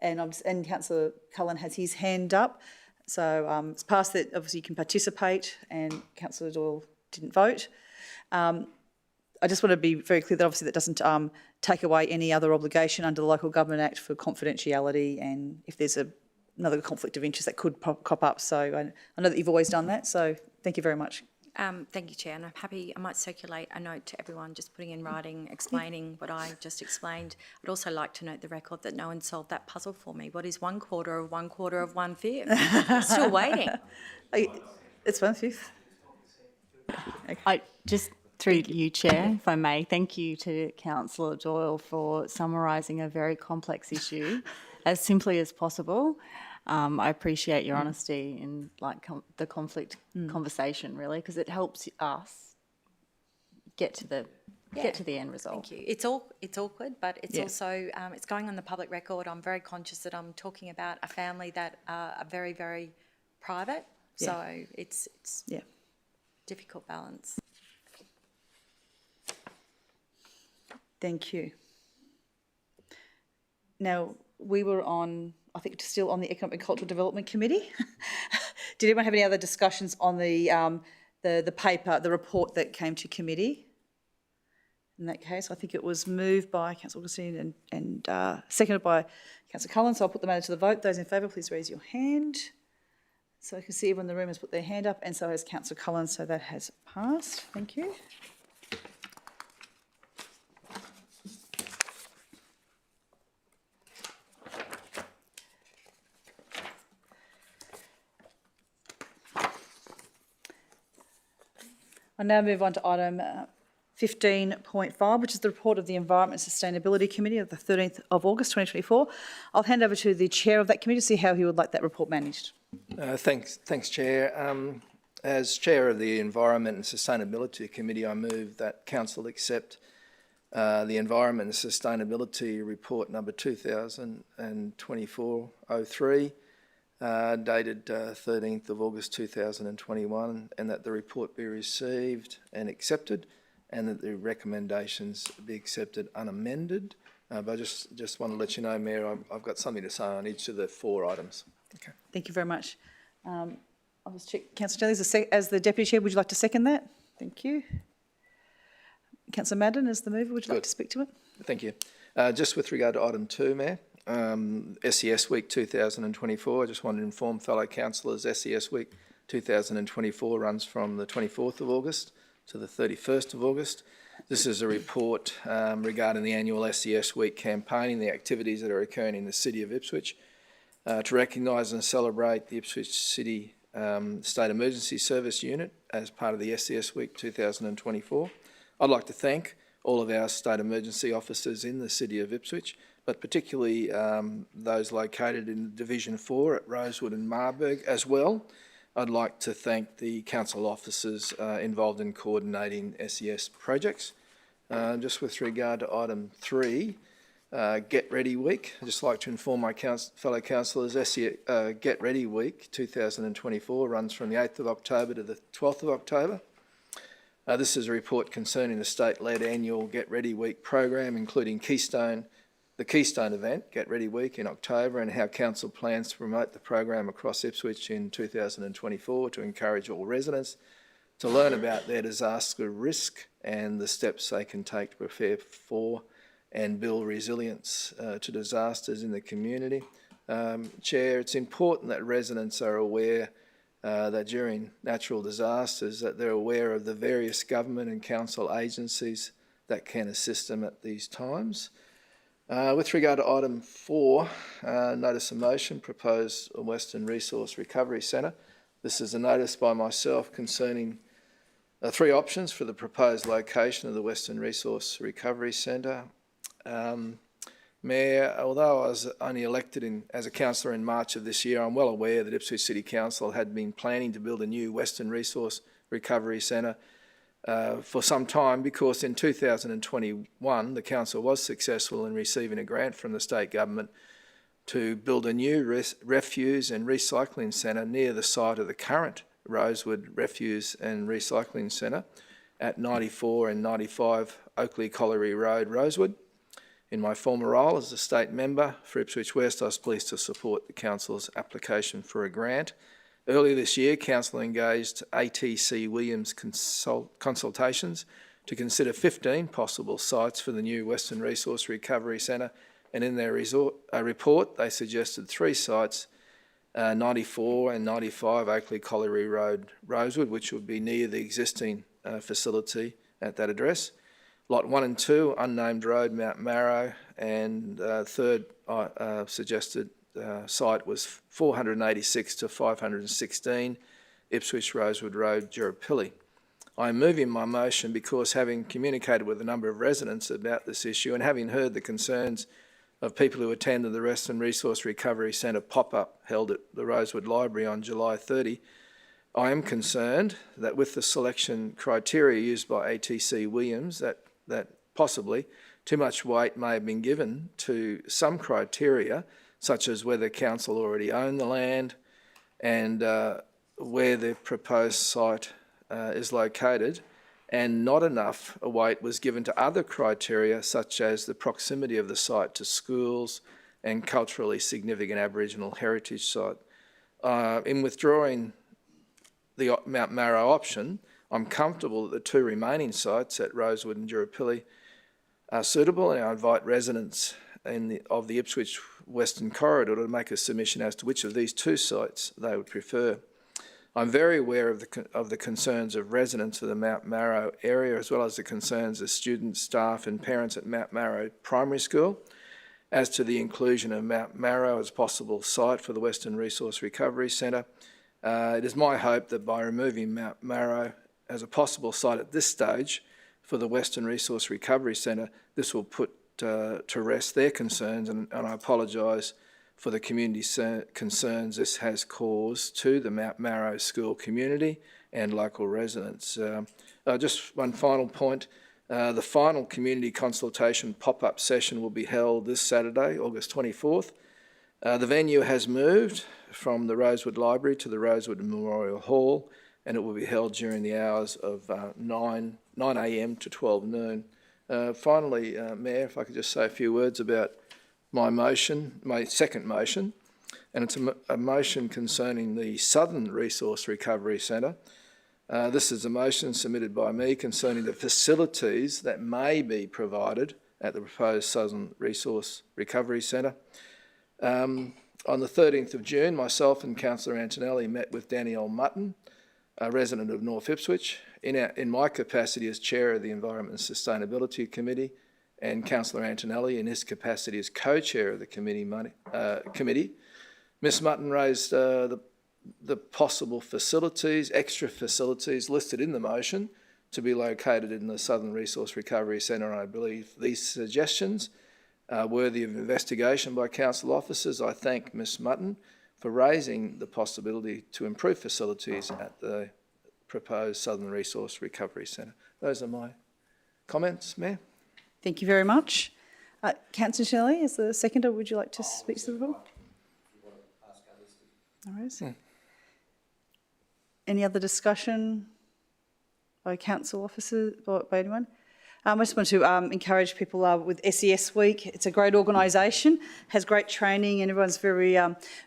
And Councillor Cullen has his hand up. So it's passed that obviously you can participate, and Councillor Doyle didn't vote. I just want to be very clear that obviously that doesn't take away any other obligation under the Local Government Act for confidentiality, and if there's another conflict of interest that could crop up. So I know that you've always done that, so thank you very much. Thank you, Chair, and I'm happy, I might circulate a note to everyone just putting in writing, explaining what I just explained. I'd also like to note the record that no one solved that puzzle for me. What is 1/4 of 1/4 of 1/5? Still waiting. It's 1/5. I just, through you, Chair, if I may, thank you to Councillor Doyle for summarising a very complex issue as simply as possible. I appreciate your honesty in the conflict conversation, really, because it helps us get to the end result. Thank you. It's awkward, but it's also it's going on the public record. I'm very conscious that I'm talking about a family that are very, very private. Yeah. So it's difficult balance. Thank you. Now, we were on, I think, still on the Economic and Cultural Development Committee. Did anyone have any other discussions on the paper, the report that came to committee? In that case, I think it was moved by Councillor Augustine and seconded by Councillor Cullen. So I'll put the matter to the vote. Those in favour, please raise your hand. So I can see everyone in the room has put their hand up, and so has Councillor Cullen. So that has passed. Thank you. I now move on to item 15.5, which is the report of the Environment and Sustainability Committee of the 13th of August 2024. I'll hand over to the chair of that committee to see how he would like that report managed. Thanks, Chair. As Chair of the Environment and Sustainability Committee, I move that Council accept the Environment and Sustainability Report number 2024-03, dated 13th of August 2021, and that the report be received and accepted, and that the recommendations be accepted unamended. But I just want to let you know, Mayor, I've got something to say on each of the 4 items. Okay. Thank you very much. I'll just check. Councillor Daly, as the Deputy Chair, would you like to second that? Thank you. Councillor Madden, as the mover, would you like to speak to it? Thank you. Just with regard to item 2, Mayor, SES Week 2024, I just wanted to inform fellow councillors SES Week 2024 runs from the 24th of August to the 31st of August. This is a report regarding the annual SES Week campaigning, the activities that are occurring in the City of Ipswich to recognise and celebrate the Ipswich City State Emergency Service Unit as part of the SES Week 2024. I'd like to thank all of our state emergency officers in the City of Ipswich, but particularly those located in Division 4 at Rosewood and Marburg as well. I'd like to thank the council officers involved in coordinating SES projects. Just with regard to item 3, Get Ready Week, I'd just like to inform my fellow councillors Get Ready Week 2024 runs from the 8th of October to the 12th of October. This is a report concerning the state-led annual Get Ready Week program, including the Keystone event, Get Ready Week in October, and how council plans to promote the program across Ipswich in 2024 to encourage all residents to learn about their disaster risk and the steps they can take to prepare for and build resilience to disasters in the community. Chair, it's important that residents are aware that during natural disasters that they're aware of the various government and council agencies that can assist them at these times. With regard to item 4, notice of motion, proposed Western Resource Recovery Centre. This is a notice by myself concerning 3 options for the proposed location of the Western Resource Recovery Centre. Mayor, although I was only elected as a councillor in March of this year, I'm well aware that Ipswich City Council had been planning to build a new Western Resource Recovery Centre for some time, because in 2021 the council was successful in receiving a grant from the state government to build a new refuse and recycling centre near the site of the current Rosewood Refuse and Recycling Centre at 94 and 95 Oakley Colliery Road, Rosewood. In my former role as a state member for Ipswich West, I was pleased to support the council's application for a grant. Earlier this year, council engaged ATC Williams consultations to consider 15 possible sites for the new Western Resource Recovery Centre, and in their report they suggested 3 sites, 94 and 95 Oakley Colliery Road, Rosewood, which would be near the existing facility at that address. Lot 1 and 2, Unnamed Road, Mount Marrow, and third suggested site was 486 to 516 Ipswich Rosewood Road, Girapilly. I am moving my motion because, having communicated with a number of residents about this issue and having heard the concerns of people who attended the Western Resource Recovery Centre pop-up held at the Rosewood Library on July 30, I am concerned that with the selection criteria used by ATC Williams, that possibly too much weight may have been given to some criteria, such as whether council already own the land and where the proposed site is located, and not enough weight was given to other criteria, such as the proximity of the site to schools and culturally significant Aboriginal heritage site. In withdrawing the Mount Marrow option, I'm comfortable that the 2 remaining sites at Rosewood and Girapilly are suitable, and I invite residents of the Ipswich Western Corridor to make a submission as to which of these 2 sites they would prefer. I'm very aware of the concerns of residents of the Mount Marrow area, as well as the concerns of students, staff and parents at Mount Marrow Primary School as to the inclusion of Mount Marrow as possible site for the Western Resource Recovery Centre. It is my hope that by removing Mount Marrow as a possible site at this stage for the Western Resource Recovery Centre, this will put to rest their concerns, and I apologise for the community concerns this has caused to the Mount Marrow School community and local residents. Just one final point. The final community consultation pop-up session will be held this Saturday, August 24th. The venue has moved from the Rosewood Library to the Rosewood Memorial Hall, and it will be held during the hours of 9 a.m. to 12 noon. Finally, Mayor, if I could just say a few words about my motion, my second motion, and it's a motion concerning the Southern Resource Recovery Centre. This is a motion submitted by me concerning the facilities that may be provided at the proposed Southern Resource Recovery Centre. On the 13th of June, myself and Councillor Antonelli met with Danielle Mutton, a resident of North Ipswich, in my capacity as Chair of the Environment and Sustainability Committee, and Councillor Antonelli in his capacity as Co-Chair of the committee. Ms Mutton raised the possible facilities, extra facilities listed in the motion to be located in the Southern Resource Recovery Centre, and I believe these suggestions are worthy of investigation by council officers. I thank Ms Mutton for raising the possibility to improve facilities at the proposed Southern Resource Recovery Centre. Those are my comments, Mayor. Thank you very much. Councillor Shelley, as the seconder, would you like to speak to the report? No worries. Any other discussion by council officers, by anyone? I just want to encourage people with SES Week. It's a great organisation, has great training, and everyone's very,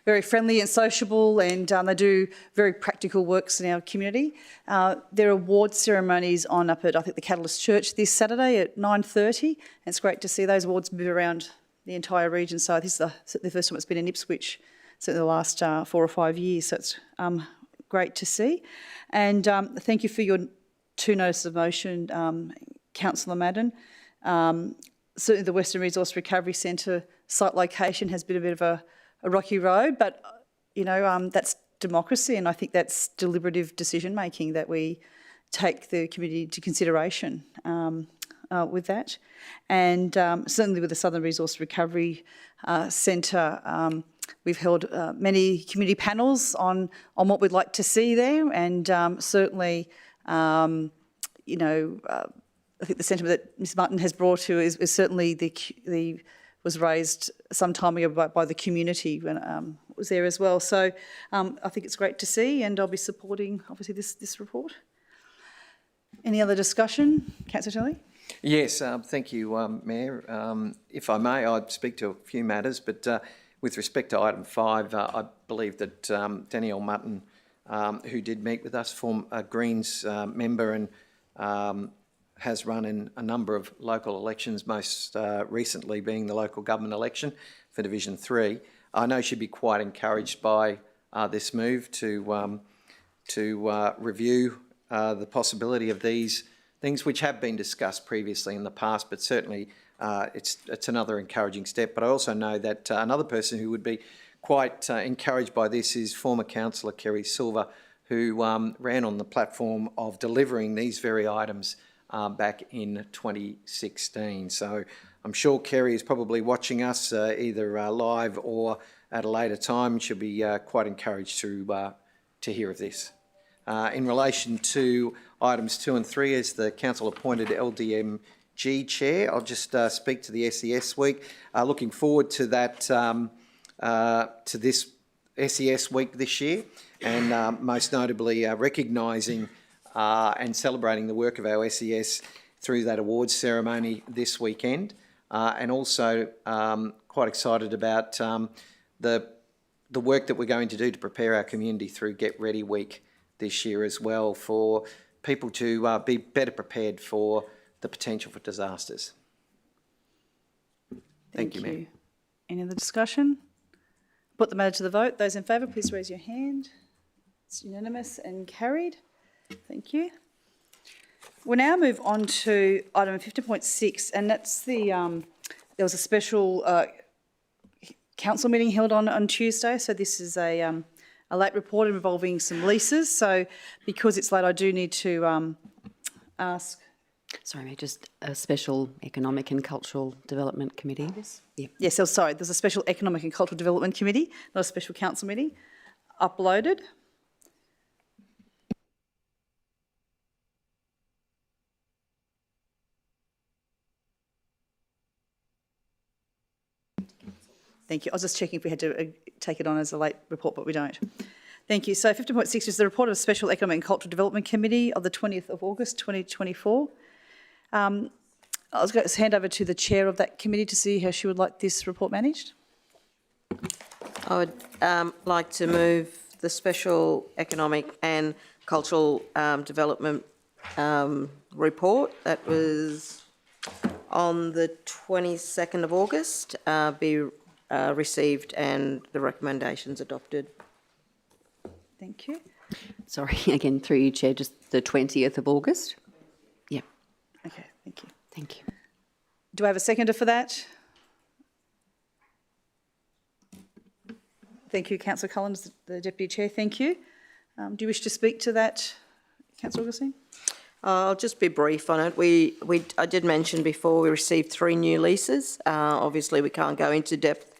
very friendly and sociable, and they do very practical works in our community. There are award ceremonies on up at, I think, the Catalyst Church this Saturday at 9:30. It's great to see those awards move around the entire region. So this is the first time it's been in Ipswich, certainly the last 4 or 5 years. So it's great to see. And thank you for your 2 notices of motion, Councillor Madden. Certainly the Western Resource Recovery Centre site location has been a bit of a rocky road, but you know, that's democracy, and I think that's deliberative decision making that we take the community into consideration with that. And certainly with the Southern Resource Recovery Centre, we've held many community panels on what we'd like to see there, and certainly, you know, I think the sentiment that Ms Martin has brought to is certainly was raised some time ago by the community when it was there as well. So I think it's great to see, and I'll be supporting obviously this report. Any other discussion, Councillor Shelley? Yes, thank you, Mayor. If I may, I'd speak to a few matters, but with respect to item 5, I believe that Danielle Mutton, who did meet with us, a Greens member, and has run in a number of local elections, most recently being the local government election for Division 3. I know she'd be quite encouraged by this move to review the possibility of these things which have been discussed previously in the past, but certainly it's another encouraging step. But I also know that another person who would be quite encouraged by this is former councillor Kerry Silver, who ran on the platform of delivering these very items back in 2016. So I'm sure Kerry is probably watching us either live or at a later time. She'll be quite encouraged to hear of this. In relation to items 2 and 3, as the council appointed LDMG chair, I'll just speak to the SES week. Looking forward to that, to this SES week this year, and most notably recognising and celebrating the work of our SES through that awards ceremony this weekend, and also quite excited about the work that we're going to do to prepare our community through Get Ready Week this year as well, for people to be better prepared for the potential for disasters. Thank you, Mayor. Any other discussion? Put the matter to the vote. Those in favour, please raise your hand. It's unanimous and carried. Thank you. We'll now move on to item 15.6, and that's the there was a special council meeting held on Tuesday. So this is a a late report involving some leases. So because it's late, I do need to ask. Sorry, Mayor, just a special Economic and Cultural Development Committee. Yep. Yes, so sorry, there's a special Economic and Cultural Development Committee, not a special council meeting, uploaded. Thank you. I was just checking if we had to take it on as a late report, but we don't. Thank you. So 15.6 is the report of the Special Economic and Cultural Development Committee of the 20th of August 2024. I was going to hand over to the chair of that committee to see how she would like this report managed. I would like to move the Special Economic and Cultural Development report that was on the 22nd of August be received and the recommendations adopted. Thank you. Sorry, again, through you, Chair, just the 20th of August. Yeah. Okay, thank you. Thank you. Do I have a seconder for that? Thank you, Councillor Collins, the Deputy Chair. Thank you. Do you wish to speak to that, Councillor Augustine? I'll just be brief on it. I did mention before we received 3 new leases. Obviously, we can't go into depth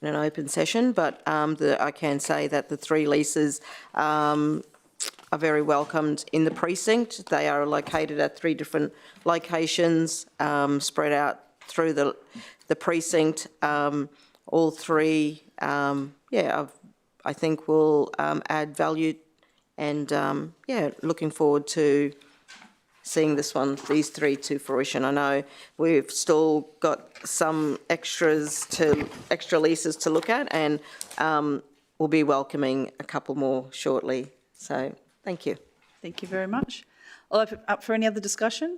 in an open session, but I can say that the 3 leases are very welcomed in the precinct. They are located at 3 different locations, spread out through the precinct. All 3, I think will add value, and looking forward to seeing these 3 to fruition. I know we've still got some extra leases to look at, and we'll be welcoming a couple more shortly. So thank you. Thank you very much. I'll open up for any other discussion.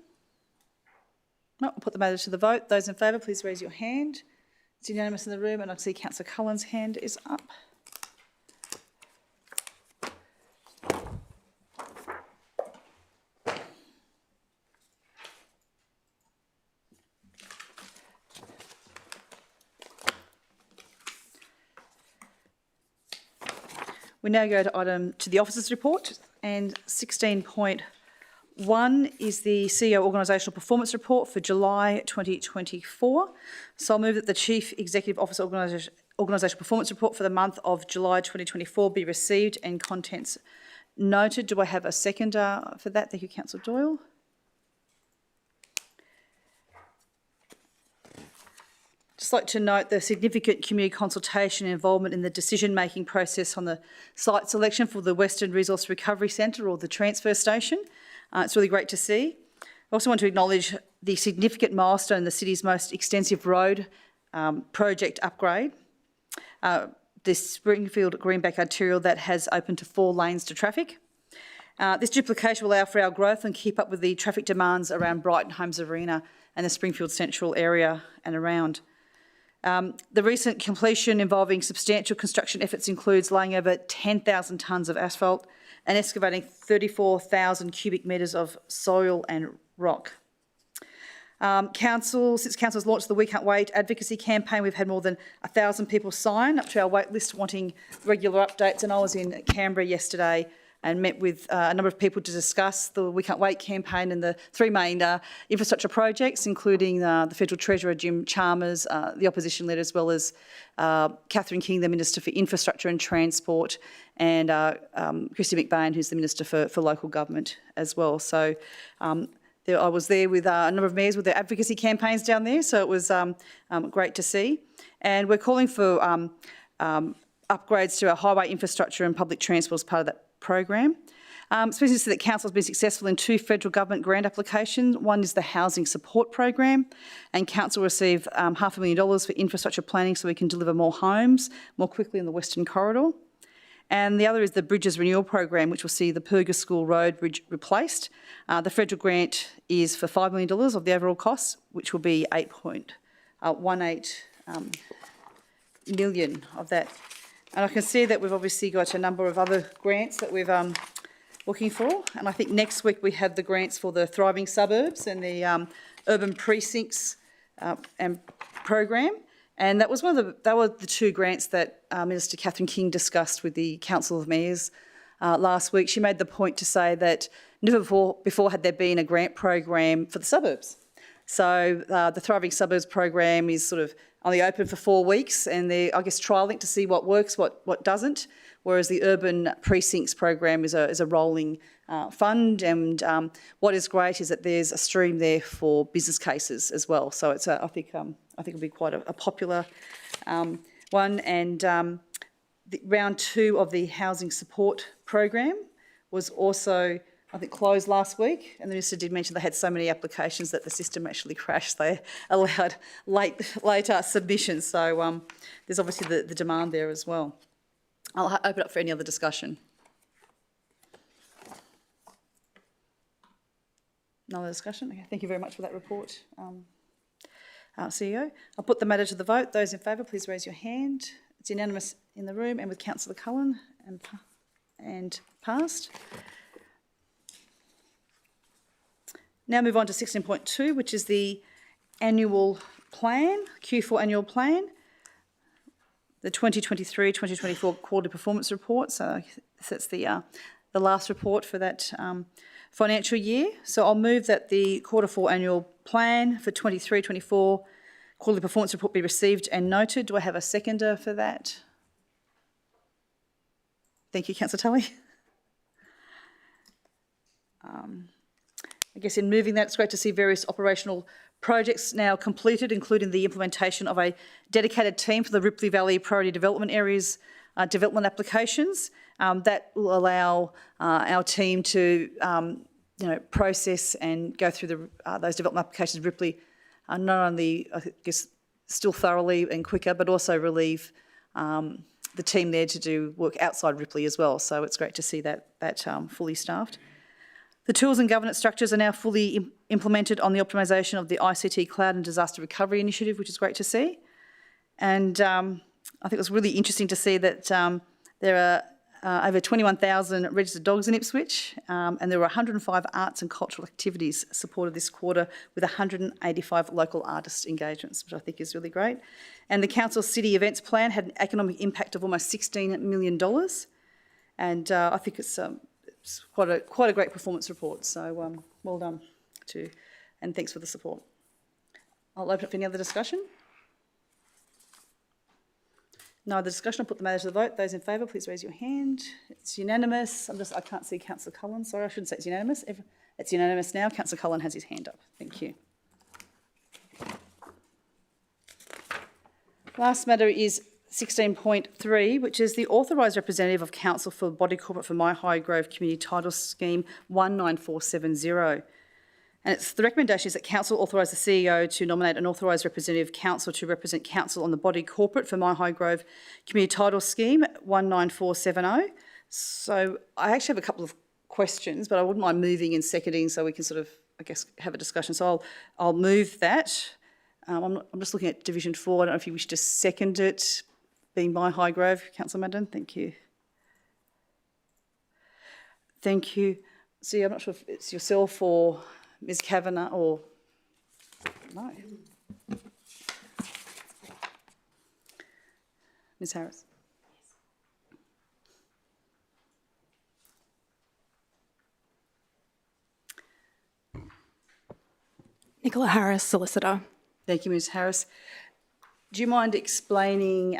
No, I'll put the matter to the vote. Those in favour, please raise your hand. It's unanimous in the room, and I see Councillor Cullen's hand is up. We now go to the officers' report, and 16.1 is the CEO Organisational Performance Report for July 2024. So I'll move that the Chief Executive Officer Organisational Performance Report for the month of July 2024 be received and contents noted. Do I have a seconder for that? Thank you, Councillor Doyle. Just like to note the significant community consultation and involvement in the decision-making process on the site selection for the Western Resource Recovery Centre, or the transfer station. It's really great to see. I also want to acknowledge the significant milestone in the city's most extensive road project upgrade, the Springfield Greenback arterial that has opened to 4 lanes to traffic. This duplication will allow for our growth and keep up with the traffic demands around Brighton Homes Arena and the Springfield Central area and around. The recent completion involving substantial construction efforts includes laying over 10,000 tonnes of asphalt and excavating 34,000 cubic metres of soil and rock. Since Council's launched the We Can't Wait advocacy campaign, we've had more than 1,000 people sign up to our wait list wanting regular updates, and I was in Canberra yesterday and met with a number of people to discuss the We Can't Wait campaign and the 3 main infrastructure projects, including the Federal Treasurer Jim Chalmers, the opposition leader, as well as Catherine King, the Minister for Infrastructure and Transport, and Christy McBain, who's the Minister for Local Government as well. So I was there with a number of mayors with their advocacy campaigns down there, so it was great to see. And we're calling for upgrades to our highway infrastructure and public transport as part of that program. Especially so that Council has been successful in 2 federal government grant applications. One is the Housing Support Program, and Council received $500,000 for infrastructure planning so we can deliver more homes more quickly in the Western Corridor. And the other is the Bridges Renewal Program, which will see the Purga School Road Bridge replaced. The federal grant is for $5 million of the overall cost, which will be 8.18 million of that. And I can see that we've obviously got a number of other grants that we're looking for. And I think next week we have the grants for the Thriving Suburbs and the Urban Precincts and program. And that was they were the two grants that Minister Catherine King discussed with the Council of Mayors last week. She made the point to say that never before had there been a grant program for the suburbs. So the Thriving Suburbs program is sort of only open for 4 weeks, and they're, I guess, trialling to see what works, what doesn't. Whereas the Urban Precincts program is a rolling fund, and what is great is that there's a stream there for business cases as well. So it's I think it'll be quite a popular one. And round 2 of the housing support program was also, I think, closed last week, and the Minister did mention they had so many applications that the system actually crashed. They allowed later submissions, so there's obviously the demand there as well. I'll open up for any other discussion. No other discussion? Okay, thank you very much for that report, CEO. I'll put the matter to the vote. Those in favour, please raise your hand. It's unanimous in the room and with Councillor Cullen, and passed. Now move on to 16.2, which is the annual plan, Q4 annual plan, the 2023-2024 quarterly performance report. So that's the last report for that financial year. So I'll move that the Q4 annual plan for 23-24 quarterly performance report be received and noted. Do I have a seconder for that? Thank you, Councillor Tully. I guess in moving that, it's great to see various operational projects now completed, including the implementation of a dedicated team for the Ripley Valley Priority Development Areas development applications. That will allow our team to process and go through those development applications of Ripley, not only, I guess, still thoroughly and quicker, but also relieve the team there to do work outside Ripley as well. So it's great to see that fully staffed. The tools and governance structures are now fully implemented on the optimisation of the ICT Cloud and Disaster Recovery Initiative, which is great to see. And I think it was really interesting to see that there are over 21,000 registered dogs in Ipswich, and there were 105 arts and cultural activities supported this quarter with 185 local artist engagements, which I think is really great. And the Council City Events Plan had an economic impact of almost $16 million, and I think it's quite a great performance report. So well done and thanks for the support. I'll open up for any other discussion. No other discussion. I'll put the matter to the vote. Those in favour, please raise your hand. It's unanimous. I can't see Councillor Cullen. Sorry, I shouldn't say it's unanimous. It's unanimous now. Councillor Cullen has his hand up. Thank you. Last matter is 16.3, which is the authorised representative of council for body corporate for My High Grove Community Title Scheme 19470. And the recommendation is that council authorise the CEO to nominate an authorised representative of council to represent council on the body corporate for My High Grove Community Title Scheme 19470. So I actually have a couple of questions, but I wouldn't mind moving and seconding so we can sort of, I guess, have a discussion. So I'll move that. I'm just looking at Division 4. I don't know if you wish to second it, being My High Grove. Councillor Madden, thank you. Thank you. See, I'm not sure if it's yourself or Ms Kavanagh or... No. Ms Harris. Nicola Harris, solicitor. Thank you, Ms Harris. Do you mind explaining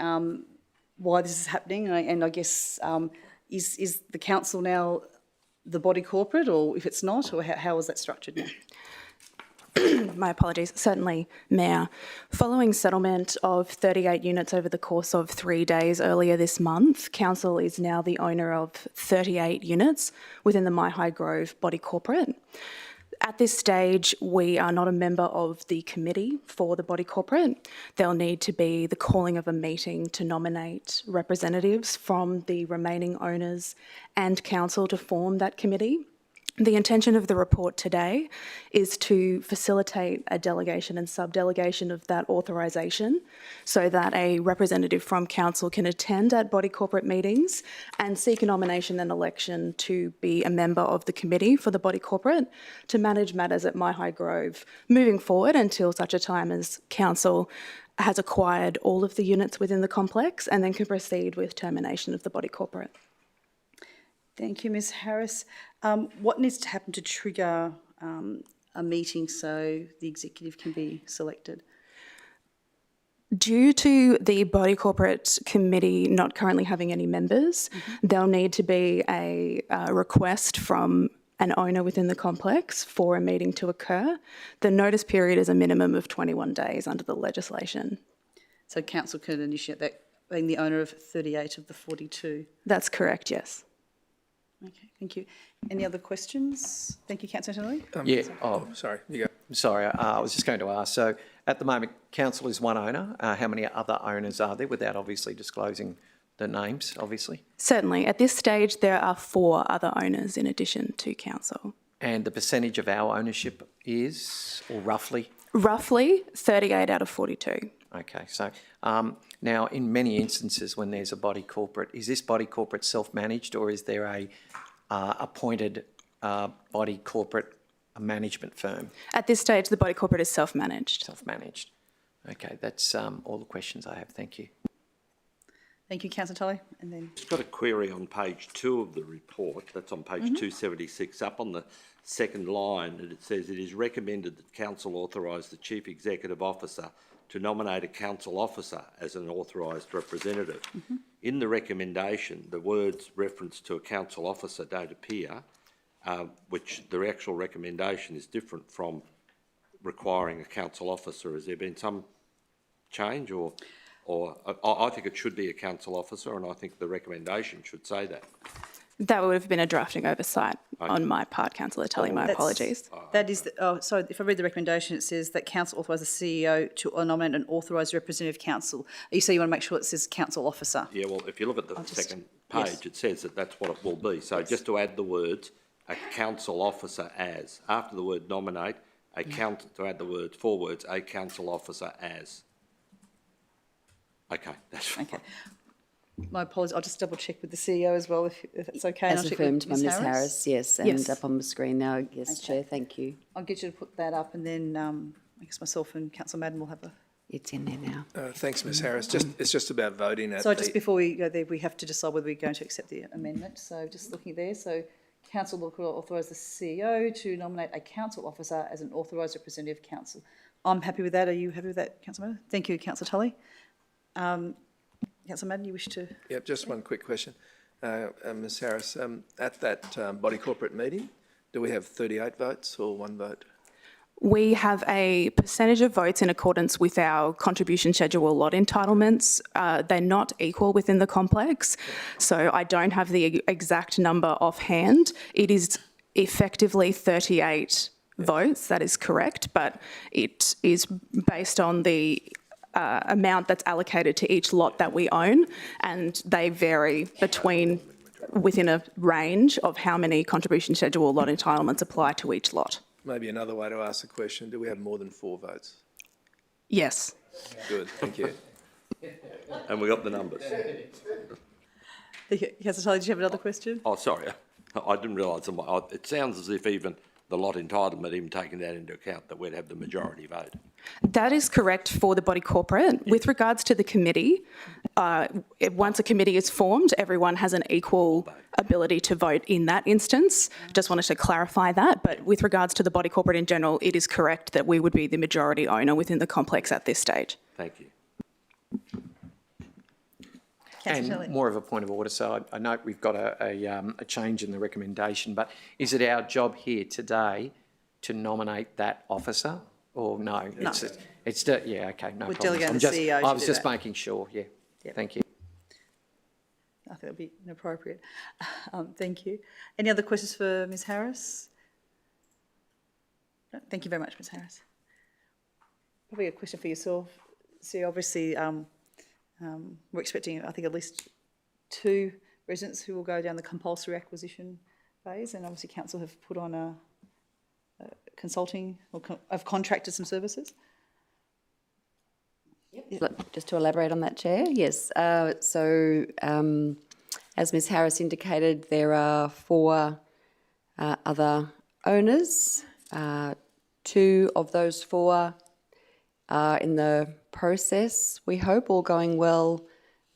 why this is happening? And I guess, is the council now the body corporate, or if it's not, or how is that structured now? My apologies. Certainly, Mayor. Following settlement of 38 units over the course of 3 days earlier this month, Council is now the owner of 38 units within the My High Grove body corporate. At this stage, we are not a member of the committee for the body corporate. There'll need to be the calling of a meeting to nominate representatives from the remaining owners and council to form that committee. The intention of the report today is to facilitate a delegation and sub-delegation of that authorisation so that a representative from council can attend at body corporate meetings and seek a nomination and election to be a member of the committee for the body corporate to manage matters at My High Grove moving forward until such a time as council has acquired all of the units within the complex and then can proceed with termination of the body corporate. Thank you, Ms Harris. What needs to happen to trigger a meeting so the executive can be selected? Due to the body corporate committee not currently having any members, there'll need to be a request from an owner within the complex for a meeting to occur. The notice period is a minimum of 21 days under the legislation. So council can initiate that, being the owner of 38 of the 42? That's correct, yes. Okay, thank you. Any other questions? Thank you, Councillor Tonelli. Yeah. Sorry, you go. Sorry, I was just going to ask. So at the moment, council is one owner. How many other owners are there, without obviously disclosing the names, obviously? Certainly. At this stage, there are 4 other owners in addition to council. And the percentage of our ownership is, or roughly? Roughly 38 out of 42. Okay, so now in many instances when there's a body corporate, is this body corporate self-managed or is there a appointed body corporate management firm? At this stage, the body corporate is self-managed. Self-managed. Okay, that's all the questions I have. Thank you. Thank you, Councillor Tully. And then I've got a query on page 2 of the report. That's on page 276. Up on the second line, and it says, it is recommended that council authorise the Chief Executive Officer to nominate a council officer as an authorised representative. In the recommendation, the words reference to a council officer don't appear, which the actual recommendation is different from requiring a council officer. Has there been some change or I think it should be a council officer, and I think the recommendation should say that. That would have been a drafting oversight on my part, Councillor Tully. My apologies. that is, sorry, if I read the recommendation, it says that council authorise the CEO to nominate an authorised representative council. So you want to make sure it says council officer. Yeah, well, if you look at the second page, it says that that's what it will be. So just to add the words, a council officer as, after the word nominate, to add the words, 4 words, a council officer as. Okay, that's fine. Okay. My apologies. I'll just double check with the CEO as well, if that's okay. As affirmed by Ms Harris, yes, and up on the screen now, yes, Okay. Chair, thank you. I'll get you to put that up, and then I guess myself and Councillor Madden will have a... It's in there now. Thanks, Ms Harris. It's just about voting at So just before we go there, we have to decide whether we're going to accept the amendment. So just looking there, so council will authorise the CEO to nominate a council officer as an authorised representative council. I'm happy with that. Are you happy with that, Councillor Madden? Thank you, Councillor Tully. Councillor Madden, you wish to... Yep, just one quick question. Ms Harris, at that body corporate meeting, do we have 38 votes or 1 vote? We have a percentage of votes in accordance with our contribution schedule lot entitlements. They're not equal within the complex, so I don't have the exact number offhand. It is effectively 38 votes, that is correct, but it is based on the amount that's allocated to each lot that we own, and they vary within a range of how many contribution schedule lot entitlements apply to each lot. Maybe another way to ask the question, do we have more than 4 votes? Yes. Good, thank you. And we got the numbers. Councillor Tully, did you have another question? Oh, sorry. I didn't realise. It sounds as if even the lot entitlement, even taking that into account, that we'd have the majority vote. That is correct for the body corporate. With regards to the committee, once a committee is formed, everyone has an equal ability to vote in that instance. Just wanted to clarify that. But with regards to the body corporate in general, it is correct that we would be the majority owner within the complex at this stage. Thank you. And more of a point of order, so I note we've got a change in the recommendation, but is it our job here today to nominate that officer, or no? No. Yeah, okay, no We're problem. delegating the CEO I was to do just that. making sure, yeah. Yep. Thank you. I think that would be inappropriate. Thank you. Any other questions for Ms Harris? No, thank you very much, Ms Harris. Probably a question for yourself. See, obviously, we're expecting, I think, at least 2 residents who will go down the compulsory acquisition phase, and obviously council have put on a consulting or have contracted some services. Just to elaborate on that, Chair, yes. As Ms Harris indicated, there are 4 other owners. 2 of those 4 are in the process, we hope, all going well,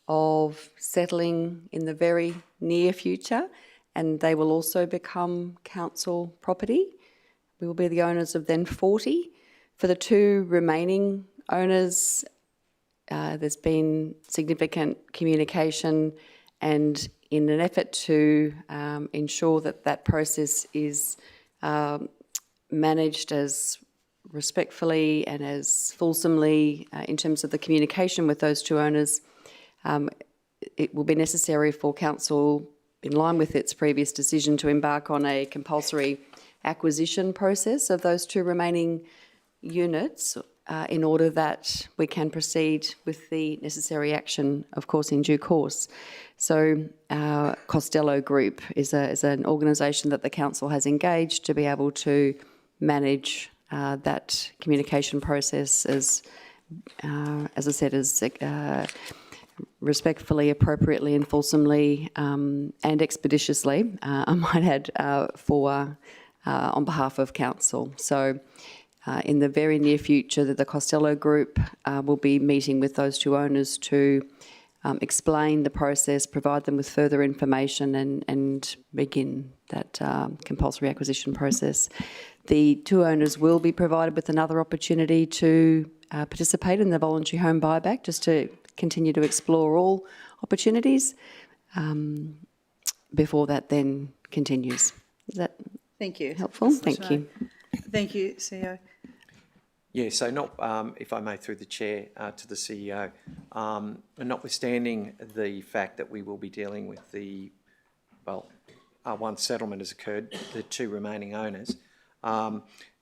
of settling in the very near future, and they will also become council property. We will be the owners of then 40. For the 2 remaining owners, there's been significant communication, and in an effort to ensure that that process is managed as respectfully and as fulsomely in terms of the communication with those 2 owners, it will be necessary for council, in line with its previous decision, to embark on a compulsory acquisition process of those 2 remaining units in order that we can proceed with the necessary action, of course, in due course. So Costello Group is an organisation that the council has engaged to be able to manage that communication process as I said, as respectfully, appropriately and fulsomely and expeditiously, I might add, on behalf of council. So in the very near future, the Costello Group will be meeting with those 2 owners to explain the process, provide them with further information and begin that compulsory acquisition process. The 2 owners will be provided with another opportunity to participate in the voluntary home buyback, just to continue to explore all opportunities before that then continues. Is that Thank you. helpful? Thank you. Thank you, CEO. Yeah, so if I may, through the chair to the CEO, notwithstanding the fact that we will be dealing with one settlement has occurred, the 2 remaining owners,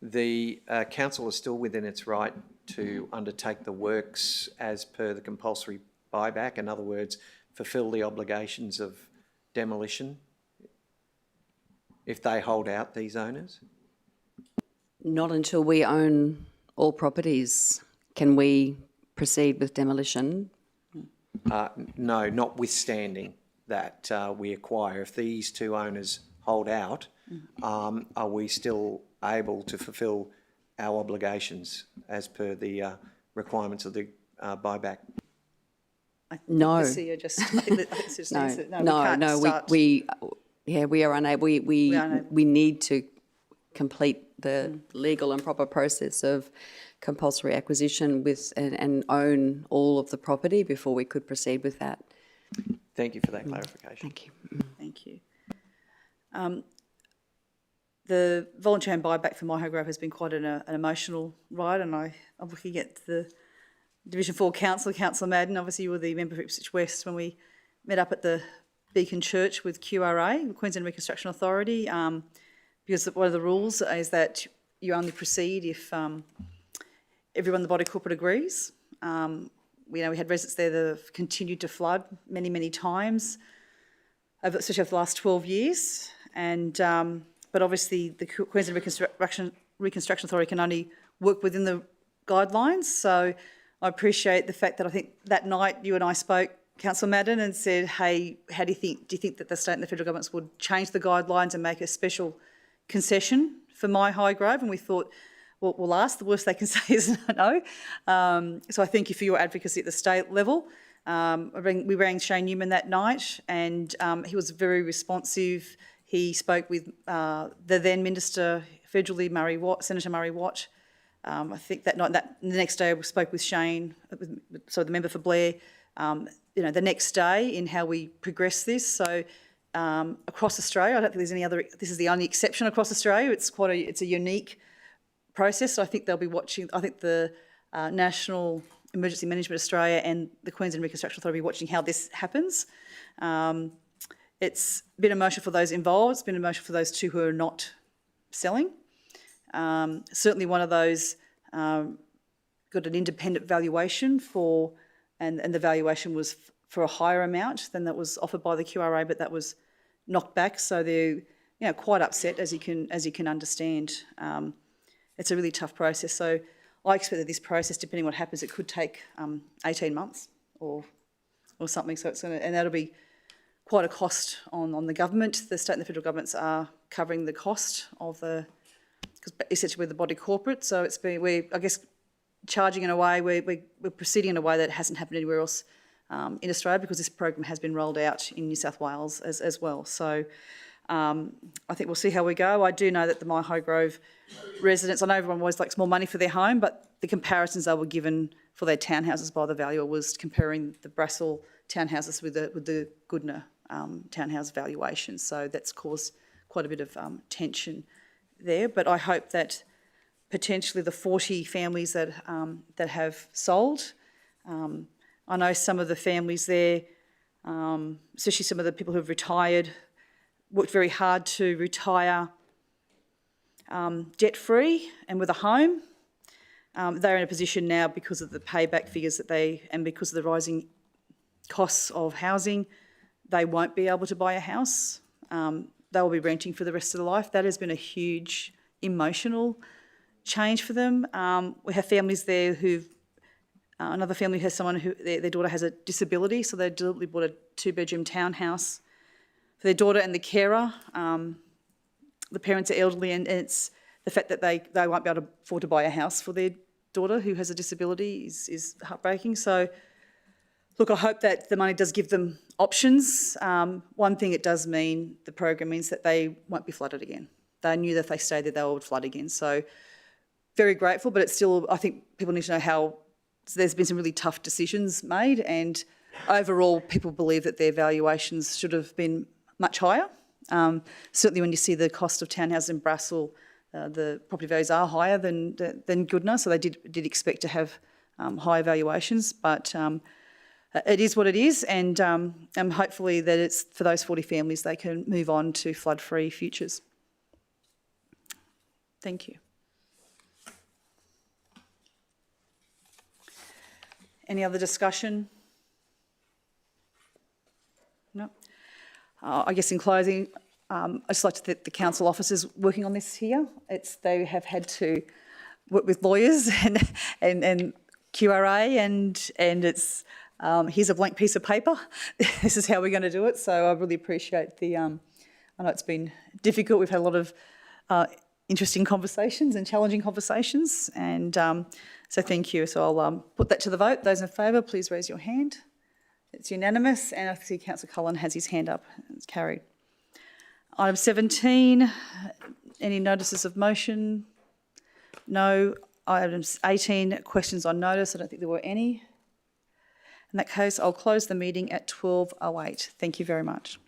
the council is still within its right to undertake the works as per the compulsory buyback. In other words, fulfil the obligations of demolition if they hold out, these owners? Not until we own all properties can we proceed with demolition. No, notwithstanding that we acquire. If these 2 owners hold out, are we still able to fulfil our obligations as per the requirements of the buyback? No. The CEO just, I think it's just we are unable. We need to complete the legal and proper process of compulsory acquisition and own all of the property before we could proceed with that. Thank you for that clarification. Thank you. Thank you. The voluntary home buyback for Myho Grove has been quite an emotional ride, and I'm looking at the Division 4 Councillor, Councillor Madden. Obviously, you were the member for Ipswich West when we met up at the Beacon Church with QRA, the Queensland Reconstruction Authority, because one of the rules is that you only proceed if everyone in the body corporate agrees. We had residents there that have continued to flood many, many times, especially over the last 12 years. But obviously the Queensland Reconstruction Authority can only work within the guidelines. So I appreciate the fact that I think that night you and I spoke, Councillor Madden, and said, hey, do you think that the state and the federal governments would change the guidelines and make a special concession for Myho Grove? And we thought, well, we'll ask. The worst they can say is no. So I thank you for your advocacy at the state level. We rang Shane Newman that night, and he was very responsive. He spoke with the then Minister federally, Senator Murray Watt. I think that night, the next day, we spoke with Shane, the member for Blair. The next day in how we progress this. So across Australia, I don't think there's any other. This is the only exception across Australia. It's a unique process. So I think they'll be watching. I think the National Emergency Management Australia and the Queensland Reconstruction Authority will be watching how this happens. It's been emotional for those involved. It's been emotional for those 2 who are not selling. Certainly one of those got an independent valuation and the valuation was for a higher amount than that was offered by the QRA, but that was knocked back. So they're quite upset, as you can understand. It's a really tough process. So I expect that this process, depending on what happens, it could take 18 months or something. So and that'll be quite a cost on the government. The state and the federal governments are covering the cost of because essentially we're the body corporate. So we're charging in a way, we're proceeding in a way that hasn't happened anywhere else in Australia, because this program has been rolled out in New South Wales as well. So I think we'll see how we go. I do know that the Myhoe Grove residents, I know everyone always likes more money for their home, but the comparisons they were given for their townhouses by the valuer was comparing the Brassel townhouses with the Goodna townhouse valuation. So that's caused quite a bit of tension there. But I hope that potentially the 40 families that have sold, I know some of the families there, especially some of the people who have retired, worked very hard to retire debt-free and with a home. They're in a position now, because of the payback figures and because of the rising costs of housing, they won't be able to buy a house. They will be renting for the rest of their life. That has been a huge emotional change for them. We have families there another family has someone who, their daughter has a disability, so they deliberately bought a 2-bedroom townhouse for their daughter and the carer. The parents are elderly, and it's the fact that they won't be able to afford to buy a house for their daughter who has a disability is heartbreaking. So, look, I hope that the money does give them options. One thing it does mean, the program means that they won't be flooded again. They knew that if they stayed there, they would flood again. So, very grateful, but it's still, I think people need to know how there's been some really tough decisions made, and overall people believe that their valuations should have been much higher. Certainly when you see the cost of townhouses in Brassel, the property values are higher than Goodna, so they did expect to have higher valuations, but it is what it is, and hopefully that it's for those 40 families, they can move on to flood-free futures. Thank you. Any other discussion? No. I guess in closing, I'd just like to thank the council officers working on this here. They have had to work with lawyers and QRA, and it's here's a blank piece of paper. This is how we're going to do it. So I really appreciate I know it's been difficult. We've had a lot of interesting conversations and challenging conversations, and so thank you. So I'll put that to the vote. Those in favour, please raise your hand. It's unanimous, and I see Councillor Cullen has his hand up. It's carried. Item 17, any notices of motion? No. Item 18, questions on notice. I don't think there were any. In that case, I'll close the meeting at 12:08. Thank you very much.